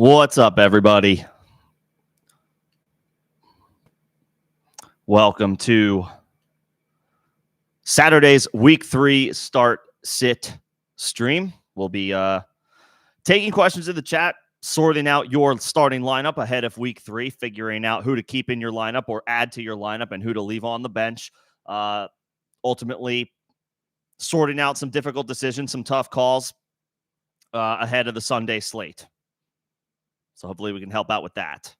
What's up, everybody? Welcome to Saturday's Week 3 Start Sit stream. We'll be taking questions in the chat, sorting out your starting lineup ahead of Week 3, figuring out who to keep in your lineup or add to your lineup and who to leave on the bench. Ultimately, sorting out some difficult decisions, some tough calls ahead of the Sunday slate. So hopefully we can help out with that.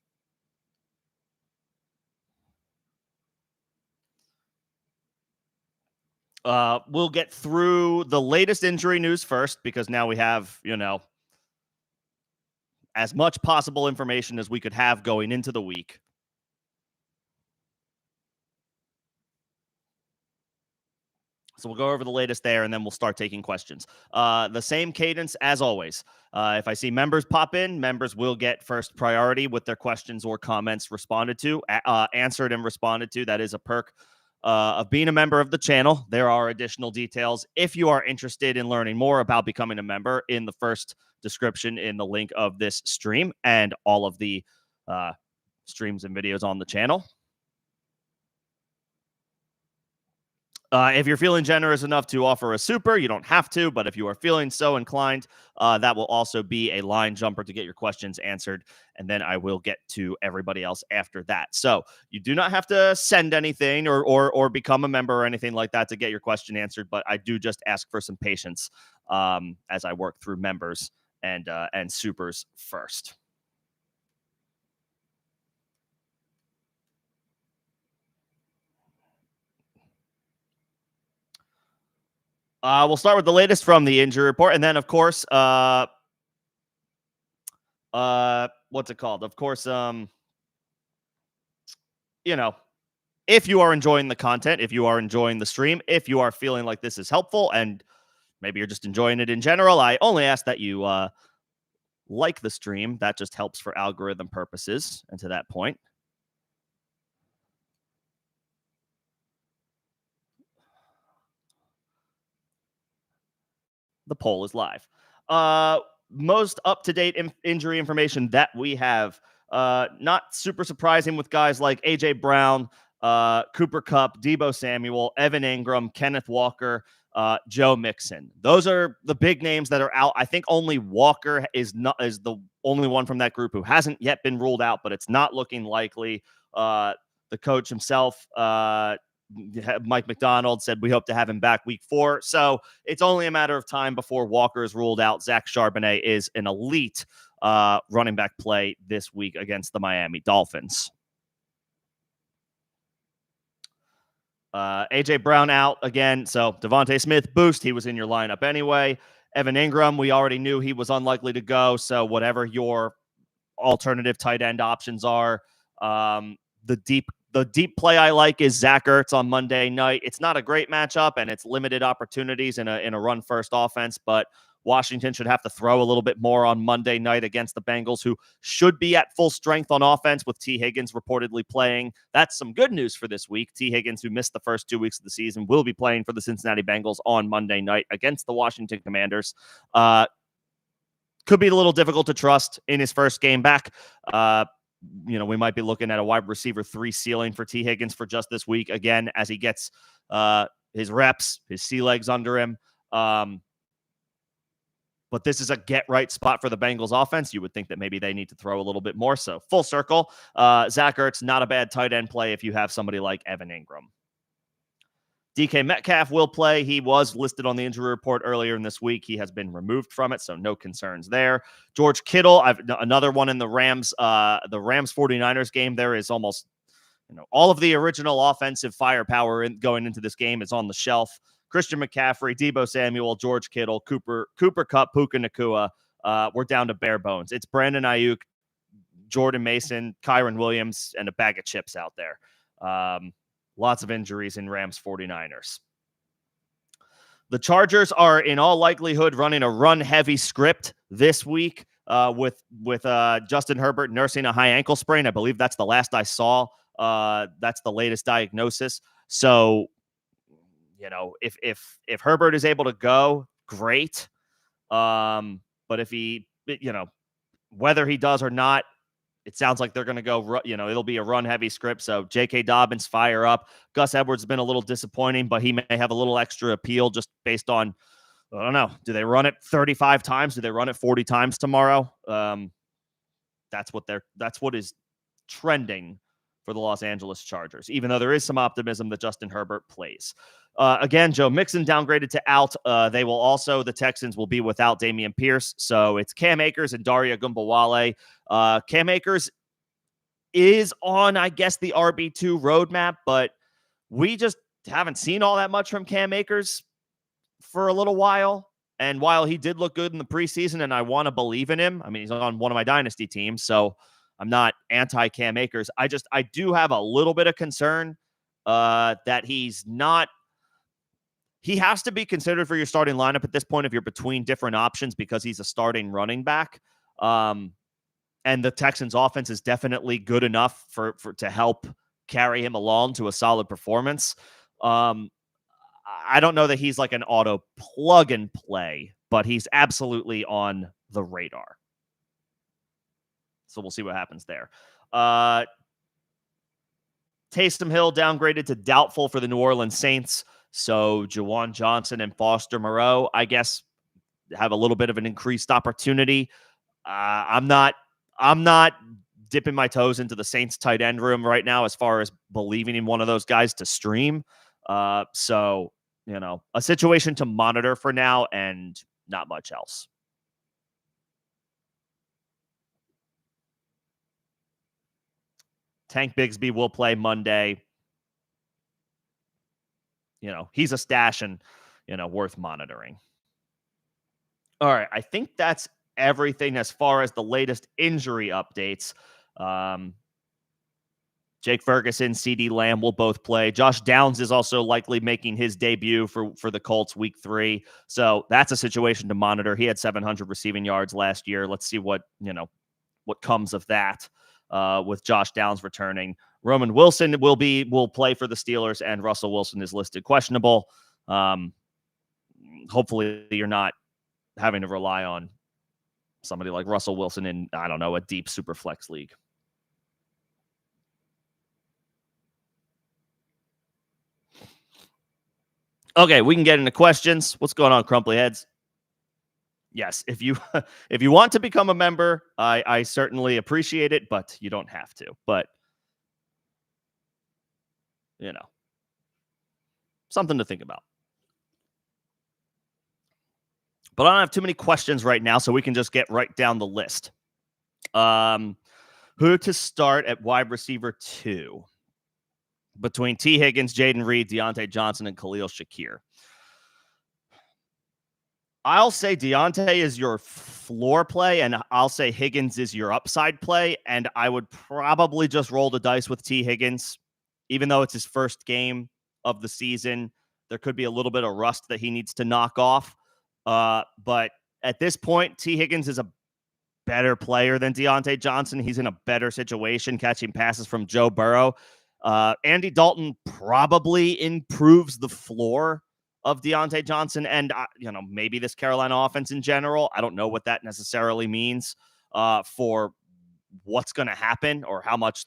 We'll get through the latest injury news first because now we have, as much possible information as we could have going into the week. So we'll go over the latest there, and then we'll start taking questions. The same cadence as always. If I see members pop in, members will get first priority with their questions or comments responded to, answered and responded to. That is a perk of being a member of the channel. There are additional details if you are interested in learning more about becoming a member in the first description in the link of this stream and all of the streams and videos on the channel. If you're feeling generous enough to offer a super, you don't have to, but if you are feeling so inclined, that will also be a line jumper to get your questions answered, and then I will get to everybody else after that. So you do not have to send anything or become a member or anything like that to get your question answered, but I do just ask for some patience as I work through members and supers first. We'll start with the latest from the injury report, and then, of course, what's it called? Of course, if you are enjoying the content, if you are enjoying the stream, if you are feeling like this is helpful, and maybe you're just enjoying it in general, I only ask that you like the stream. That just helps for algorithm purposes, and to that point. The poll is live. Most up-to-date injury information that we have. Not super surprising with guys like A.J. Brown, Cooper Kupp, Deebo Samuel, Evan Ingram, Kenneth Walker, Joe Mixon. Those are the big names that are out. I think only Walker is the only one from that group who hasn't yet been ruled out, but it's not looking likely. The coach himself, Mike McDonald, said we hope to have him back week 4. So it's only a matter of time before Walker is ruled out. Zach Charbonnet is an elite running back play this week against the Miami Dolphins. A.J. Brown out again. So Devontae Smith, boost. He was in your lineup anyway. Evan Ingram, we already knew he was unlikely to go. So whatever your alternative tight end options are, the deep play I like is Zach Ertz on Monday night. It's not a great matchup, and it's limited opportunities in a run-first offense, but Washington should have to throw a little bit more on Monday night against the Bengals, who should be at full strength on offense with T. Higgins reportedly playing. That's some good news for this week. T. Higgins, who missed the first 2 weeks of the season, will be playing for the Cincinnati Bengals on Monday night against the Washington Commanders. Could be a little difficult to trust in his first game back. We might be looking at a wide receiver 3 ceiling for T. Higgins for just this week, again, as he gets his reps, his sea legs under him. But this is a get-right spot for the Bengals offense. You would think that maybe they need to throw a little bit more. So full circle, Zach Ertz, not a bad tight end play if you have somebody like Evan Ingram. DK Metcalf will play. He was listed on the injury report earlier in this week. He has been removed from it, so no concerns there. George Kittle, another one in the Rams 49ers game. There is almost all of the original offensive firepower going into this game is on the shelf. Christian McCaffrey, Deebo Samuel, George Kittle, Cooper Kupp, Puka Nacua. We're down to bare bones. It's Brandon Ayuk, Jordan Mason, Kyron Williams, and a bag of chips out there. Lots of injuries in Rams 49ers. The Chargers are in all likelihood running a run-heavy script this week with Justin Herbert nursing a high ankle sprain. I believe that's the last I saw. That's the latest diagnosis. So, if Herbert is able to go, great. But if he, Whether he does or not, it sounds like they're going to go, it'll be a run-heavy script. So J.K. Dobbins, fire up. Gus Edwards has been a little disappointing, but he may have a little extra appeal just based on, I don't know, do they run it 35 times? Do they run it 40 times tomorrow? That's what is trending for the Los Angeles Chargers, even though there is some optimism that Justin Herbert plays. Again, Joe Mixon downgraded to out. The Texans will be without Dameon Pierce. So it's Cam Akers and Daria Gumbawale. Cam Akers is on, I guess, the RB2 roadmap, but we just haven't seen all that much from Cam Akers for a little while. And while he did look good in the preseason, and I want to believe in him, I mean, he's on one of my dynasty teams, so I'm not anti-Cam Akers. I do have a little bit of concern that he's not. He has to be considered for your starting lineup at this point if you're between different options because he's a starting running back. And the Texans' offense is definitely good enough for to help carry him along to a solid performance. I don't know that he's like an auto plug and play, but he's absolutely on the radar. So we'll see what happens there. Taysom Hill downgraded to doubtful for the New Orleans Saints. So Juwan Johnson and Foster Moreau, I guess, have a little bit of an increased opportunity. I'm not dipping my toes into the Saints tight end room right now as far as believing in one of those guys to stream. So, a situation to monitor for now and not much else. Tank Bigsby will play Monday. He's a stash and, worth monitoring. All right. I think that's everything as far as the latest injury updates. Jake Ferguson, CeeDee Lamb will both play. Josh Downs is also likely making his debut for the Colts week 3. So that's a situation to monitor. He had 700 receiving yards last year. Let's see what comes of that with Josh Downs returning. Roman Wilson will play for the Steelers, and Russell Wilson is listed questionable. Hopefully you're not having to rely on somebody like Russell Wilson in, I don't know, a deep super flex league. Okay, we can get into questions. What's going on, Crumply Heads? Yes, if you want to become a member, I certainly appreciate it, but you don't have to. But something to think about. But I don't have too many questions right now, so we can just get right down the list. Who to start at wide receiver 2? Between T. Higgins, Jaden Reed, Deontay Johnson, and Khalil Shakir. I'll say Deontay is your floor play, and I'll say Higgins is your upside play, and I would probably just roll the dice with T. Higgins. Even though it's his first game of the season, there could be a little bit of rust that he needs to knock off. But at this point, T. Higgins is a better player than Deontay Johnson. He's in a better situation catching passes from Joe Burrow. Andy Dalton probably improves the floor of Deontay Johnson and, maybe this Carolina offense in general. I don't know what that necessarily means for what's going to happen or how much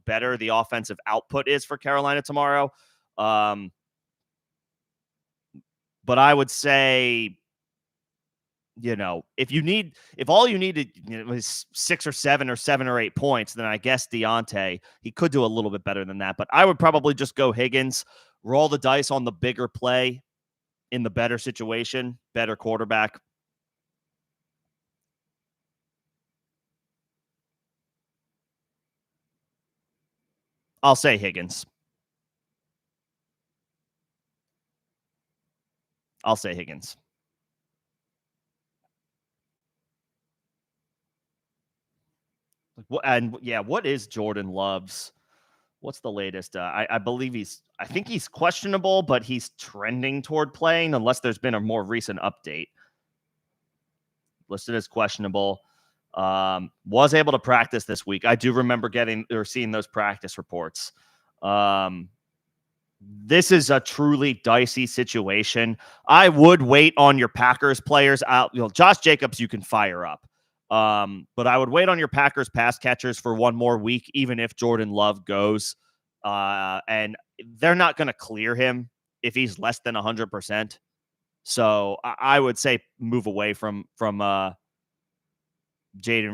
better the offensive output is for Carolina tomorrow. But I would say, if all you needed is 6 or 7 or 7 or 8 points, then I guess Deontay, he could do a little bit better than that. But I would probably just go Higgins, roll the dice on the bigger play in the better situation, better quarterback. I'll say Higgins. And yeah, what is Jordan Love's? What's the latest? I believe I think he's questionable, but he's trending toward playing unless there's been a more recent update. Listed as questionable. Was able to practice this week. I do remember seeing those practice reports. This is a truly dicey situation. I would wait on your Packers players out. Josh Jacobs, you can fire up. But I would wait on your Packers pass catchers for one more week, even if Jordan Love goes. And they're not going to clear him if he's less than 100%. So I would say move away from Jaden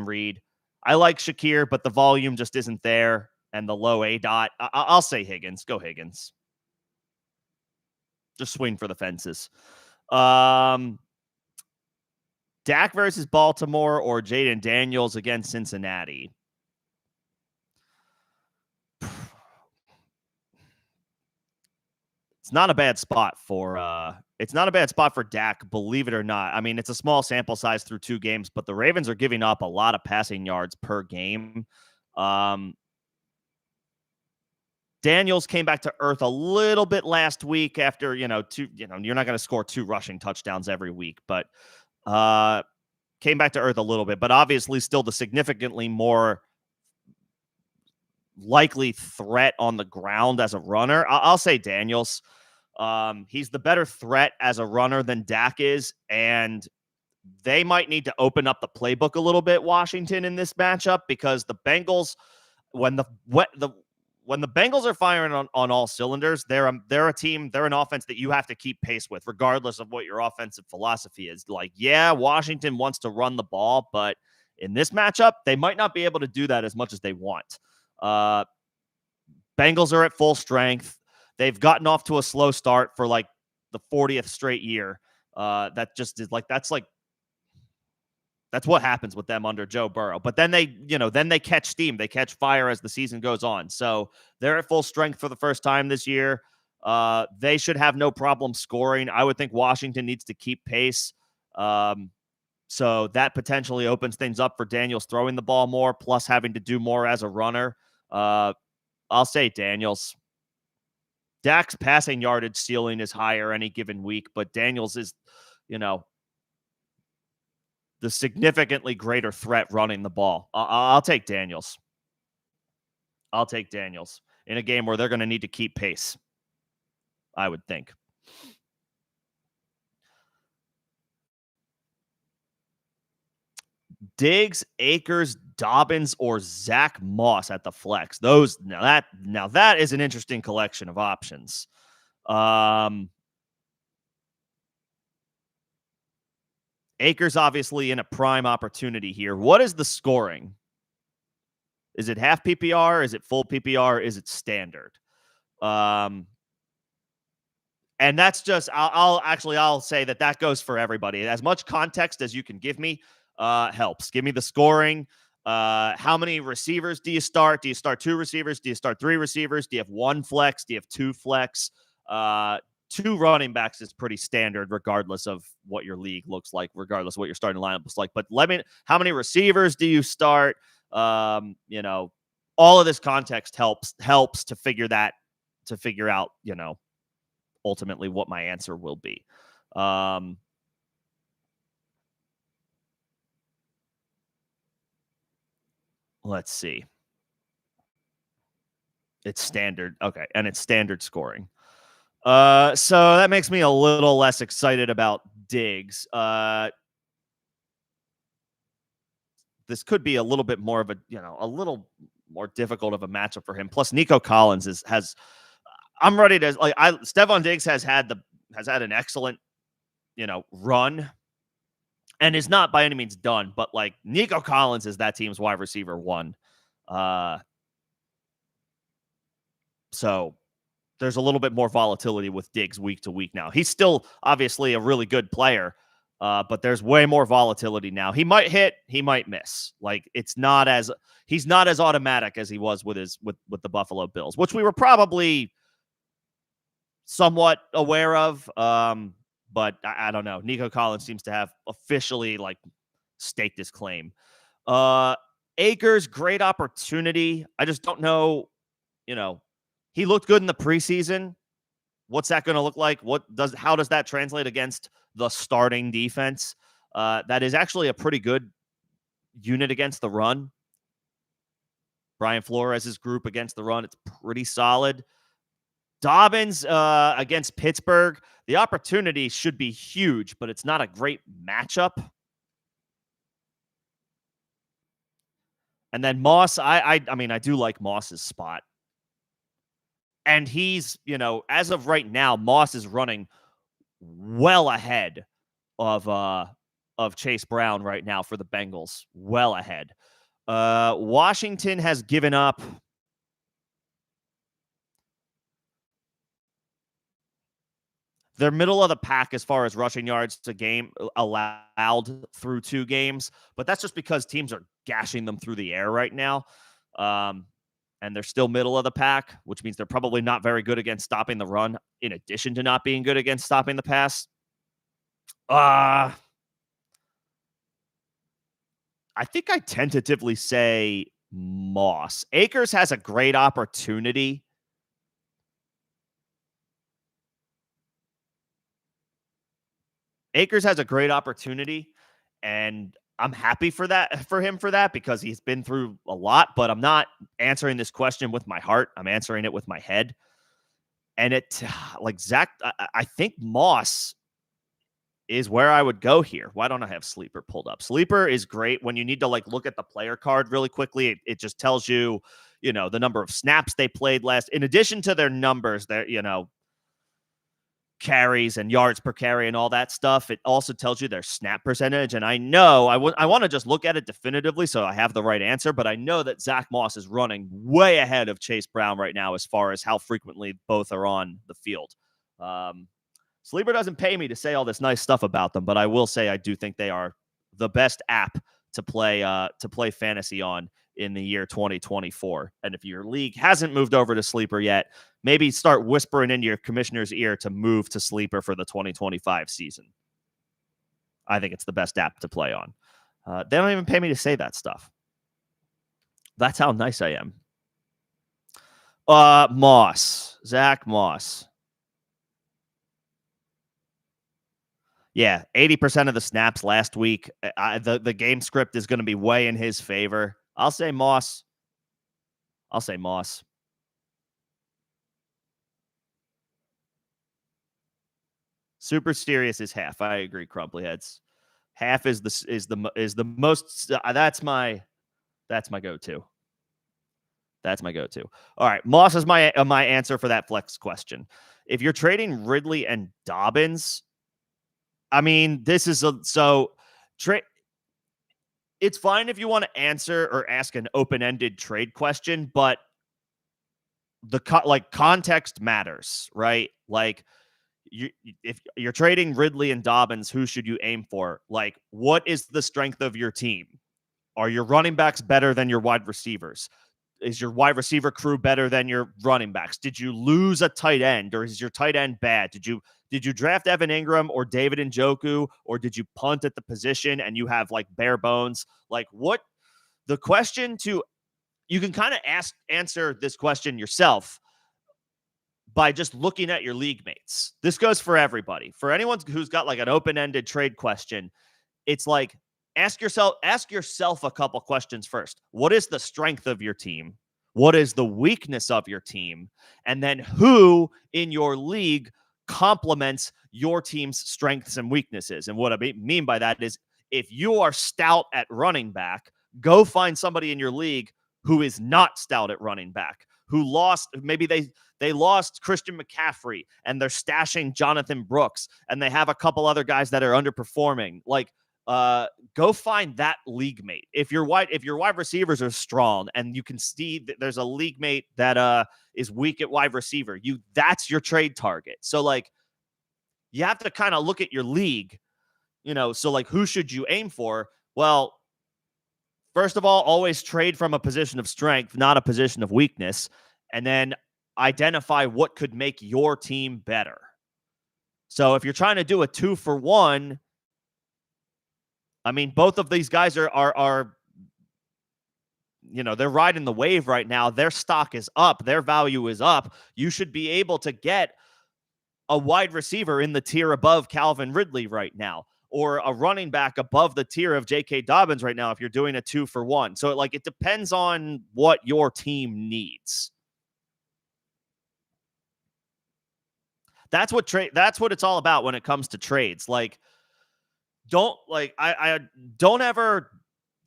Reed. I like Shakir, but the volume just isn't there, and the low A dot. I'll say Higgins. Go Higgins. Just swing for the fences. Dak versus Baltimore or Jaden Daniels against Cincinnati. It's not a bad spot for Dak, believe it or not. I mean, it's a small sample size through 2 games, but the Ravens are giving up a lot of passing yards per game. Daniels came back to earth a little bit last week after, you're not going to score 2 rushing touchdowns every week, but came back to earth a little bit, but obviously still the significantly more likely threat on the ground as a runner. I'll say Daniels. He's the better threat as a runner than Dak is, and they might need to open up the playbook a little bit, Washington, in this matchup, because the Bengals, when the Bengals are firing on all cylinders, they're a team, they're an offense that you have to keep pace with, regardless of what your offensive philosophy is. Like, yeah, Washington wants to run the ball, but in this matchup, they might not be able to do that as much as they want. Bengals are at full strength. They've gotten off to a slow start for like the 40th straight year. That just is like, that's what happens with them under Joe Burrow. But then they catch steam. They catch fire as the season goes on. So they're at full strength for the first time this year. They should have no problem scoring. I would think Washington needs to keep pace. So that potentially opens things up for Daniels throwing the ball more, plus having to do more as a runner. I'll say Daniels. Dak's passing yardage ceiling is higher any given week, but Daniels is, the significantly greater threat running the ball. I'll take Daniels. I'll take Daniels in a game where they're going to need to keep pace, I would think. Diggs, Akers, Dobbins, or Zach Moss at the flex. Now that is an interesting collection of options. Akers obviously in a prime opportunity here. What is the scoring? Is it half PPR? Is it full PPR? Is it standard? And that's just, I'll say that goes for everybody. As much context as you can give me helps. Give me the scoring. How many receivers do you start? Do you start 2 receivers? Do you start 3 receivers? Do you have 1 flex? Do you have 2 flex? 2 running backs is pretty standard, regardless of what your league looks like, regardless of what your starting lineup looks like. But how many receivers do you start? All of this context helps to figure out, ultimately what my answer will be. Let's see. It's standard. Okay. And it's standard scoring. So that makes me a little less excited about Diggs. This could be a little bit more of a little more difficult of a matchup for him. Plus, Nico Collins I'm ready to Stephon Diggs has had an excellent, run, and is not by any means done. But like Nico Collins is that team's wide receiver 1. So there's a little bit more volatility with Diggs week to week now. He's still obviously a really good player, but there's way more volatility now. He might hit, he might miss. Like he's not as automatic as he was with the Buffalo Bills, which we were probably somewhat aware of. But I don't know. Nico Collins seems to have officially staked his claim. Akers, great opportunity. I just don't know, he looked good in the preseason. What's that going to look like? How does that translate against the starting defense? That is actually a pretty good unit against the run. Brian Flores' group against the run, it's pretty solid. Dobbins against Pittsburgh, the opportunity should be huge, but it's not a great matchup. And then Moss, I mean, I do like Moss's spot. And he's, as of right now, Moss is running well ahead of Chase Brown right now for the Bengals. Well ahead. Washington has given up. They're middle of the pack as far as rushing yards to game allowed through 2 games, but that's just because teams are gashing them through the air right now. And they're still middle of the pack, which means they're probably not very good against stopping the run, in addition to not being good against stopping the pass. I think I tentatively say Moss. Akers has a great opportunity. Akers has a great opportunity, and I'm happy for him for that, because he's been through a lot, but I'm not answering this question with my heart. I'm answering it with my head. And like Zach, I think Moss is where I would go here. Why don't I have Sleeper pulled up? Sleeper is great when you need to look at the player card really quickly. It just tells you, the number of snaps they played last, in addition to their numbers, their, carries and yards per carry and all that stuff. It also tells you their snap percentage. And I know I want to just look at it definitively so I have the right answer, but I know that Zach Moss is running way ahead of Chase Brown right now as far as how frequently both are on the field. Sleeper doesn't pay me to say all this nice stuff about them, but I will say I do think they are the best app to play fantasy on in the year 2024. And if your league hasn't moved over to Sleeper yet, maybe start whispering into your commissioner's ear to move to Sleeper for the 2025 season. I think it's the best app to play on. They don't even pay me to say that stuff. That's how nice I am. Zach Moss. Yeah, 80% of the snaps last week. The game script is going to be way in his favor. I'll say Moss. Super serious is half. I agree, Crumply Heads. Half is the most. That's my go-to. That's my go-to. All right, Moss is my answer for that flex question. If you're trading Ridley and Dobbins, I mean, this is it's fine if you want to answer or ask an open-ended trade question, but the context matters, right? Like, if you're trading Ridley and Dobbins, who should you aim for? Like, what is the strength of your team? Are your running backs better than your wide receivers? Is your wide receiver crew better than your running backs? Did you lose a tight end, or is your tight end bad? Did you draft Evan Ingram or David Njoku, or did you punt at the position and you have bare bones? Like, what the question you can kind of answer this question yourself by just looking at your league mates. This goes for everybody. For anyone who's got an open-ended trade question, it's ask yourself a couple questions first. What is the strength of your team? What is the weakness of your team? And then who in your league complements your team's strengths and weaknesses? And what I mean by that is, if you are stout at running back, go find somebody in your league who is not stout at running back, who lost, maybe they lost Christian McCaffrey and they're stashing Jonathan Brooks, and they have a couple other guys that are underperforming. Go find that league mate. If your wide receivers are strong and you can see that there's a league mate that is weak at wide receiver, that's your trade target. So you have to kind of look at your league, so who should you aim for? Well, first of all, always trade from a position of strength, not a position of weakness, and then identify what could make your team better. So if you're trying to do a 2-for-1, I mean, both of these guys are they're riding the wave right now. Their stock is up. Their value is up. You should be able to get a wide receiver in the tier above Calvin Ridley right now, or a running back above the tier of J.K. Dobbins right now if you're doing a 2-for-1. So it depends on what your team needs. That's what it's all about when it comes to trades. I don't ever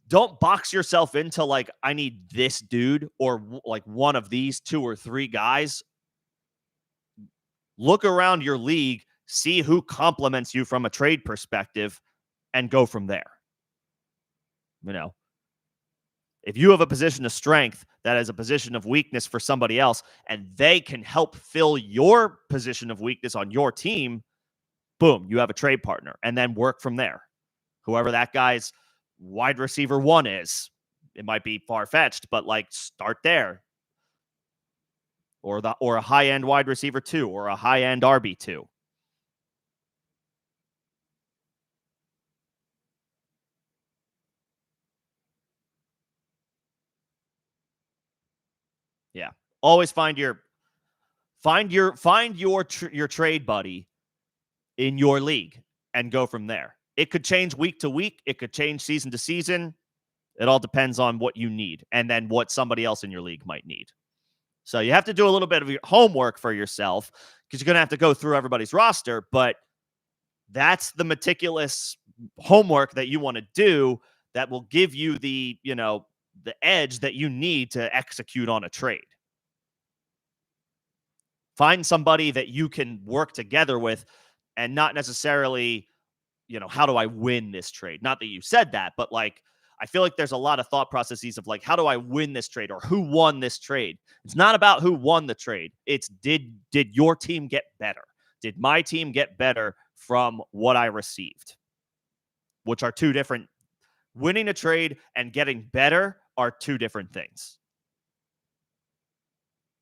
don't box yourself into like, I need this dude or like one of these 2 or 3 guys. Look around your league, see who complements you from a trade perspective, and go from there. You know, if you have a position of strength that is a position of weakness for somebody else, and they can help fill your position of weakness on your team, boom, you have a trade partner, and then work from there. Whoever that guy's wide receiver 1 is, it might be far-fetched, but like start there. Or a high-end wide receiver 2 or a high-end RB2. Yeah. Always find your trade buddy in your league and go from there. It could change week to week, it could change season to season. It all depends on what you need and then what somebody else in your league might need. So you have to do a little bit of your homework for yourself because you're going to have to go through everybody's roster, but that's the meticulous homework that you want to do that will give you the, the edge that you need to execute on a trade. Find somebody that you can work together with and not necessarily, how do I win this trade? Not that you said that, but like, I feel like there's a lot of thought processes of like, how do I win this trade or who won this trade? It's not about who won the trade. It's did your team get better? Did my team get better from what I received? Which are two different. Winning a trade and getting better are two different things.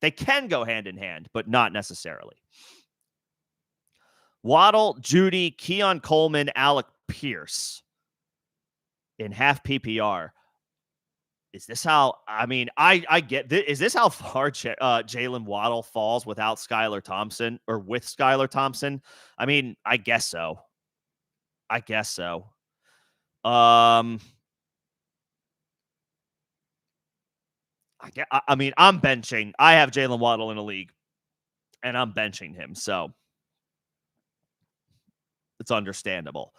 They can go hand in hand, but not necessarily. Waddle, Judy, Keon Coleman, Alec Pierce in half PPR. Is this how, I get this. Is this how far Jalen Waddle falls without Skylar Thompson or with Skylar Thompson? I guess so. I'm benching. I have Jalen Waddle in a league, and I'm benching him, so it's understandable.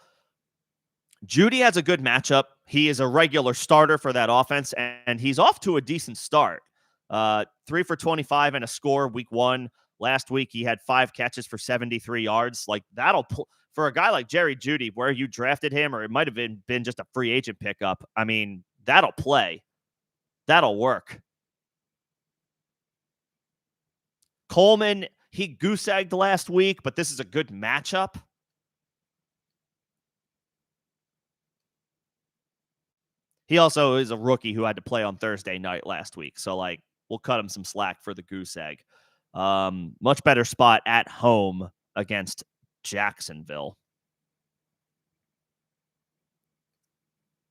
Judy has a good matchup. He is a regular starter for that offense, and he's off to a decent start. 3 for 25 and a score week 1. Last week, he had 5 catches for 73 yards. Like, for a guy like Jerry Jeudy, where you drafted him, or it might have been just a free agent pickup, that'll play. That'll work. Coleman, he goose-egged last week, but this is a good matchup. He also is a rookie who had to play on Thursday night last week. So, like, we'll cut him some slack for the goose egg. Much better spot at home against Jacksonville.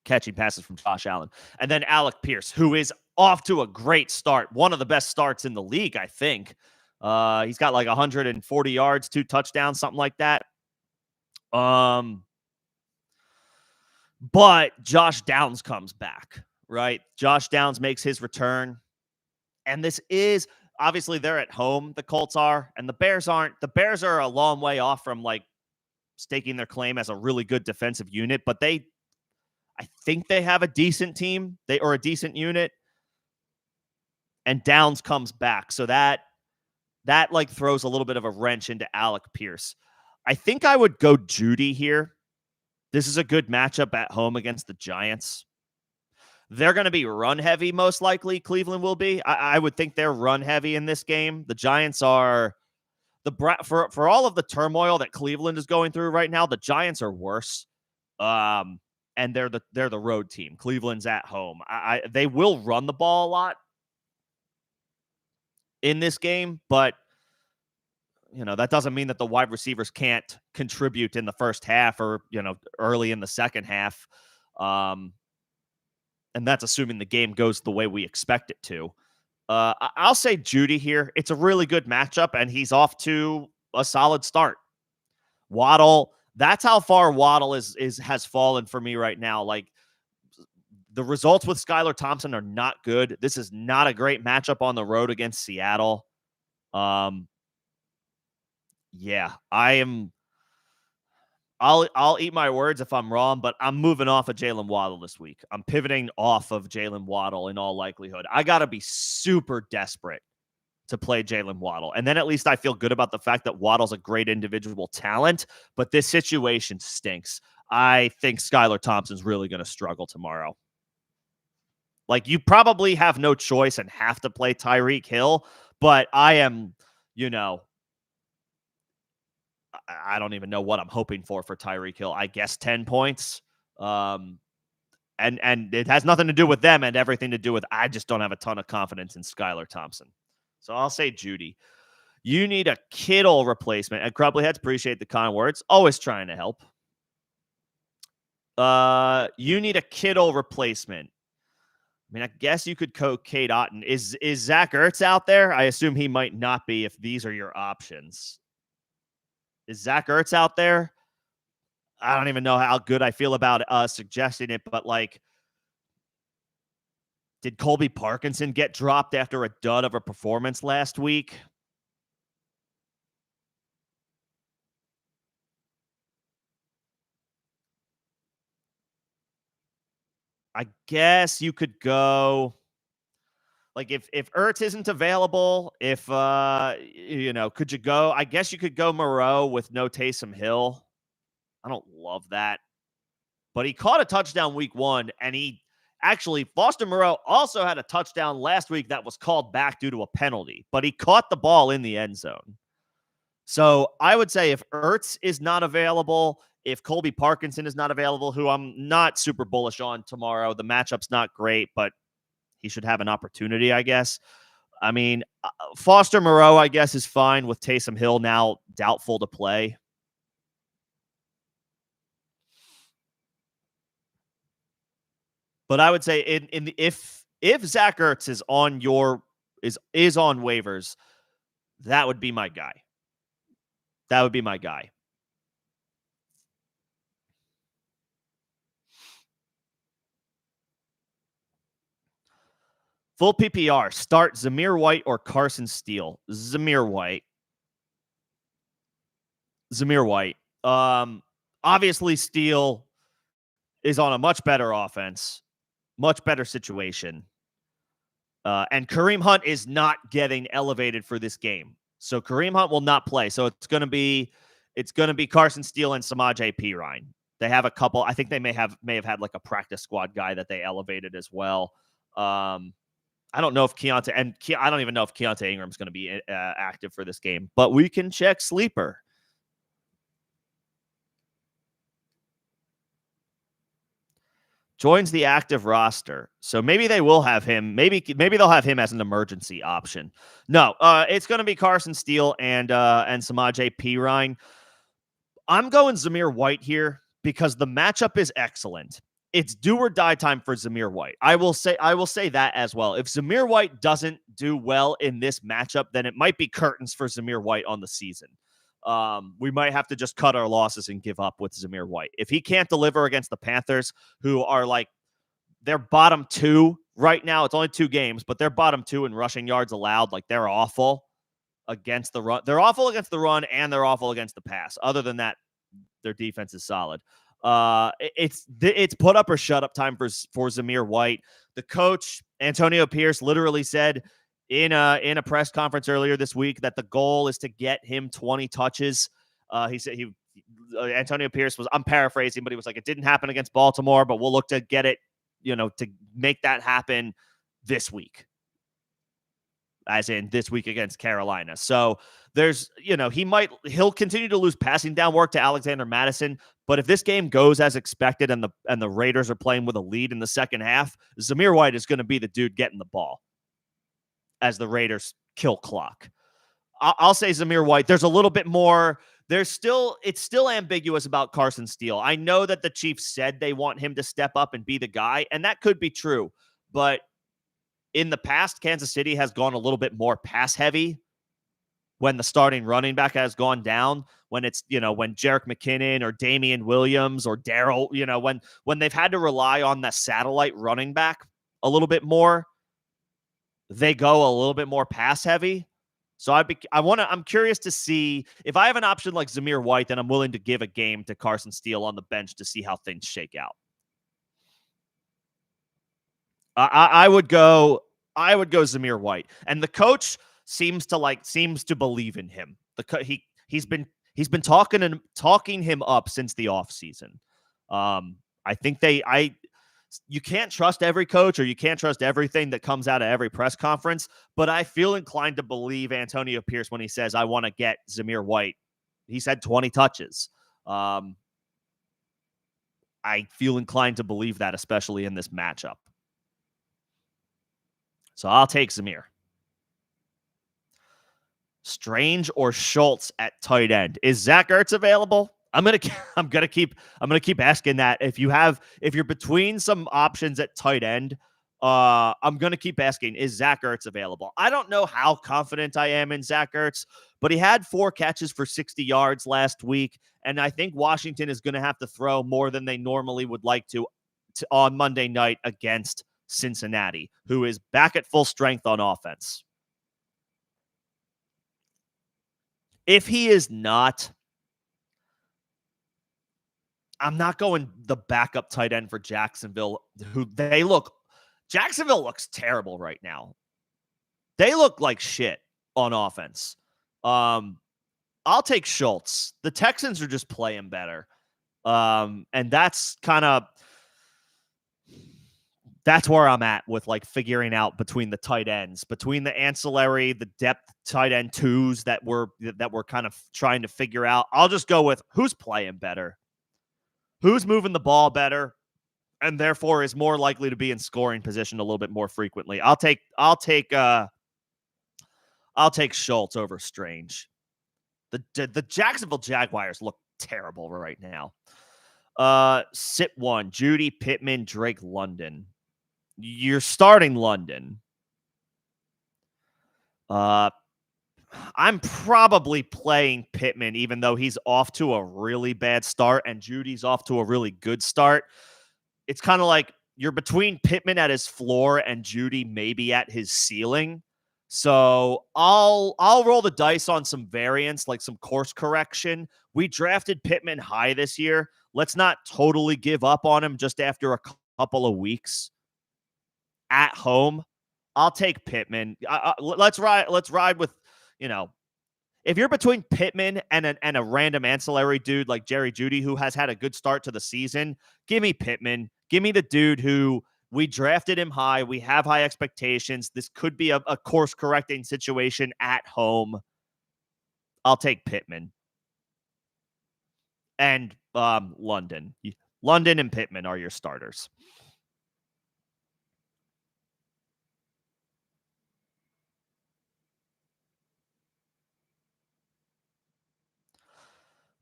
Catching passes from Josh Allen. And then Alec Pierce, who is off to a great start. One of the best starts in the league, I think. He's got like 140 yards, 2 touchdowns, something like that. But Josh Downs comes back, right? Josh Downs makes his return. And this is, obviously, they're at home, the Colts are, and the Bears aren't. The Bears are a long way off from, like, staking their claim as a really good defensive unit, but I think they have a decent team, or a decent unit. And Downs comes back. So that like throws a little bit of a wrench into Alec Pierce. I think I would go Judy here. This is a good matchup at home against the Giants. They're going to be run heavy, most likely. Cleveland will be. I would think they're run heavy in this game. The Giants are for all of the turmoil that Cleveland is going through right now. The Giants are worse, and they're the road team. Cleveland's at home. They will run the ball a lot in this game, but that doesn't mean that the wide receivers can't contribute in the first half or, early in the second half. And that's assuming the game goes the way we expect it to. I'll say Judy here. It's a really good matchup, and he's off to a solid start. Waddle, that's how far Waddle has fallen for me right now. Like, the results with Skylar Thompson are not good. This is not a great matchup on the road against Seattle. Yeah, I'll eat my words if I'm wrong, but I'm moving off of Jalen Waddle this week. I'm pivoting off of Jalen Waddle in all likelihood. I got to be super desperate to play Jalen Waddle. And then at least I feel good about the fact that Waddle's a great individual talent, but this situation stinks. I think Skylar Thompson's really going to struggle tomorrow. Like, you probably have no choice and have to play Tyreek Hill, but I am, I don't even know what I'm hoping for Tyreek Hill. I guess 10 points. And it has nothing to do with them and everything to do with I just don't have a ton of confidence in Skylar Thompson. So I'll say Judy. You need a Kittle replacement. And Crumbly Heads, appreciate the kind words. Always trying to help. You need a Kittle replacement. I mean, I guess you could go Kate Otten. Is Zach Ertz out there? I assume he might not be if these are your options. Is Zach Ertz out there? I don't even know how good I feel about suggesting it, but like, did Colby Parkinson get dropped after a dud of a performance last week? I guess you could go, like, if Ertz isn't available, if could you go? I guess you could go Moreau with no Taysom Hill. I don't love that, but he caught a touchdown week 1, and he actually, Foster Moreau also had a touchdown last week that was called back due to a penalty, but he caught the ball in the end zone. So I would say if Ertz is not available, if Colby Parkinson is not available, who I'm not super bullish on tomorrow, the matchup's not great, but he should have an opportunity, I guess. I mean, Foster Moreau, I guess, is fine with Taysom Hill now doubtful to play. But I would say if Zach Ertz is on is on waivers, that would be my guy. That would be my guy. Full PPR, start Zamir White or Carson Steele. Zamir White. Obviously, Steele is on a much better offense, much better situation. And Kareem Hunt is not getting elevated for this game. So Kareem Hunt will not play. So it's going to be Carson Steele and Samaje Perine. They have a couple. I think they may have had like a practice squad guy that they elevated as well. I don't know if I don't even know if Keontae Ingram's going to be active for this game, but we can check Sleeper. Joins the active roster. So maybe they will have him. Maybe they'll have him as an emergency option. No, it's going to be Carson Steele and Samaje Perine. I'm going Zamir White here because the matchup is excellent. It's do or die time for Zamir White. I will say that as well. If Zamir White doesn't do well in this matchup, then it might be curtains for Zamir White on the season. We might have to just cut our losses and give up with Zamir White. If he can't deliver against the Panthers, who are like, they're bottom 2 right now. It's only 2 games, but they're bottom 2 in rushing yards allowed. Like, they're awful against the run. They're awful against the run, and they're awful against the pass. Other than that, their defense is solid. It's put up or shut up time for Zamir White. The coach, Antonio Pierce, literally said in a press conference earlier this week that the goal is to get him 20 touches. He said Antonio Pierce was, I'm paraphrasing, but he was like, it didn't happen against Baltimore, but we'll look to get it, to make that happen this week. As in this week against Carolina. So there's, he'll continue to lose passing down work to Alexander Mattison. But if this game goes as expected and the Raiders are playing with a lead in the second half, Zamir White is going to be the dude getting the ball as the Raiders kill clock. I'll say Zamir White. There's a little bit more. It's still ambiguous about Carson Steele. I know that the Chiefs said they want him to step up and be the guy, and that could be true. But in the past, Kansas City has gone a little bit more pass heavy when the starting running back has gone down, when it's, when Jerick McKinnon or Damian Williams or Darrell, when they've had to rely on the satellite running back a little bit more, they go a little bit more pass heavy. So I'm curious to see if I have an option like Zamir White, then I'm willing to give a game to Carson Steele on the bench to see how things shake out. I would go Zamir White, and the coach seems to believe in him. He's been talking him up since the offseason. I think you can't trust every coach or you can't trust everything that comes out of every press conference, but I feel inclined to believe Antonio Pierce when he says, I want to get Zamir White. He said 20 touches. I feel inclined to believe that, especially in this matchup. So I'll take Zamir. Strange or Schultz at tight end. Is Zach Ertz available? I'm gonna keep asking that. If you're between some options at tight end, I'm gonna keep asking, is Zach Ertz available? I don't know how confident I am in Zach Ertz, but he had 4 catches for 60 yards last week, and I think Washington is gonna have to throw more than they normally would like to on Monday night against Cincinnati, who is back at full strength on offense. If he is not, I'm not going the backup tight end for Jacksonville, Jacksonville looks terrible right now. They look like shit on offense. I'll take Schultz. The Texans are just playing better. And that's where I'm at with like figuring out between the tight ends, between the ancillary, the depth tight end twos that we're kind of trying to figure out. I'll just go with who's playing better, who's moving the ball better, and therefore is more likely to be in scoring position a little bit more frequently. I'll take Schultz over Strange. The Jacksonville Jaguars look terrible right now. Sit one, Judy Pittman, Drake London. You're starting London. I'm probably playing Pittman, even though he's off to a really bad start and Judy's off to a really good start. It's kind of like you're between Pittman at his floor and Judy maybe at his ceiling. So I'll roll the dice on some variance, like some course correction. We drafted Pittman high this year. Let's not totally give up on him just after a couple of weeks at home. I'll take Pittman. Let's ride with, if you're between Pittman and a random ancillary dude like Jerry Jeudy, who has had a good start to the season, give me Pittman. Give me the dude who we drafted him high. We have high expectations. This could be a course-correcting situation at home. I'll take Pittman. And London. London and Pittman are your starters.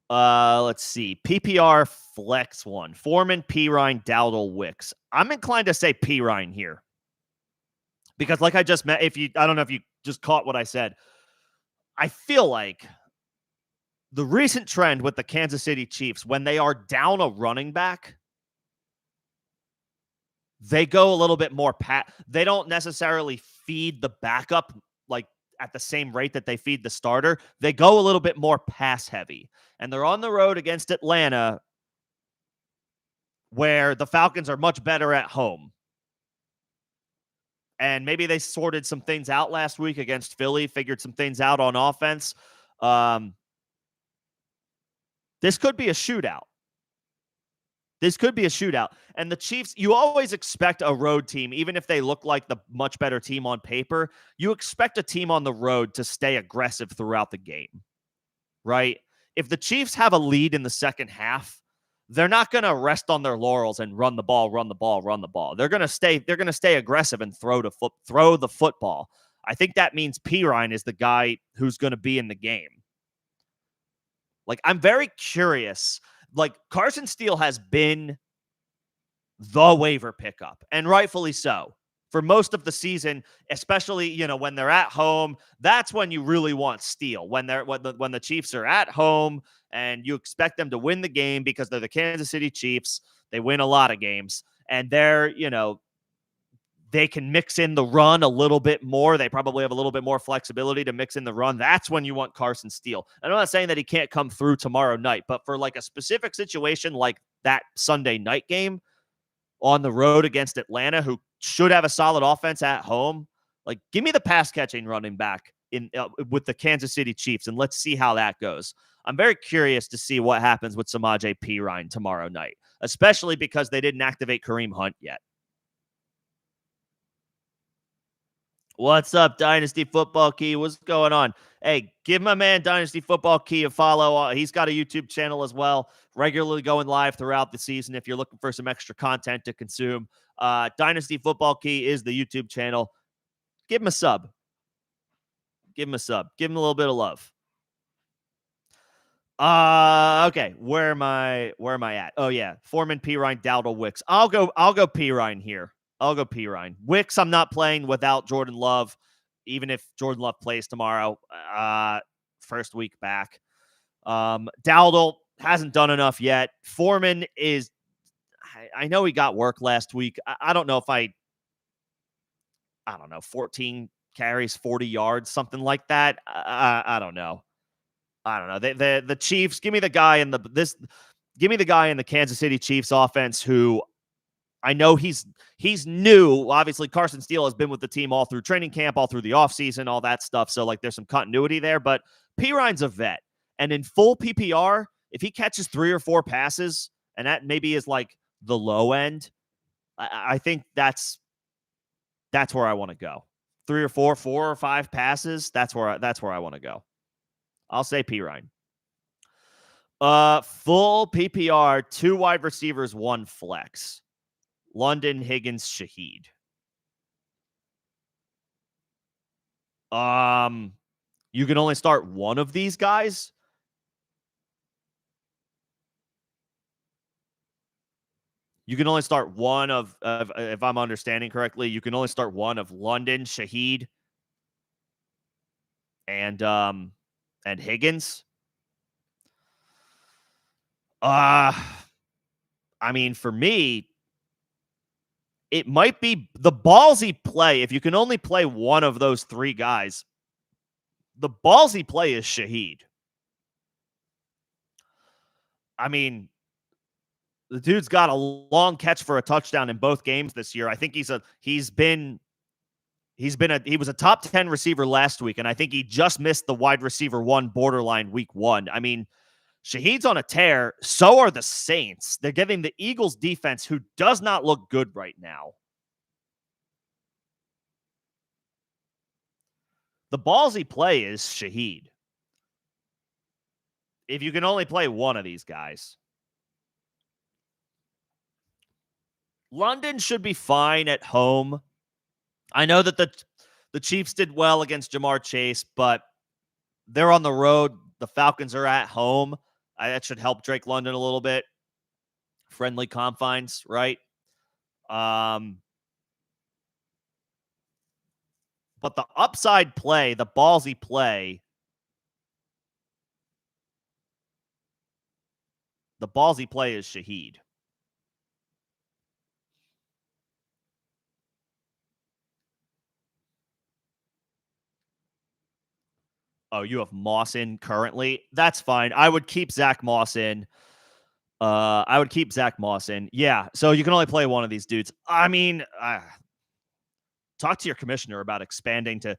Let's see. PPR flex one. Foreman, Pirine, Dowdle, Wicks. I'm inclined to say Pirine here. Because like I just met, I don't know if you just caught what I said. I feel like the recent trend with the Kansas City Chiefs, when they are down a running back, they go a little bit more they don't necessarily feed the backup like at the same rate that they feed the starter. They go a little bit more pass heavy. And they're on the road against Atlanta, where the Falcons are much better at home. And maybe they sorted some things out last week against Philly, figured some things out on offense. This could be a shootout. And the Chiefs, you always expect a road team, even if they look like the much better team on paper, you expect a team on the road to stay aggressive throughout the game, right? If the Chiefs have a lead in the second half, they're not going to rest on their laurels and run the ball. They're going to stay aggressive and throw the football. I think that means Pirine is the guy who's going to be in the game. Like, I'm very curious. Like, Carson Steele has been the waiver pickup, and rightfully so. For most of the season, especially, when they're at home, that's when you really want Steele. When the Chiefs are at home and you expect them to win the game because they're the Kansas City Chiefs, they win a lot of games, and they're they can mix in the run a little bit more. They probably have a little bit more flexibility to mix in the run. That's when you want Carson Steele. And I'm not saying that he can't come through tomorrow night, but for like a specific situation like that Sunday night game on the road against Atlanta, who should have a solid offense at home, like give me the pass catching running back in with the Kansas City Chiefs, and let's see how that goes. I'm very curious to see what happens with Samaje Perine tomorrow night, especially because they didn't activate Kareem Hunt yet. What's up, Dynasty Football Key? What's going on? Hey, give my man Dynasty Football Key a follow. He's got a YouTube channel as well, regularly going live throughout the season if you're looking for some extra content to consume. Dynasty Football Key is the YouTube channel. Give him a sub. Give him a sub. Give him a little bit of love. Okay. Where am I at? Oh yeah. Foreman, Perine, Dowdle, Wicks. I'll go Perine here. I'll go Perine. Wicks, I'm not playing without Jordan Love, even if Jordan Love plays tomorrow. First week back. Dowdle hasn't done enough yet. Foreman is, I know he got work last week. I don't know if I don't know, 14 carries, 40 yards, something like that. I don't know. The Chiefs, give me the guy in the Kansas City Chiefs offense who I know he's new. Obviously, Carson Steele has been with the team all through training camp, all through the offseason, all that stuff. So, like, there's some continuity there. But Perine's a vet. And in full PPR, if he catches 3 or 4 passes, and that maybe is like the low end, I think that's where I want to go. 3 or 4 or 5 passes, that's where I want to go. I'll say Perine. Full PPR, 2 wide receivers, 1 flex. London, Higgins, Shaheed. You can only start one of these guys. You can only start one of if I'm understanding correctly, you can only start one of London, Shaheed, and Higgins. I mean, for me, it might be the ballsy play. If you can only play one of those 3 guys, the ballsy play is Shaheed. I mean, the dude's got a long catch for a touchdown in both games this year. I think he was a top 10 receiver last week, and I think he just missed the wide receiver 1 borderline week 1. I mean, Shaheed's on a tear. So are the Saints. They're giving the Eagles defense, who does not look good right now. The ballsy play is Shaheed. If you can only play one of these guys. London should be fine at home. I know that the Chiefs did well against Jamar Chase, but they're on the road. The Falcons are at home. That should help Drake London a little bit. Friendly confines, right? But the upside play, the ballsy play, is Shaheed. Oh, you have Moss in currently? That's fine. I would keep Zach Moss in. Yeah, so you can only play one of these dudes. I mean, talk to your commissioner about expanding to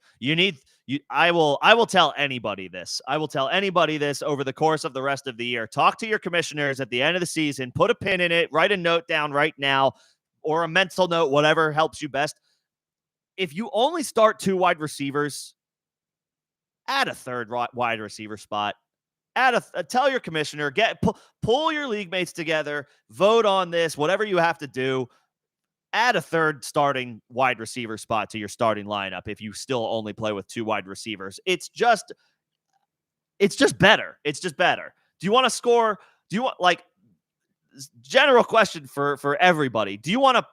I will tell anybody this. I will tell anybody this over the course of the rest of the year. Talk to your commissioners at the end of the season, put a pin in it, write a note down right now, or a mental note, whatever helps you best. If you only start 2 wide receivers, add a 3rd wide receiver spot. Tell your commissioner, pull your league mates together, vote on this, whatever you have to do. Add a 3rd starting wide receiver spot to your starting lineup if you still only play with 2 wide receivers. It's just better. It's just better. Do you want to score? Do you want, like, general question for everybody? Do you want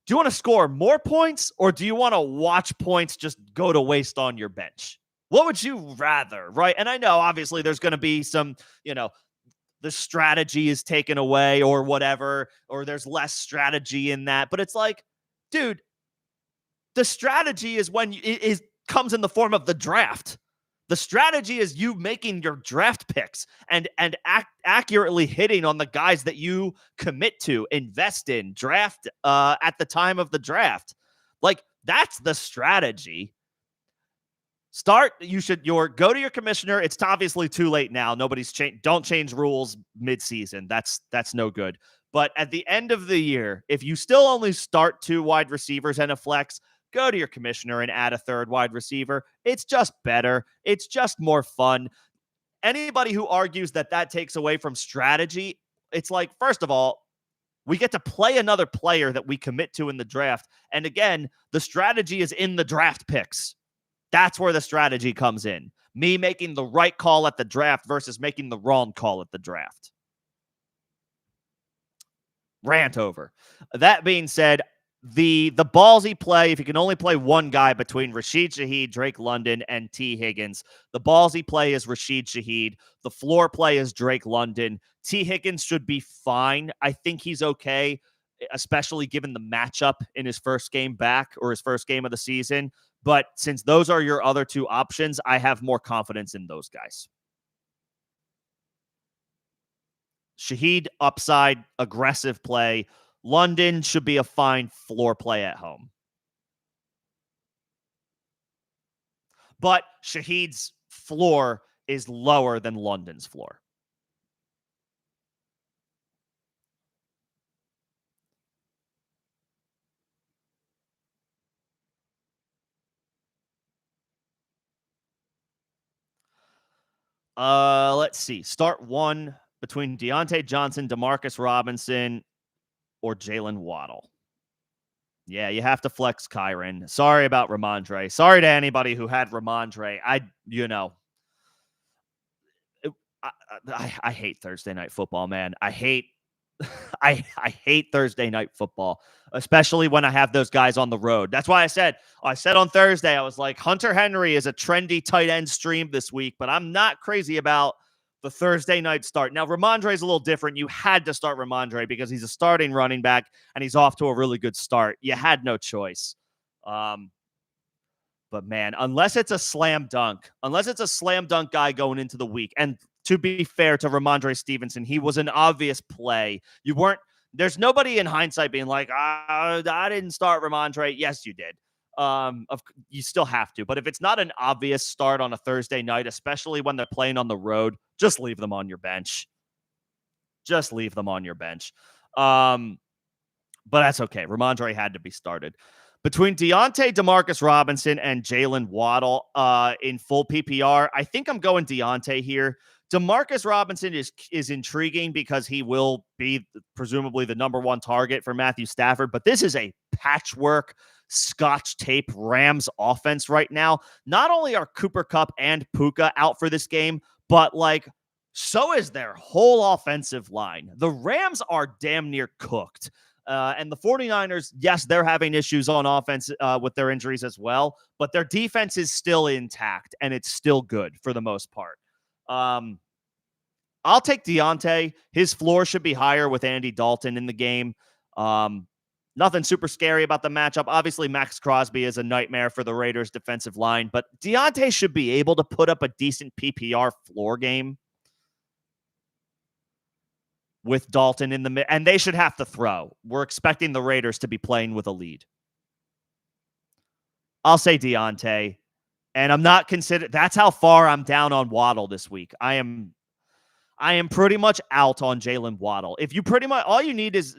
to score more points, or do you want to watch points just go to waste on your bench? What would you rather, right? And I know, obviously, there's going to be some, the strategy is taken away or whatever, or there's less strategy in that. But it's like, dude, The strategy is when it is comes in the form of the draft. The strategy is you making your draft picks and accurately hitting on the guys that you commit to, invest in, draft at the time of the draft. Like, that's the strategy. Go to your commissioner. It's obviously too late now. Nobody's changed. Don't change rules mid-season. That's no good. But at the end of the year, if you still only start 2 wide receivers and a flex, go to your commissioner and add a 3rd wide receiver. It's just better. It's just more fun. Anybody who argues that takes away from strategy, it's like, first of all, we get to play another player that we commit to in the draft. And again, the strategy is in the draft picks. That's where the strategy comes in. Me making the right call at the draft versus making the wrong call at the draft. Rant over. That being said, the ballsy play, if you can only play one guy between Rashid Shaheed, Drake London, and T. Higgins, the ballsy play is Rashid Shaheed. The floor play is Drake London. T. Higgins should be fine. I think he's okay, especially given the matchup in his first game back or his first game of the season. But since those are your other 2 options, I have more confidence in those guys. Shaheed, upside, aggressive play. London should be a fine floor play at home. But Shaheed's floor is lower than London's floor. Let's see. Start 1 between Deontay Johnson, Demarcus Robinson, or Jalen Waddle. Yeah, you have to flex Kyren. Sorry about Ramondre. Sorry to anybody who had Ramondre. I hate Thursday night football, man. I hate Thursday night football, especially when I have those guys on the road. That's why I said on Thursday, I was like, Hunter Henry is a trendy tight end stream this week, but I'm not crazy about the Thursday night start. Now, Ramondre is a little different. You had to start Ramondre because he's a starting running back and he's off to a really good start. You had no choice. But man, unless it's a slam dunk guy going into the week, and to be fair to Ramondre Stevenson, he was an obvious play. There's nobody in hindsight being like, I didn't start Ramondre. Yes, you did. You still have to. But if it's not an obvious start on a Thursday night, especially when they're playing on the road, just leave them on your bench. But that's okay. Ramondre had to be started. Between Deontay, Demarcus Robinson, and Jalen Waddle in full PPR, I think I'm going Deontay here. Demarcus Robinson is intriguing because he will be presumably the number 1 target for Matthew Stafford, but this is a patchwork Scotch tape Rams offense right now. Not only are Cooper Kupp and Puka out for this game, but so is their whole offensive line. The Rams are damn near cooked. And the 49ers, yes, they're having issues on offense with their injuries as well, but their defense is still intact, and it's still good for the most part. I'll take Deontay. His floor should be higher with Andy Dalton in the game. Nothing super scary about the matchup. Obviously, Max Crosby is a nightmare for the Raiders' defensive line, but Deontay should be able to put up a decent PPR floor game with Dalton in the mid, and they should have to throw. We're expecting the Raiders to be playing with a lead. I'll say Deontay, and I'm not considered. That's how far I'm down on Waddle this week. I am pretty much out on Jalen Waddle. If you pretty much all you need is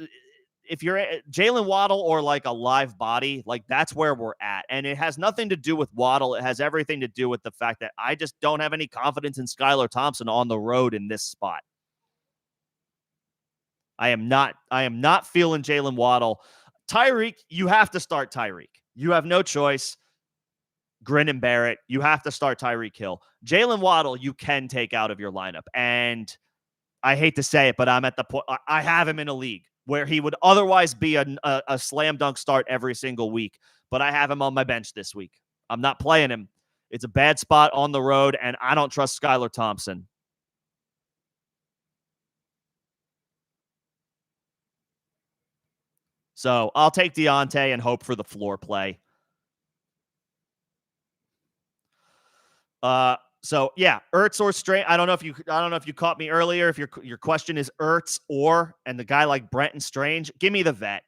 if you're Jalen Waddle or a live body, that's where we're at. And it has nothing to do with Waddle. It has everything to do with the fact that I just don't have any confidence in Skylar Thompson on the road in this spot. I am not feeling Jalen Waddle. Tyreek, you have to start Tyreek. You have no choice. Grin and bear it. You have to start Tyreek Hill. Jalen Waddle, you can take out of your lineup. And I hate to say it, but I'm at the point. I have him in a league where he would otherwise be a slam dunk start every single week. But I have him on my bench this week. I'm not playing him. It's a bad spot on the road, and I don't trust Skylar Thompson. So I'll take Deontay and hope for the floor play. So yeah, Ertz or Strange. I don't know if you caught me earlier. If your question is Ertz or and the guy like Brenton Strange, give me the vet.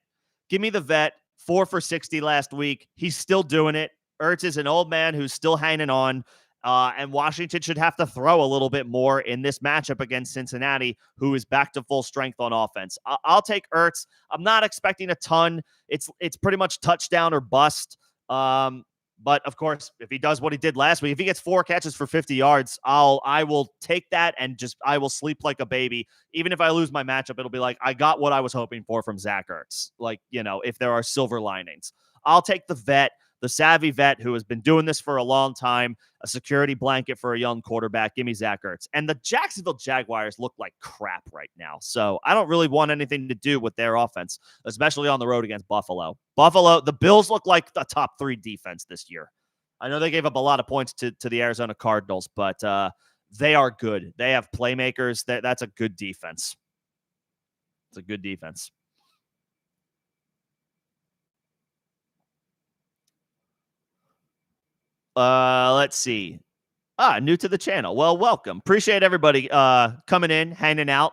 Give me the vet. 4 for 60 last week. He's still doing it. Ertz is an old man who's still hanging on. And Washington should have to throw a little bit more in this matchup against Cincinnati, who is back to full strength on offense. I'll take Ertz. I'm not expecting a ton. It's pretty much touchdown or bust. But of course, if he does what he did last week, if he gets 4 catches for 50 yards, I will take that and I will sleep like a baby. Even if I lose my matchup, it'll be like I got what I was hoping for from Zach Ertz. Like, if there are silver linings, I'll take the vet, the savvy vet who has been doing this for a long time, a security blanket for a young quarterback. Give me Zach Ertz. And the Jacksonville Jaguars look like crap right now. So I don't really want anything to do with their offense, especially on the road against Buffalo. The Bills look like the top 3 defense this year. I know they gave up a lot of points to the Arizona Cardinals, but they are good. They have playmakers. That's a good defense. It's a good defense. Let's see. New to the channel. Well, welcome. Appreciate everybody coming in, hanging out.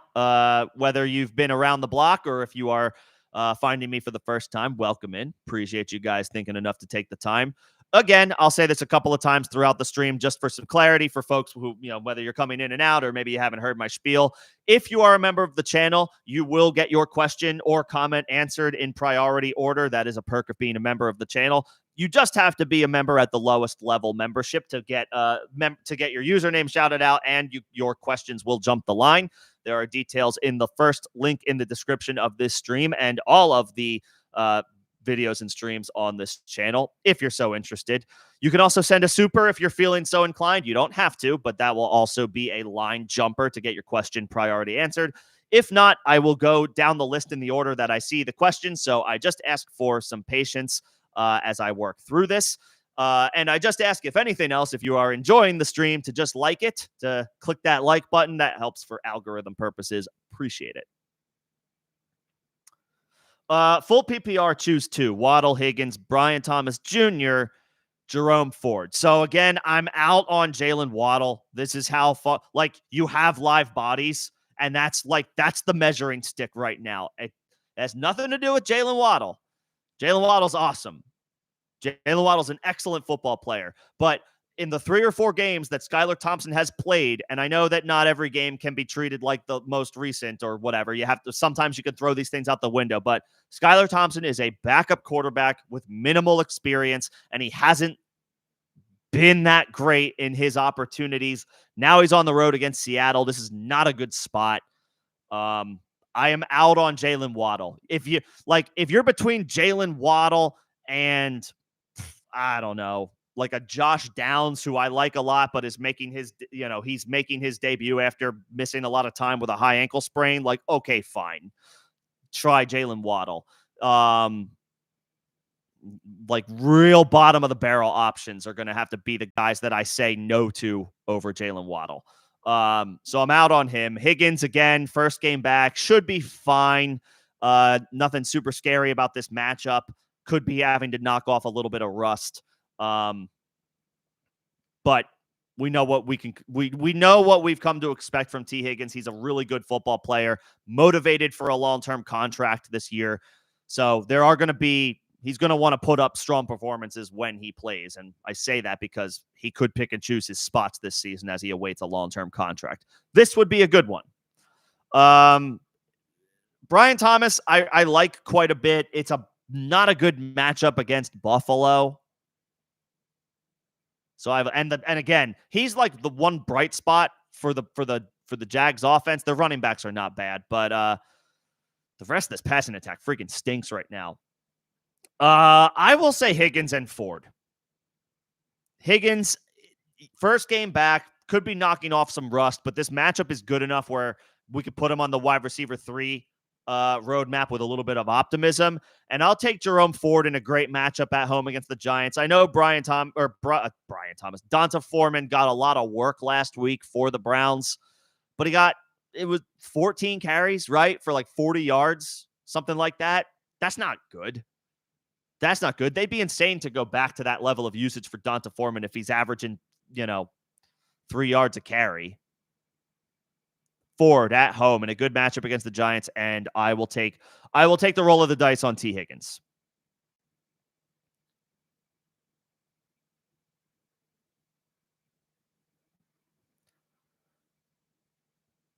Whether you've been around the block or if you are finding me for the first time, welcome in. Appreciate you guys thinking enough to take the time. Again, I'll say this a couple of times throughout the stream just for some clarity for folks who, whether you're coming in and out or maybe you haven't heard my spiel. If you are a member of the channel, you will get your question or comment answered in priority order. That is a perk of being a member of the channel. You just have to be a member at the lowest level membership to get your username shouted out, and your questions will jump the line. There are details in the first link in the description of this stream and all of the videos and streams on this channel if you're so interested. You can also send a super if you're feeling so inclined. You don't have to, but that will also be a line jumper to get your question priority answered. If not, I will go down the list in the order that I see the questions. So I just ask for some patience as I work through this. And I just ask, if anything else, if you are enjoying the stream, to just like it, to click that like button. That helps for algorithm purposes. Appreciate it. Full PPR, choose 2. Waddle, Higgins, Brian Thomas Jr., Jerome Ford. So again, I'm out on Jalen Waddle. This is how far, you have live bodies, and that's the measuring stick right now. It has nothing to do with Jalen Waddle. Jalen Waddle's awesome. Jalen Waddle's an excellent football player, but in the 3 or 4 games that Skylar Thompson has played, and I know that not every game can be treated like the most recent or whatever. Sometimes you can throw these things out the window, but Skylar Thompson is a backup quarterback with minimal experience, and he hasn't been that great in his opportunities. Now he's on the road against Seattle. This is not a good spot. I am out on Jalen Waddle. If you're between Jalen Waddle and I don't know, like a Josh Downs, who I like a lot, but is making he's making his debut after missing a lot of time with a high ankle sprain. Okay, fine. Try Jalen Waddle. Real bottom of the barrel options are going to have to be the guys that I say no to over Jalen Waddle. So I'm out on him. Higgins, again, first game back, should be fine. Nothing super scary about this matchup. Could be having to knock off a little bit of rust. But we know what we know what we've come to expect from T. Higgins. He's a really good football player, motivated for a long-term contract this year. So he's going to want to put up strong performances when he plays. And I say that because he could pick and choose his spots this season as he awaits a long-term contract. This would be a good one. Brian Thomas, I like quite a bit. It's not a good matchup against Buffalo. So again, he's like the one bright spot for the Jags offense. Their running backs are not bad, but the rest of this passing attack freaking stinks right now. I will say Higgins and Ford. Higgins, first game back, could be knocking off some rust, but this matchup is good enough where we could put him on the wide receiver 3 roadmap with a little bit of optimism. And I'll take Jerome Ford in a great matchup at home against the Giants. I know Brian Thomas, Donta Foreman got a lot of work last week for the Browns, but it was 14 carries, right? For 40 yards, something like that. That's not good. That's not good. They'd be insane to go back to that level of usage for Donta Foreman if he's averaging, 3 yards a carry. Ford at home in a good matchup against the Giants, and I will take the roll of the dice on T. Higgins.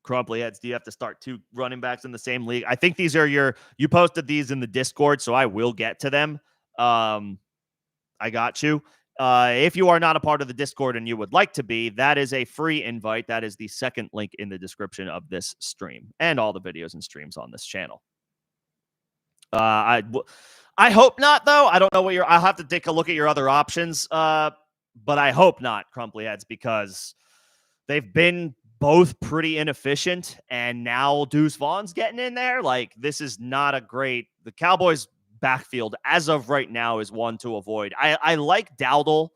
Crumply heads, do you have to start 2 running backs in the same league? I think these are you posted these in the Discord, so I will get to them. I got you. If you are not a part of the Discord and you would like to be, that is a free invite. That is the second link in the description of this stream and all the videos and streams on this channel. I hope not, though. I don't know what I'll have to take a look at your other options. But I hope not, Crumply heads, because they've been both pretty inefficient, and now Deuce Vaughn's getting in there. Like, this is not a great. The Cowboys' backfield, as of right now, is one to avoid. I like Dowdle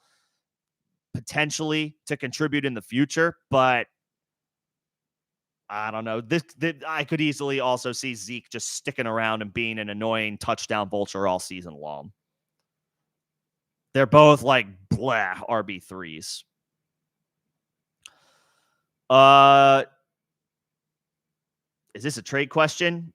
potentially to contribute in the future, but I don't know. This I could easily also see Zeke just sticking around and being an annoying touchdown vulture all season long. They're both like blah RB3s. Is this a trade question?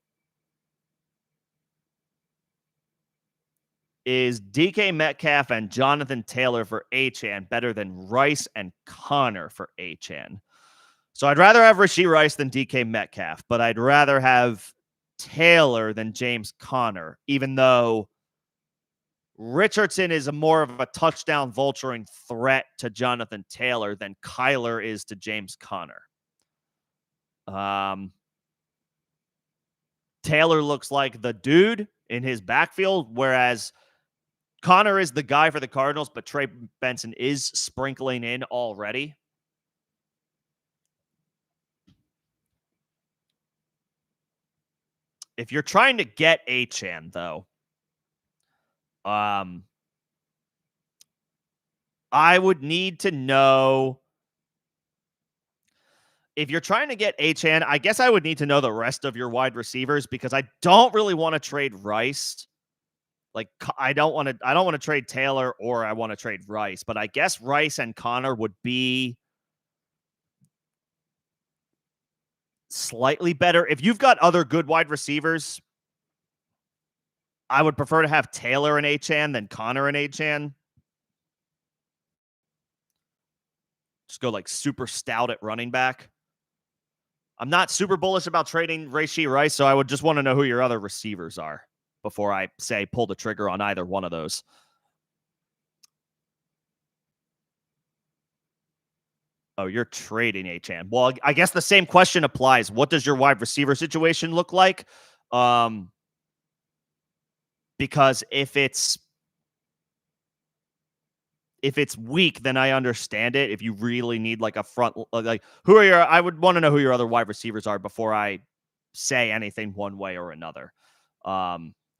Is DK Metcalf and Jonathan Taylor for Achane better than Rice and Connor for Achane? So I'd rather have Rashee Rice than DK Metcalf, but I'd rather have Taylor than James Conner, even though Richardson is more of a touchdown vulturing threat to Jonathan Taylor than Kyler is to James Conner. Taylor looks like the dude in his backfield, whereas Connor is the guy for the Cardinals, but Trey Benson is sprinkling in already. If you're trying to get Achane, though, I would need to know. If you're trying to get Achane, I guess I would need to know the rest of your wide receivers, because I don't really want to trade Rice. Like, I don't want to trade Taylor, or I want to trade Rice, but I guess Rice and Connor would be slightly better. If you've got other good wide receivers, I would prefer to have Taylor and Achane than Connor and Achane. Just go like super stout at running back. I'm not super bullish about trading Rashee Rice, so I would just want to know who your other receivers are before I say pull the trigger on either one of those. Oh, you're trading Achane. Well, I guess the same question applies. What does your wide receiver situation look like? Because if it's weak, then I understand it. If you really need like a front, like I would want to know who your other wide receivers are before I say anything one way or another.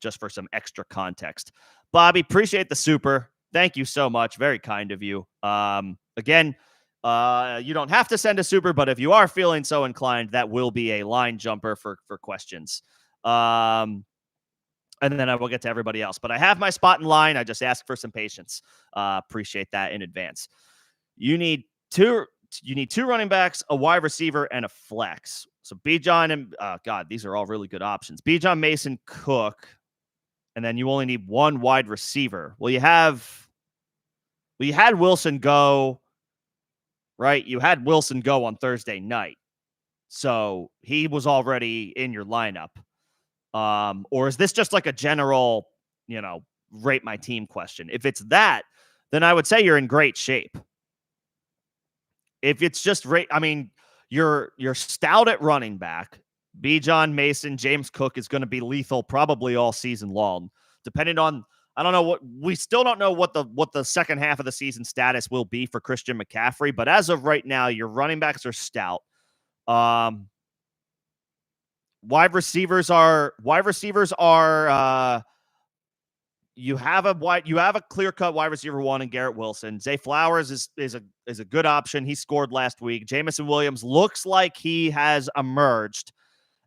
Just for some extra context. Bobby, appreciate the super. Thank you so much. Very kind of you. Again, you don't have to send a super, but if you are feeling so inclined, that will be a line jumper for questions. And then I will get to everybody else. But I have my spot in line. I just ask for some patience. Appreciate that in advance. You need two running backs, a wide receiver, and a flex. So Bijan and God, these are all really good options. Bijan, Mason, Cook, and then you only need one wide receiver. Well, you had Wilson go, right? You had Wilson go on Thursday night, so he was already in your lineup. Or is this just like a general, rate my team question? If it's that, then I would say you're in great shape. If it's just you're stout at running back. Bijan, Mason, James Cook is going to be lethal probably all season long, depending on, we still don't know what the second half of the season status will be for Christian McCaffrey, but as of right now, your running backs are stout. Wide receivers are you have a clear-cut wide receiver one in Garrett Wilson. Zay Flowers is a good option. He scored last week. Jamison Williams looks like he has emerged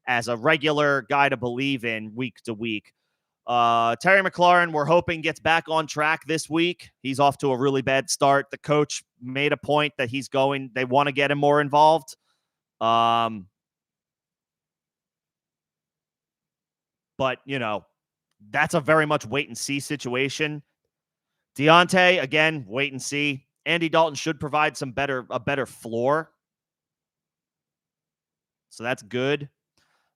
as a regular guy to believe in week to week. Terry McLaurin, we're hoping gets back on track this week. He's off to a really bad start. The coach made a point that they want to get him more involved. But, that's a very much wait and see situation. Deontay, again, wait and see. Andy Dalton should provide a better floor. So that's good.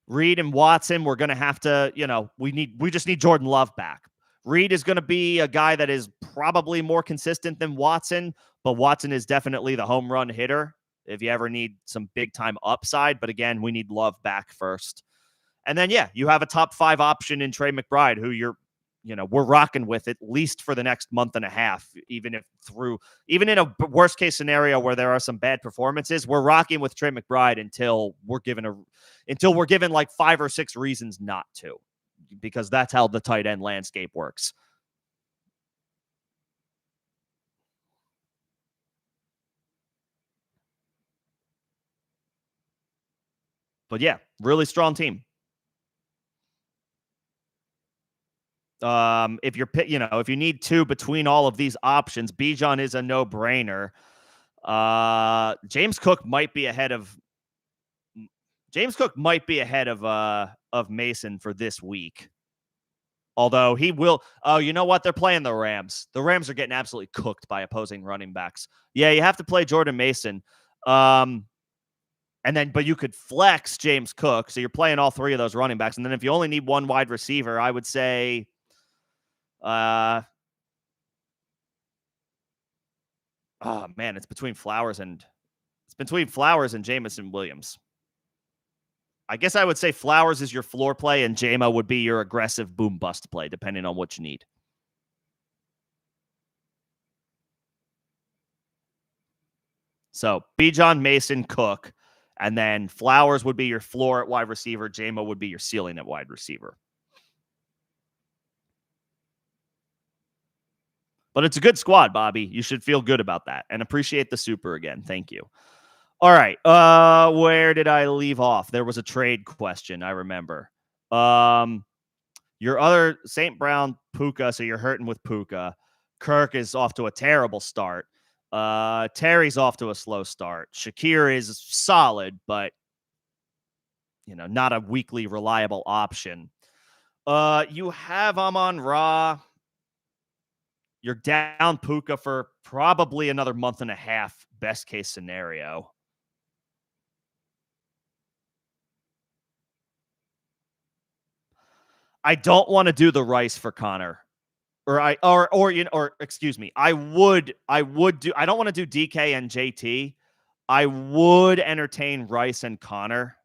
Reed and Watson, we're going to have to, we just need Jordan Love back. Reed is going to be a guy that is probably more consistent than Watson, but Watson is definitely the home run hitter if you ever need some big time upside. But again, we need Love back first. And then, you have a top 5 option in Trey McBride, who we're rocking with at least for the next month and a half, even in a worst case scenario where there are some bad performances, we're rocking with Trey McBride until we're given like 5 or 6 reasons not to, because that's how the tight end landscape works. But really strong team. If if you need 2 between all of these options, Bijan is a no-brainer. James Cook might be ahead of Mason for this week. Although he will. Oh, you know what? They're playing the Rams. The Rams are getting absolutely cooked by opposing running backs. Yeah, you have to play Jordan Mason. But you could flex James Cook. So you're playing all 3 of those running backs. And then if you only need 1 wide receiver, I would say, oh man, it's between Flowers and Jameson Williams. I guess I would say Flowers is your floor play and Jamo would be your aggressive boom bust play, depending on what you need. So Bijan, Mason, Cook, and then Flowers would be your floor at wide receiver. Jamo would be your ceiling at wide receiver. But it's a good squad, Bobby. You should feel good about that and appreciate the super again. Thank you. All right. Where did I leave off? There was a trade question, I remember. Your other St. Brown, Puka, so you're hurting with Puka. Kirk is off to a terrible start. Terry's off to a slow start. Shakir is solid, but not a weekly reliable option. You have Amon-Ra. You're down Puka for probably another month and a half, best case scenario. I don't want to do the Rice for Connor. Excuse me. I don't want to do DK and JT. I would entertain Rice and Connor.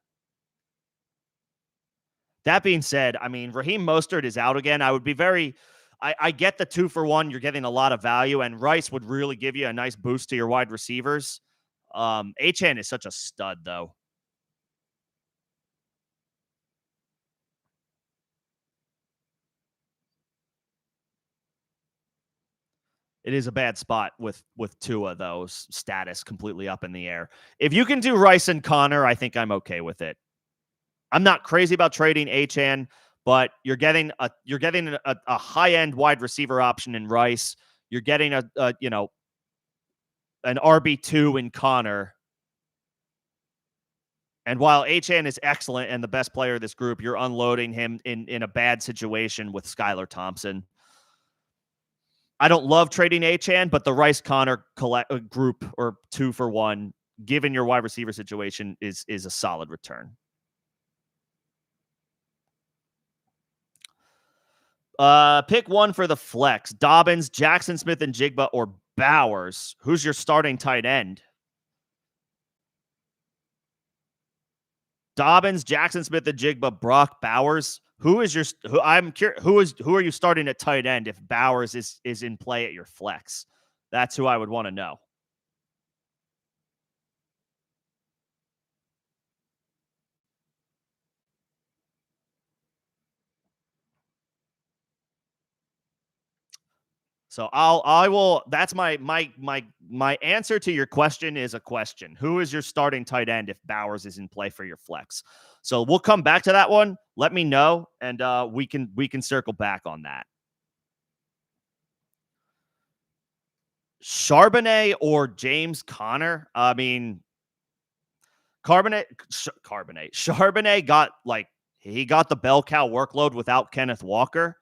That being said, I mean, Raheem Mostert is out again. I get the 2-for-1. You're getting a lot of value, and Rice would really give you a nice boost to your wide receivers. Achane is such a stud, though. It is a bad spot with Tua, though, status completely up in the air. If you can do Rice and Connor, I think I'm okay with it. I'm not crazy about trading Achane, but you're getting a high-end wide receiver option in Rice. You're getting an RB2 in Connor. And while Achane is excellent and the best player of this group, you're unloading him in a bad situation with Skylar Thompson. I don't love trading Achane, but the Rice Connor group or 2-for-1, given your wide receiver situation, is a solid return. Pick one for the flex: Dobbins, Jackson Smith and Jigba, or Bowers. Who's your starting tight end? Dobbins, Jackson Smith and Jigba, Brock Bowers. Who are you starting at tight end if Bowers is in play at your flex? That's who I would want to know. So I will. That's my answer to your question is a question. Who is your starting tight end if Bowers is in play for your flex? So we'll come back to that one. Let me know, and we can circle back on that. Charbonnet or James Conner? I mean, Charbonnet got the bell cow workload without Kenneth Walker.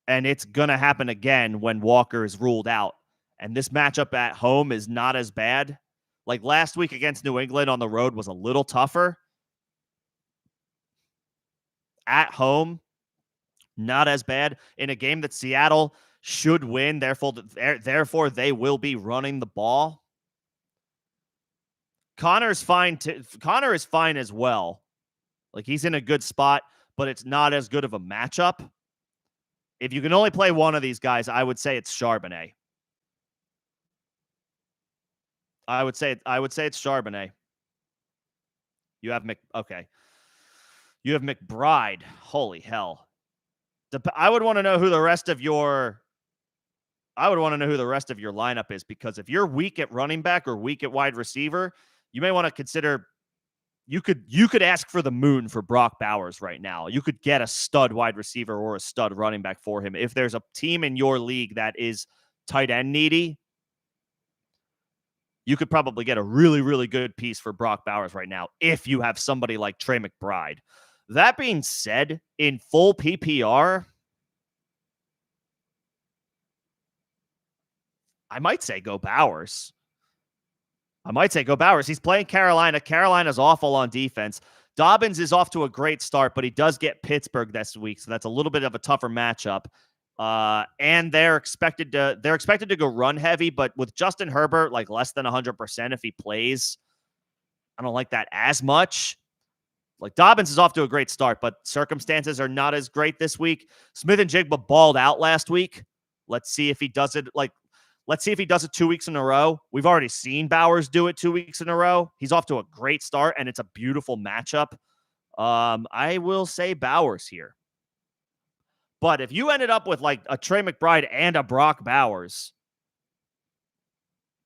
And it's going to happen again when Walker is ruled out. And this matchup at home is not as bad. Like last week against New England on the road was a little tougher. At home, not as bad. In a game that Seattle should win, therefore they will be running the ball. Connor is fine as well. Like he's in a good spot, but it's not as good of a matchup. If you can only play one of these guys, I would say it's Charbonnet. I would say it's Charbonnet. You have You have McBride. Holy hell. I would want to know who the rest of your lineup is, because if you're weak at running back or weak at wide receiver, you may want to consider you could ask for the moon for Brock Bowers right now. You could get a stud wide receiver or a stud running back for him. If there's a team in your league that is tight end needy, you could probably get a really, really good piece for Brock Bowers right now if you have somebody like Trey McBride. That being said, in full PPR, I might say go Bowers. He's playing Carolina. Carolina's awful on defense. Dobbins is off to a great start, but he does get Pittsburgh this week, so that's a little bit of a tougher matchup. And they're expected to go run heavy, but with Justin Herbert like less than 100% if he plays, I don't like that as much. Like Dobbins is off to a great start, but circumstances are not as great this week. Smith and Jigba balled out last week. Let's see if he does it 2 weeks in a row. We've already seen Bowers do it 2 weeks in a row. He's off to a great start, and it's a beautiful matchup. I will say Bowers here. But if you ended up with like a Trey McBride and a Brock Bowers,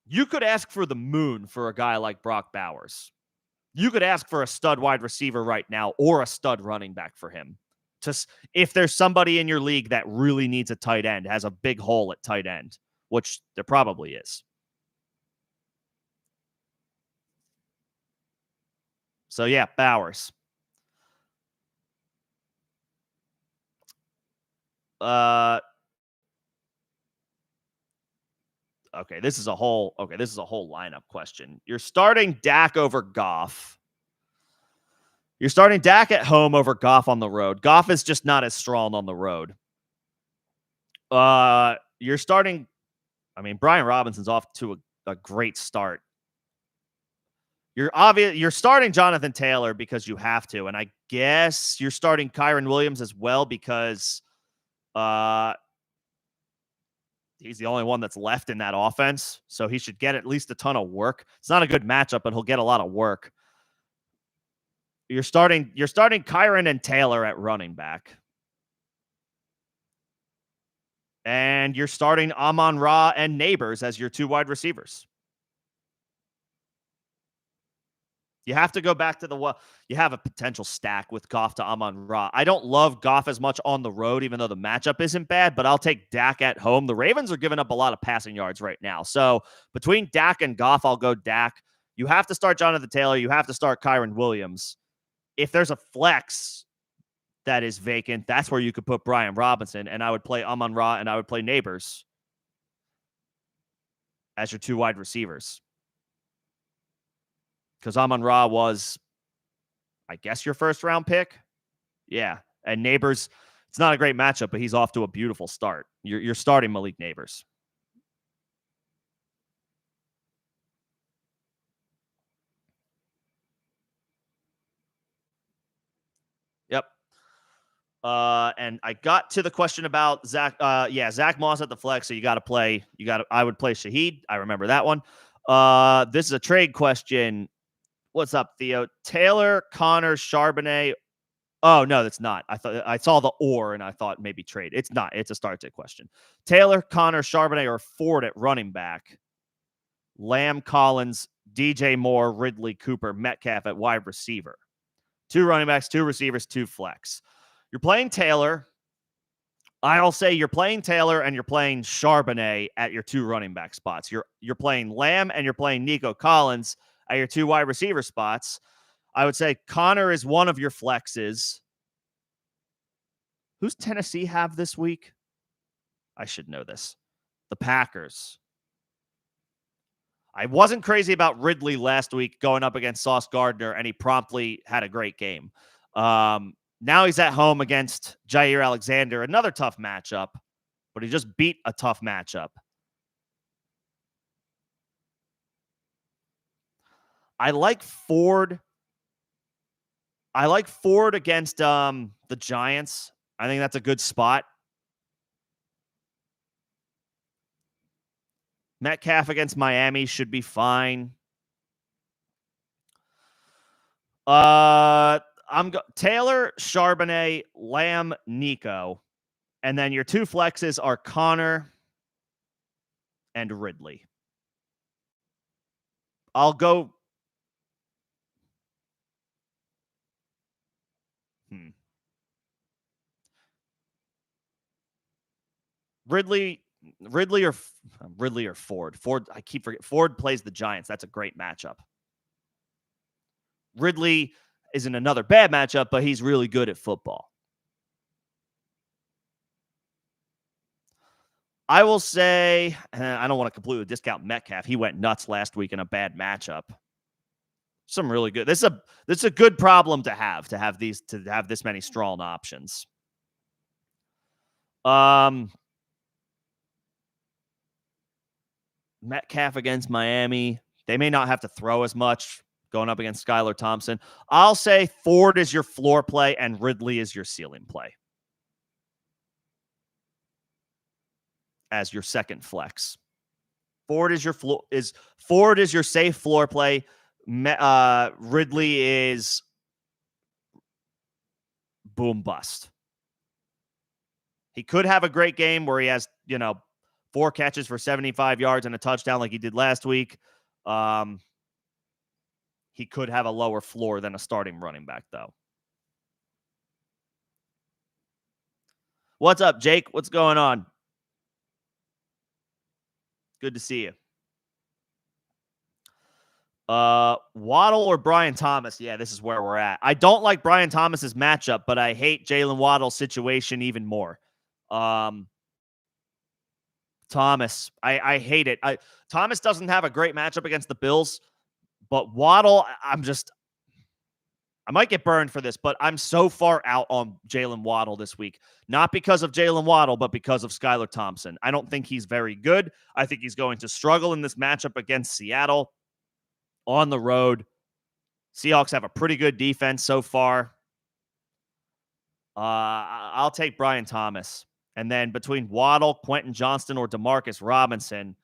you could ask for the moon for a guy like Brock Bowers. You could ask for a stud wide receiver right now or a stud running back for him. If there's somebody in your league that really needs a tight end, has a big hole at tight end, which there probably is. So yeah, Bowers. Okay, this is a whole lineup question. You're starting Dak over Goff. You're starting Dak at home over Goff on the road. Goff is just not as strong on the road. You're starting, Brian Robinson's off to a great start. You're starting Jonathan Taylor because you have to, and I guess you're starting Kyren Williams as well because he's the only one that's left in that offense, so he should get at least a ton of work. It's not a good matchup, but he'll get a lot of work. You're starting Kyren and Taylor at running back. And you're starting Amon-Ra and Neighbors as your two wide receivers. You have to go back to you have a potential stack with Goff to Amon-Ra. I don't love Goff as much on the road, even though the matchup isn't bad, but I'll take Dak at home. The Ravens are giving up a lot of passing yards right now. So between Dak and Goff, I'll go Dak. You have to start Jonathan Taylor. You have to start Kyren Williams. If there's a flex that is vacant, that's where you could put Brian Robinson, and I would play Amon-Ra and I would play Neighbors as your two wide receivers. Because Amon-Ra was, I guess, your first round pick. Yeah. And Neighbors, it's not a great matchup, but he's off to a beautiful start. You're starting Malik Neighbors. Yep. And I got to the question about Zach. Zach Moss at the flex. So I would play Shaheed. I remember that one. This is a trade question. What's up, Theo? Taylor, Connor, Charbonnet, Oh, no, that's not. I saw the or and I thought maybe trade. It's not. It's a start sit question. Taylor, Connor, Charbonnet, or Ford at running back. Lamb, Collins, DJ Moore, Ridley, Cooper, Metcalf at wide receiver. 2 running backs, 2 receivers, 2 flex. You're playing Taylor. I'll say you're playing Taylor and you're playing Charbonnet at your 2 running back spots. You're playing Lamb and you're playing Nico Collins at your 2 wide receiver spots. I would say Connor is one of your flexes. Who's Tennessee have this week? I should know this. The Packers. I wasn't crazy about Ridley last week going up against Sauce Gardner, and he promptly had a great game. Now he's at home against Jair Alexander, another tough matchup, but he just beat a tough matchup. I like Ford. I like Ford against the Giants. I think that's a good spot. Metcalf against Miami should be fine. Taylor, Charbonnet, Lamb, Nico. And then your 2 flexes are Connor and Ridley. I'll go. Ridley or Ford. I keep forgetting. Ford plays the Giants. That's a great matchup. Ridley isn't another bad matchup, but he's really good at football. I will say, I don't want to completely discount Metcalf. He went nuts last week in a bad matchup. Some really good. This is a good problem to have this many strong options. Metcalf against Miami. They may not have to throw as much going up against Skylar Thompson. I'll say Ford is your floor play and Ridley is your ceiling play as your second flex. Ford is your safe floor play. Ridley is boom bust. He could have a great game where he has, 4 catches for 75 yards and a touchdown like he did last week. He could have a lower floor than a starting running back, though. What's up, Jake? What's going on? Good to see you. Waddle or Brian Thomas? Yeah, this is where we're at. I don't like Brian Thomas's matchup, but I hate Jalen Waddle's situation even more. Thomas, I hate it. Thomas doesn't have a great matchup against the Bills, but Waddle, I might get burned for this, but I'm so far out on Jalen Waddle this week. Not because of Jalen Waddle, but because of Skylar Thompson. I don't think he's very good. I think he's going to struggle in this matchup against Seattle on the road. Seahawks have a pretty good defense so far. I'll take Brian Thomas. And then between Waddle, Quentin Johnston, or Demarcus Robinson,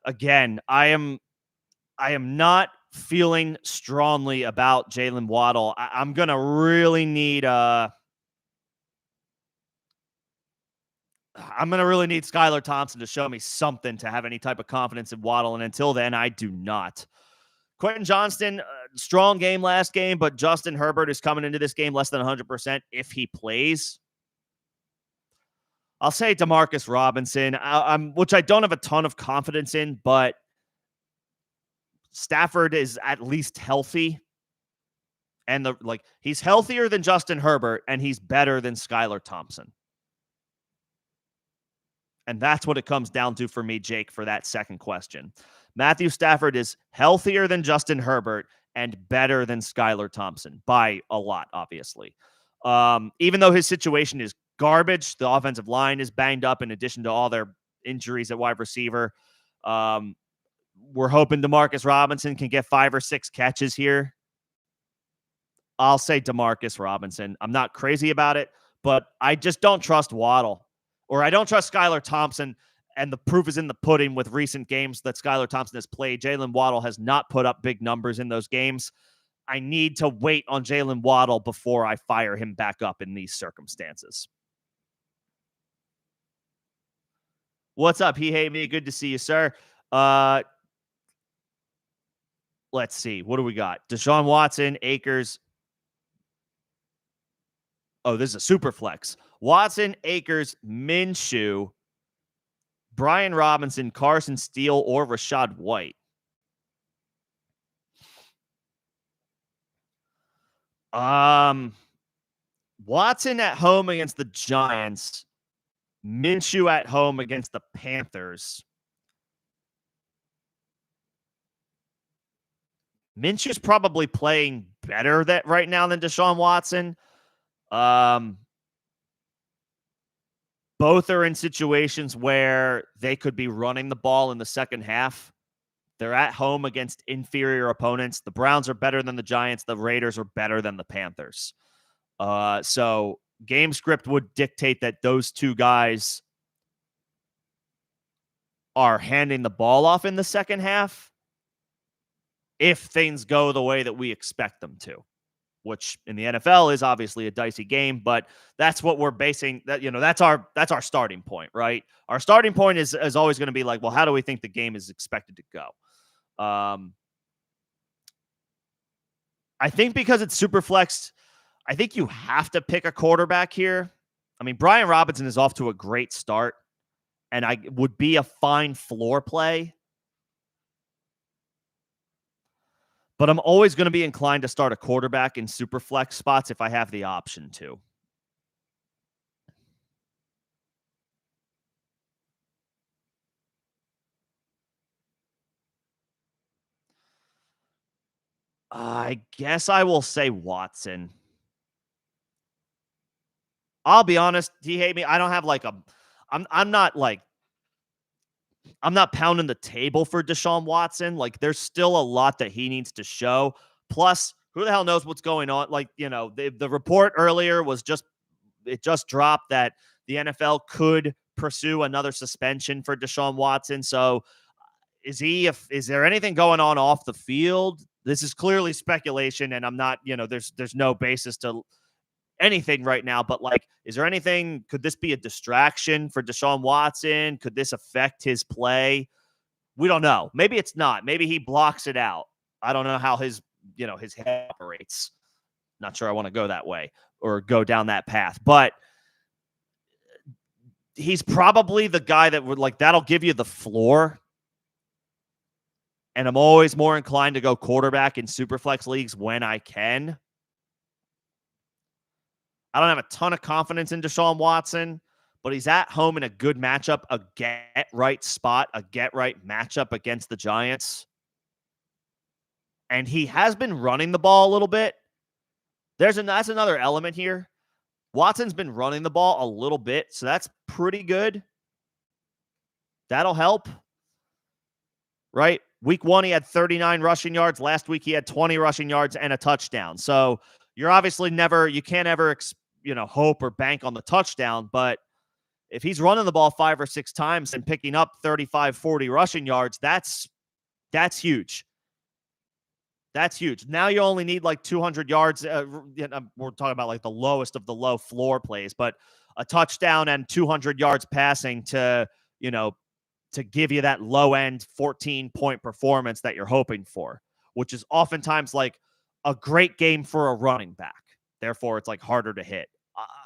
again, I am not feeling strongly about Jalen Waddle. I'm going to really need Skylar Thompson to show me something to have any type of confidence in Waddle. And until then, I do not. Quentin Johnston, strong game last game, but Justin Herbert is coming into this game less than 100% if he plays. I'll say Demarcus Robinson, which I don't have a ton of confidence in, but Stafford is at least healthy. And he's healthier than Justin Herbert, and he's better than Skylar Thompson. And that's what it comes down to for me, Jake, for that second question. Matthew Stafford is healthier than Justin Herbert and better than Skylar Thompson by a lot, obviously. Even though his situation is garbage, the offensive line is banged up in addition to all their injuries at wide receiver. We're hoping Demarcus Robinson can get 5 or 6 catches here. I'll say Demarcus Robinson. I'm not crazy about it, but I just don't trust Waddle, or I don't trust Skylar Thompson, and the proof is in the pudding with recent games that Skylar Thompson has played. Jalen Waddle has not put up big numbers in those games. I need to wait on Jalen Waddle before I fire him back up in these circumstances. What's up? He hate me. Good to see you, sir. Let's see. What do we got? Deshaun Watson, Akers. Oh, this is a super flex. Watson, Akers, Minshew, Brian Robinson, Carson Steele, or Rachaad White. Watson at home against the Giants. Minshew at home against the Panthers. Minshew's probably playing better right now than Deshaun Watson. Both are in situations where they could be running the ball in the second half. They're at home against inferior opponents. The Browns are better than the Giants. The Raiders are better than the Panthers. So game script would dictate that those two guys are handing the ball off in the second half if things go the way that we expect them to, which in the NFL is obviously a dicey game, but that's what we're basing that, that's our starting point, right? Our starting point is always going to be like, well, how do we think the game is expected to go? I think because it's super flexed, I think you have to pick a quarterback here. I mean, Brian Robinson is off to a great start, and I would be a fine floor play. But I'm always going to be inclined to start a quarterback in super flex spots if I have the option to. I guess I will say Watson. I'll be honest, he hate me. I don't have like I'm not pounding the table for Deshaun Watson. Like, there's still a lot that he needs to show. Plus, who the hell knows what's going on? Like, the report earlier was just dropped that the NFL could pursue another suspension for Deshaun Watson. So is there anything going on off the field? This is clearly speculation, and I'm not, there's no basis to anything right now, but like, is there anything? Could this be a distraction for Deshaun Watson? Could this affect his play? We don't know. Maybe it's not. Maybe he blocks it out. I don't know how his head operates. Not sure I want to go that way or go down that path, but he's probably the guy that would that'll give you the floor. And I'm always more inclined to go quarterback in superflex leagues when I can. I don't have a ton of confidence in Deshaun Watson, but he's at home in a good matchup, a get-right spot, a get-right matchup against the Giants. And he has been running the ball a little bit. That's another element here. Watson's been running the ball a little bit, so that's pretty good. That'll help, right? Week 1, he had 39 rushing yards. Last week, he had 20 rushing yards and a touchdown. So you're obviously you can't ever, hope or bank on the touchdown. But if he's running the ball 5 or 6 times and picking up 35, 40 rushing yards, that's huge. That's huge. Now you only need 200 yards. We're talking about the lowest of the low floor plays, but a touchdown and 200 yards passing to give you that low end 14-point performance that you're hoping for, which is oftentimes a great game for a running back. Therefore, it's harder to hit.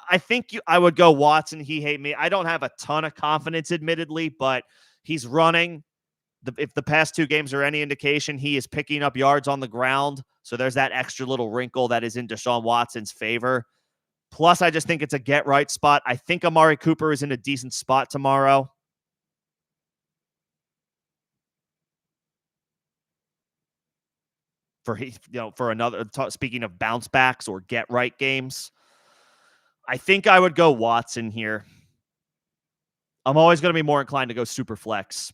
I think I would go Watson. He hate me. I don't have a ton of confidence, admittedly, but he's running. If the past 2 games are any indication, he is picking up yards on the ground. So there's that extra little wrinkle that is in Deshaun Watson's favor. Plus, I just think it's a get-right spot. I think Amari Cooper is in a decent spot tomorrow. For another, speaking of bounce backs or get right games, I think I would go Watson here. I'm always going to be more inclined to go super flex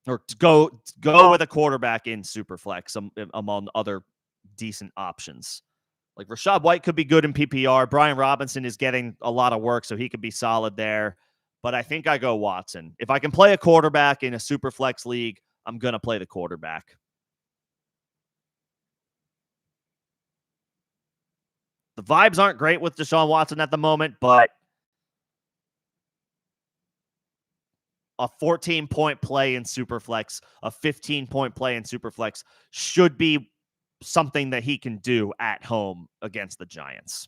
or to go with a quarterback in super flex among other decent options. Like Rachaad White could be good in PPR. Brian Robinson is getting a lot of work, so he could be solid there. But I think I go Watson. If I can play a quarterback in a super flex league, I'm going to play the quarterback. The vibes aren't great with Deshaun Watson at the moment, but a 14-point play in Superflex, a 15-point play in Superflex should be something that he can do at home against the Giants.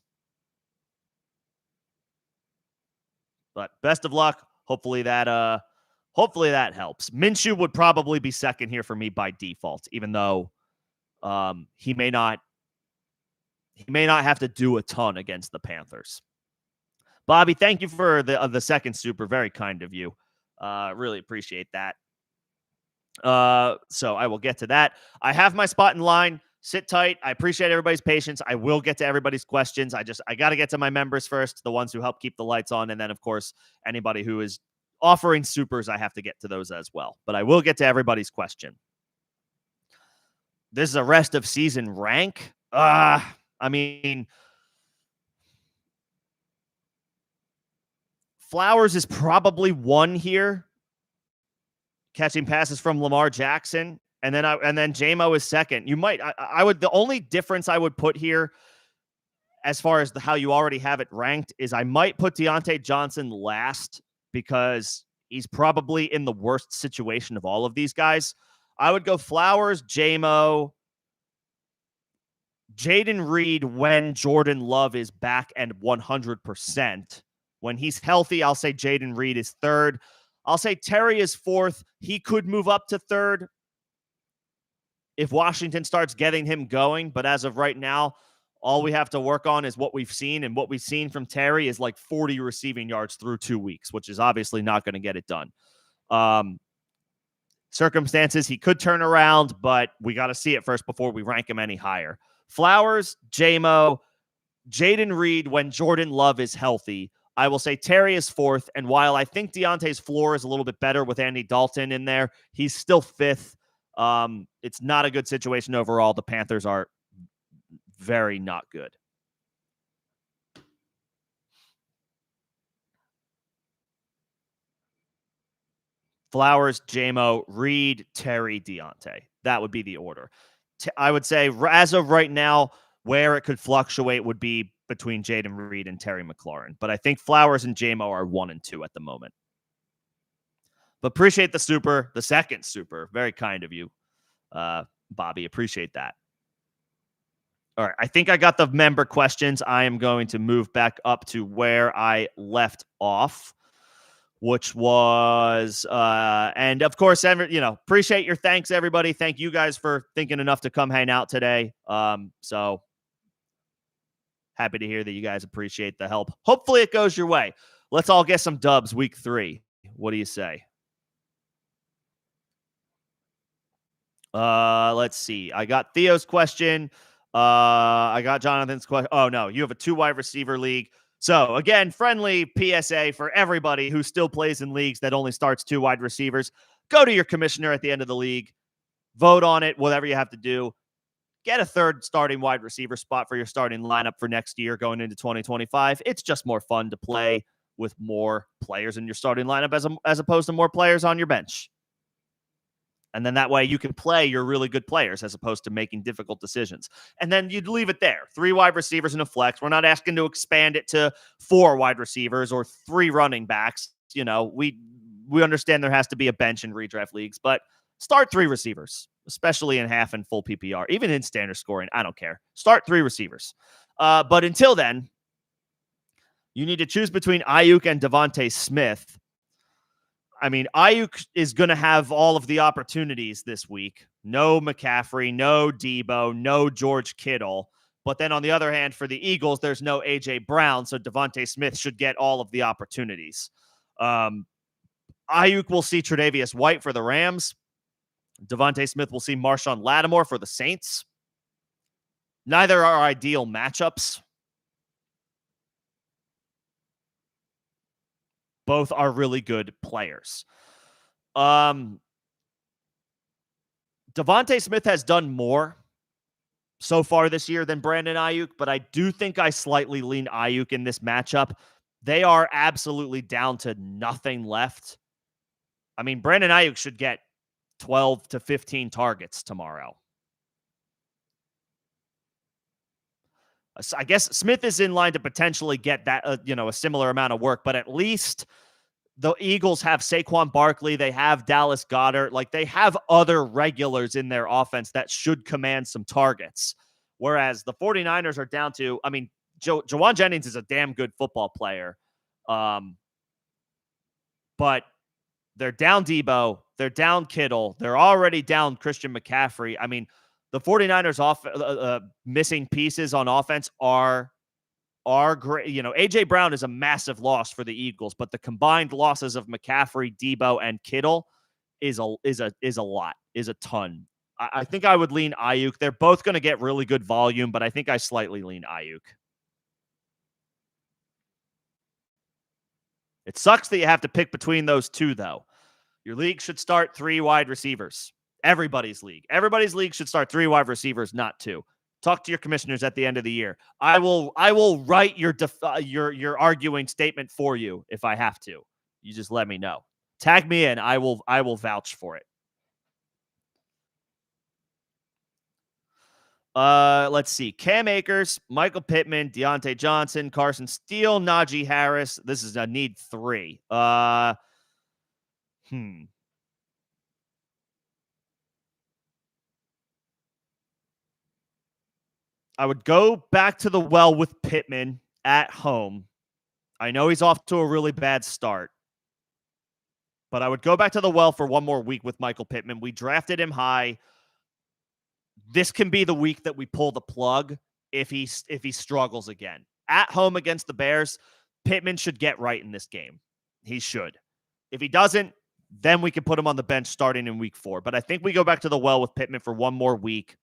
But best of luck. Hopefully that helps. Minshew would probably be second here for me by default, even though he may not have to do a ton against the Panthers. Bobby, thank you for the second super. Very kind of you. Really appreciate that. So I will get to that. I have my spot in line. Sit tight. I appreciate everybody's patience. I will get to everybody's questions. I got to get to my members first, the ones who help keep the lights on. And then, of course, anybody who is offering supers, I have to get to those as well. But I will get to everybody's question. This is a rest of season rank. I mean, Flowers is probably one here, catching passes from Lamar Jackson. And then J-Mo is second. You might, I would, the only difference I would put here as far as how you already have it ranked is I might put Deontay Johnson last because he's probably in the worst situation of all of these guys. I would go Flowers, J-Mo, Jaden Reed when Jordan Love is back and 100%. When he's healthy, I'll say Jaden Reed is third. I'll say Terry is fourth. He could move up to third if Washington starts getting him going. But as of right now, all we have to work on is what we've seen. And what we've seen from Terry is like 40 receiving yards through 2 weeks, which is obviously not going to get it done. Circumstances, he could turn around, but we got to see it first before we rank him any higher. Flowers, J-Mo, Jaden Reed when Jordan Love is healthy. I will say Terry is fourth. And while I think Deontay's floor is a little bit better with Andy Dalton in there, he's still fifth. It's not a good situation overall. The Panthers are very not good. Flowers, J-Mo, Reed, Terry, Deontay. That would be the order. I would say as of right now, where it could fluctuate would be between Jaden Reed and Terry McLaurin. But I think Flowers and J-Mo are 1 and 2 at the moment. But appreciate the super, the second super. Very kind of you, Bobby. Appreciate that. All right. I think I got the member questions. I am going to move back up to where I left off, which was, and of course, appreciate your thanks, everybody. Thank you guys for thinking enough to come hang out today. So happy to hear that you guys appreciate the help. Hopefully it goes your way. Let's all get some dubs week 3. What do you say? Let's see. I got Theo's question. I got Jonathan's question. Oh, no, you have a 2 wide receiver league. So, again, friendly PSA for everybody who still plays in leagues that only starts 2 wide receivers. Go to your commissioner at the end of the league. Vote on it, whatever you have to do. Get a 3rd starting wide receiver spot for your starting lineup for next year going into 2025. It's just more fun to play with more players in your starting lineup as opposed to more players on your bench. And then that way you can play your really good players as opposed to making difficult decisions. And then you'd leave it there. 3 wide receivers and a flex. We're not asking to expand it to 4 wide receivers or 3 running backs. We understand there has to be a bench in redraft leagues, but start 3 receivers, especially in half and full PPR, even in standard scoring. I don't care. Start 3 receivers. But until then, you need to choose between Ayuk and Devontae Smith. I mean, Ayuk is going to have all of the opportunities this week. No McCaffrey, no Debo, no George Kittle. But then on the other hand, for the Eagles, there's no A.J. Brown, so Devontae Smith should get all of the opportunities. Ayuk will see Tre'Davious White for the Rams. Devontae Smith will see Marshawn Lattimore for the Saints. Neither are ideal matchups. Both are really good players. Devontae Smith has done more so far this year than Brandon Ayuk, but I do think I slightly lean Ayuk in this matchup. They are absolutely down to nothing left. I mean, Brandon Ayuk should get 12 to 15 targets tomorrow. I guess Smith is in line to potentially get that, a similar amount of work, but at least the Eagles have Saquon Barkley. They have Dallas Goedert. Like, they have other regulars in their offense that should command some targets. Whereas the 49ers are down to, I mean, Jawan Jennings is a damn good football player. But they're down Debo. They're down Kittle. They're already down Christian McCaffrey. I mean, the 49ers missing pieces on offense are great. AJ Brown is a massive loss for the Eagles, but the combined losses of McCaffrey, Debo, and Kittle is a ton. I think I would lean Ayuk. They're both going to get really good volume, but I think I slightly lean Ayuk. It sucks that you have to pick between those two, though. Your league should start 3 wide receivers. Everybody's league should start 3 wide receivers, not 2. Talk to your commissioners at the end of the year. I will write your arguing statement for you if I have to. You just let me know. Tag me in. I will vouch for it. Let's see. Cam Akers, Michael Pittman, Deontay Johnson, Carson Steele, Najee Harris. This is a need 3. I would go back to the well with Pittman at home. I know he's off to a really bad start, but I would go back to the well for one more week with Michael Pittman. We drafted him high. This can be the week that we pull the plug if he struggles again. At home against the Bears, Pittman should get right in this game. He should. If he doesn't, then we can put him on the bench starting in week 4. But I think we go back to the well with Pittman for one more week.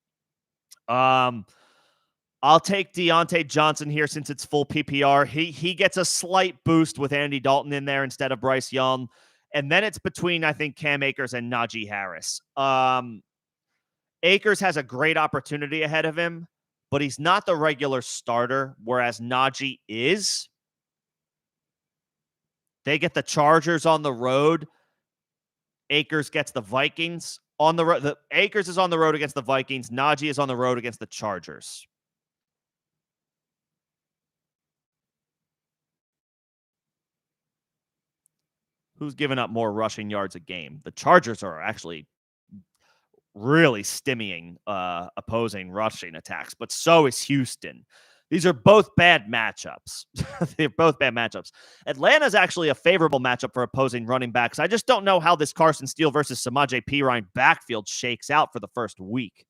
I'll take Deontay Johnson here since it's full PPR. He gets a slight boost with Andy Dalton in there instead of Bryce Young. And then it's between, I think, Cam Akers and Najee Harris. Akers has a great opportunity ahead of him, but he's not the regular starter, whereas Najee is. They get the Chargers on the road. Akers gets the Vikings on the road. Akers is on the road against the Vikings. Najee is on the road against the Chargers. Who's giving up more rushing yards a game? The Chargers are actually really stemming opposing rushing attacks, but so is Houston. These are both bad matchups. They're both bad matchups. Atlanta's actually a favorable matchup for opposing running backs. I just don't know how this Carson Steele versus Samaje Perine backfield shakes out for the first week.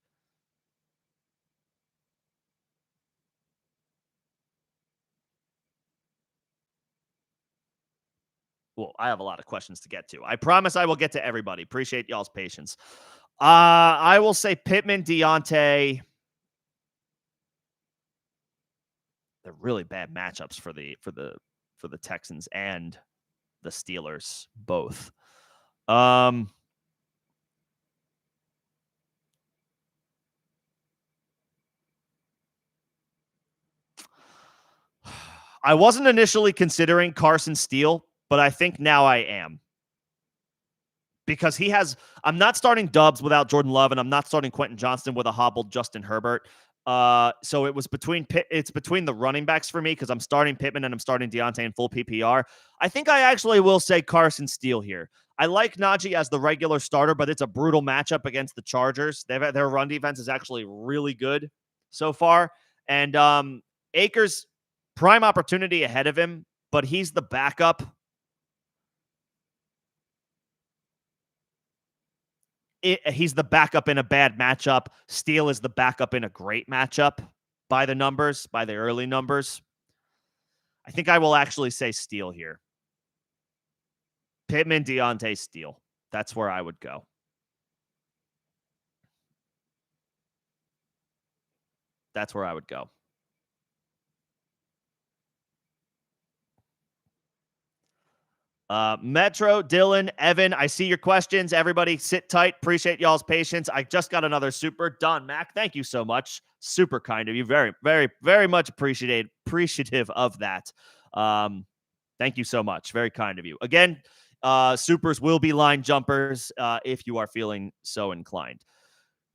Well, I have a lot of questions to get to. I promise I will get to everybody. Appreciate y'all's patience. I will say Pittman, Deontay. They're really bad matchups for the Texans and the Steelers both. I wasn't initially considering Carson Steele, but I think now I am. Because I'm not starting Dubs without Jordan Love, and I'm not starting Quentin Johnston with a hobbled Justin Herbert. So it's between the running backs for me because I'm starting Pittman and I'm starting Deontay in full PPR. I think I actually will say Carson Steele here. I like Najee as the regular starter, but it's a brutal matchup against the Chargers. Their run defense is actually really good so far. And Akers, prime opportunity ahead of him, but he's the backup. He's the backup in a bad matchup. Steele is the backup in a great matchup by the early numbers. I think I will actually say Steele here. Pittman, Deontay, Steele. That's where I would go. That's where I would go. Metro, Dylan, Evan, I see your questions. Everybody sit tight. Appreciate y'all's patience. I just got another super. Don Mac, thank you so much. Super kind of you. Very, very, very much appreciative of that. Thank you so much. Very kind of you. Again, supers will be line jumpers if you are feeling so inclined.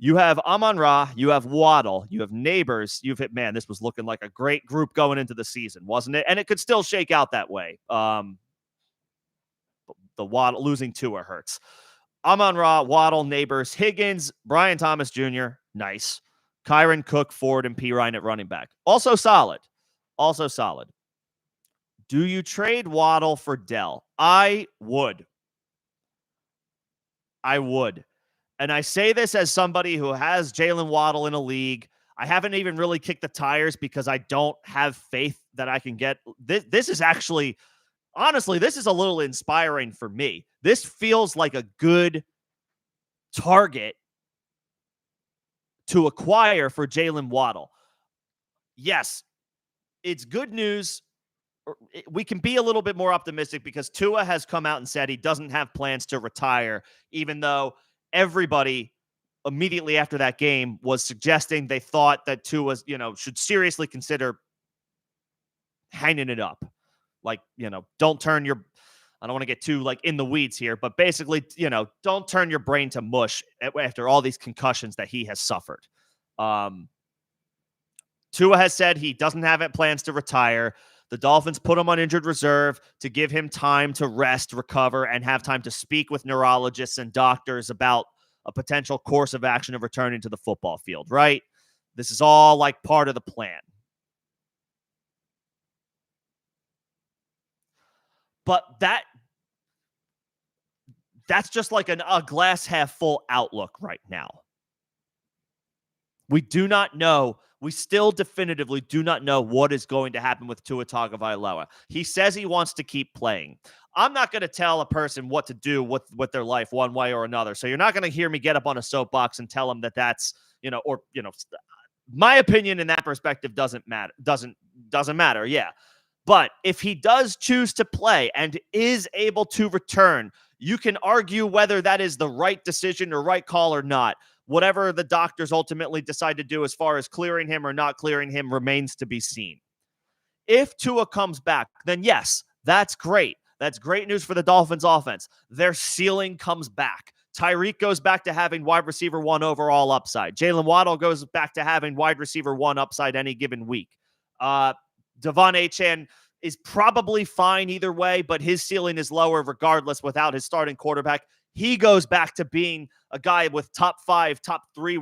You have Amon-Ra, you have Waddle, you have Neighbors, you've hit, man, this was looking like a great group going into the season, wasn't it? And it could still shake out that way. The Waddle losing Tua hurts. Amon-Ra, Waddle, Neighbors, Higgins, Brian Thomas Jr., nice. Kyron Cook, Ford, and P. Ryan at running back. Also solid. Also solid. Do you trade Waddle for Dell? I would. I would. And I say this as somebody who has Jalen Waddle in a league. I haven't even really kicked the tires because I don't have faith that I can get. This is actually, honestly, this is a little inspiring for me. This feels like a good target to acquire for Jalen Waddle. Yes, it's good news. We can be a little bit more optimistic because Tua has come out and said he doesn't have plans to retire, even though everybody immediately after that game was suggesting they thought that Tua, should seriously consider hanging it up. Like, don't turn your, I don't want to get too in the weeds here, but basically, don't turn your brain to mush after all these concussions that he has suffered. Tua has said he doesn't have plans to retire. The Dolphins put him on injured reserve to give him time to rest, recover, and have time to speak with neurologists and doctors about a potential course of action of returning to the football field, right? This is all part of the plan. But that's just a glass half full outlook right now. We do not know. We still definitively do not know what is going to happen with Tua Tagovailoa. He says he wants to keep playing. I'm not going to tell a person what to do with their life one way or another. So you're not going to hear me get up on a soapbox and tell them that's, my opinion in that perspective doesn't matter. Doesn't matter. Yeah. But if he does choose to play and is able to return, you can argue whether that is the right decision or right call or not. Whatever the doctors ultimately decide to do as far as clearing him or not clearing him remains to be seen. If Tua comes back, then yes, that's great. That's great news for the Dolphins offense. Their ceiling comes back. Tyreek goes back to having wide receiver 1 overall upside. Jalen Waddle goes back to having wide receiver 1 upside any given week. Devon Achane is probably fine either way, but his ceiling is lower regardless without his starting quarterback. He goes back to being a guy with top 5, top 3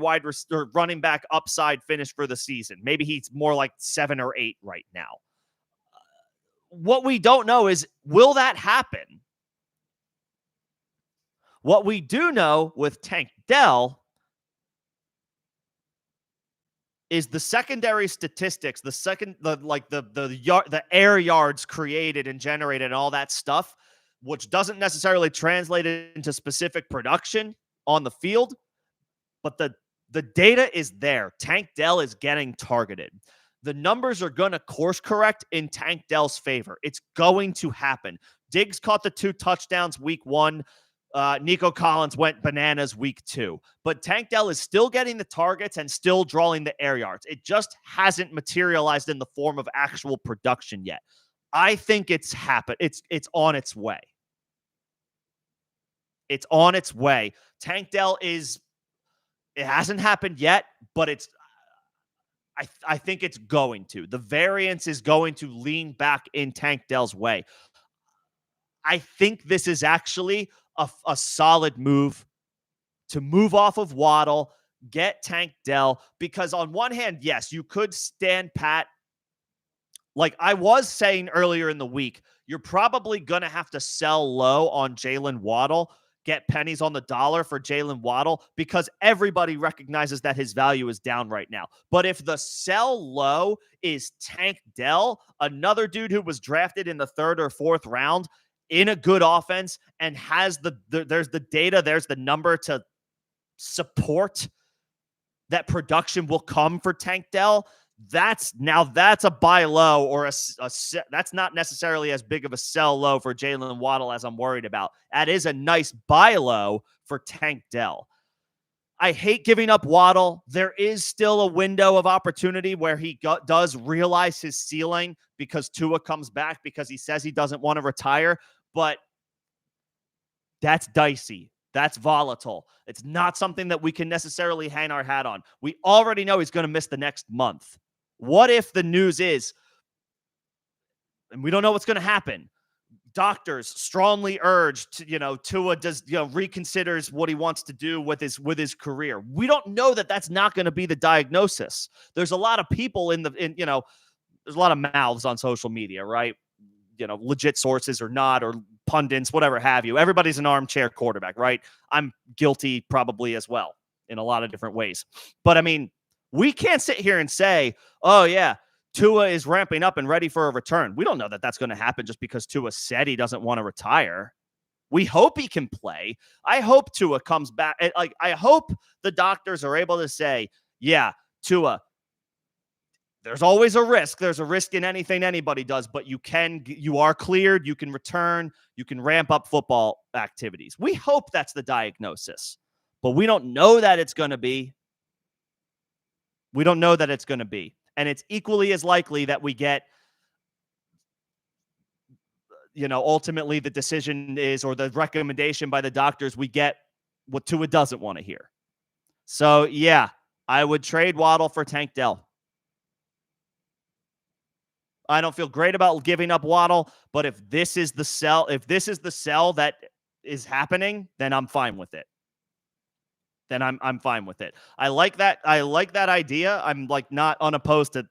running back upside finish for the season. Maybe he's more like 7 or 8 right now. What we don't know is, will that happen? What we do know with Tank Dell is the secondary statistics, the air yards created and generated and all that stuff, which doesn't necessarily translate into specific production on the field, but the data is there. Tank Dell is getting targeted. The numbers are going to course correct in Tank Dell's favor. It's going to happen. Diggs caught the 2 touchdowns week 1. Nico Collins went bananas week 2. But Tank Dell is still getting the targets and still drawing the air yards. It just hasn't materialized in the form of actual production yet. I think it's happened. It's on its way. It's on its way. Tank Dell it hasn't happened yet, but I think it's going to. The variance is going to lean back in Tank Dell's way. I think this is actually a solid move to move off of Waddle, get Tank Dell, because on one hand, yes, you could stand pat. Like I was saying earlier in the week, you're probably going to have to sell low on Jalen Waddle, get pennies on the dollar for Jalen Waddle, because everybody recognizes that his value is down right now. But if the sell low is Tank Dell, another dude who was drafted in the 3rd or 4th round in a good offense and has there's the data, there's the number to support that production will come for Tank Dell, that's a buy low, or that's not necessarily as big of a sell low for Jalen Waddle as I'm worried about. That is a nice buy low for Tank Dell. I hate giving up Waddle. There is still a window of opportunity where he does realize his ceiling because Tua comes back, because he says he doesn't want to retire, but that's dicey. That's volatile. It's not something that we can necessarily hang our hat on. We already know he's going to miss the next month. What if the news is, and we don't know what's going to happen, doctors strongly urged, Tua does, reconsiders what he wants to do with his career. We don't know that that's not going to be the diagnosis. There's a lot of people there's a lot of mouths on social media, right? Legit sources or not, or pundits, whatever have you. Everybody's an armchair quarterback, right? I'm guilty probably as well in a lot of different ways. But I mean, we can't sit here and say, oh yeah, Tua is ramping up and ready for a return. We don't know that that's going to happen just because Tua said he doesn't want to retire. We hope he can play. I hope Tua comes back. I hope the doctors are able to say, yeah, Tua, there's always a risk. There's a risk in anything anybody does, but you are cleared. You can return. You can ramp up football activities. We hope that's the diagnosis, but we don't know that it's going to be. We don't know that it's going to be. And it's equally as likely that we get, ultimately the decision is, or the recommendation by the doctors, we get what Tua doesn't want to hear. So, yeah, I would trade Waddle for Tank Dell. I don't feel great about giving up Waddle, but if this is the sell that is happening, then I'm fine with it. Then I'm fine with it. I like that idea. I'm not unopposed to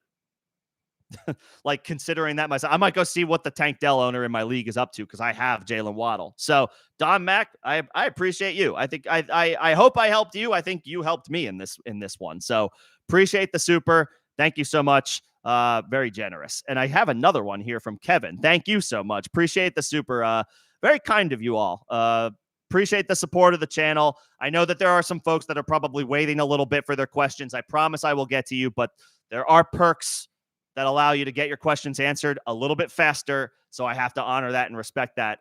considering that myself. I might go see what the Tank Dell owner in my league is up to because I have Jalen Waddle. So Don Mack, I appreciate you. I think I hope I helped you. I think you helped me in this one. So appreciate the super. Thank you so much. Very generous. And I have another one here from Kevin. Thank you so much. Appreciate the super. Very kind of you all. Appreciate the support of the channel. I know that there are some folks that are probably waiting a little bit for their questions. I promise I will get to you, but there are perks that allow you to get your questions answered a little bit faster. So I have to honor that and respect that,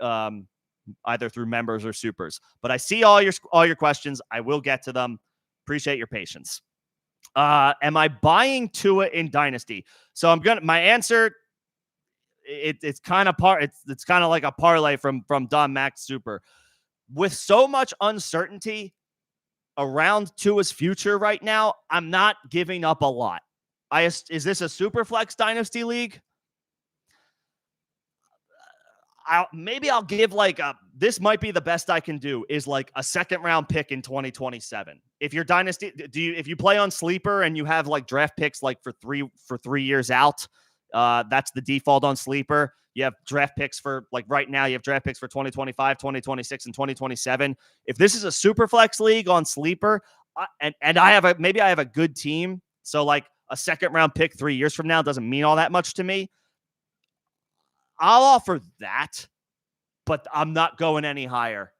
either through members or supers. But I see all your questions. I will get to them. Appreciate your patience. Am I buying Tua in Dynasty? So my answer, it's kind of it's kind of like a parlay from Don Max Super. With so much uncertainty around Tua's future right now, I'm not giving up a lot. Is this a super flex dynasty league? I'll give this might be the best I can do is a second round pick in 2027. If you're dynasty, if you play on sleeper and you have draft picks for 3 years out, that's the default on sleeper. You have draft picks for right now, you have draft picks for 2025, 2026, and 2027. If this is a super flex league on sleeper, and I have a good team, so a second round pick 3 years from now doesn't mean all that much to me. I'll offer that, but I'm not going any higher.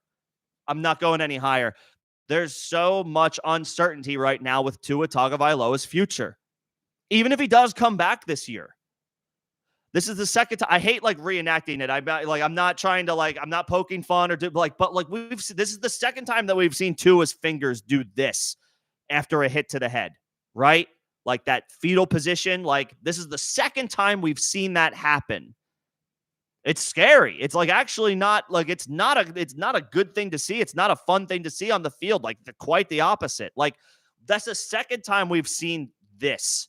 There's so much uncertainty right now with Tua Tagovailoa's future. Even if he does come back this year. This is the second time. I hate reenacting it. I'm not trying to I'm not poking fun or do but this is the second time that we've seen Tua's fingers do this after a hit to the head, right? That fetal position. This is the second time we've seen that happen. It's scary. It's actually not it's not a good thing to see. It's not a fun thing to see on the field. Quite the opposite. That's the second time we've seen this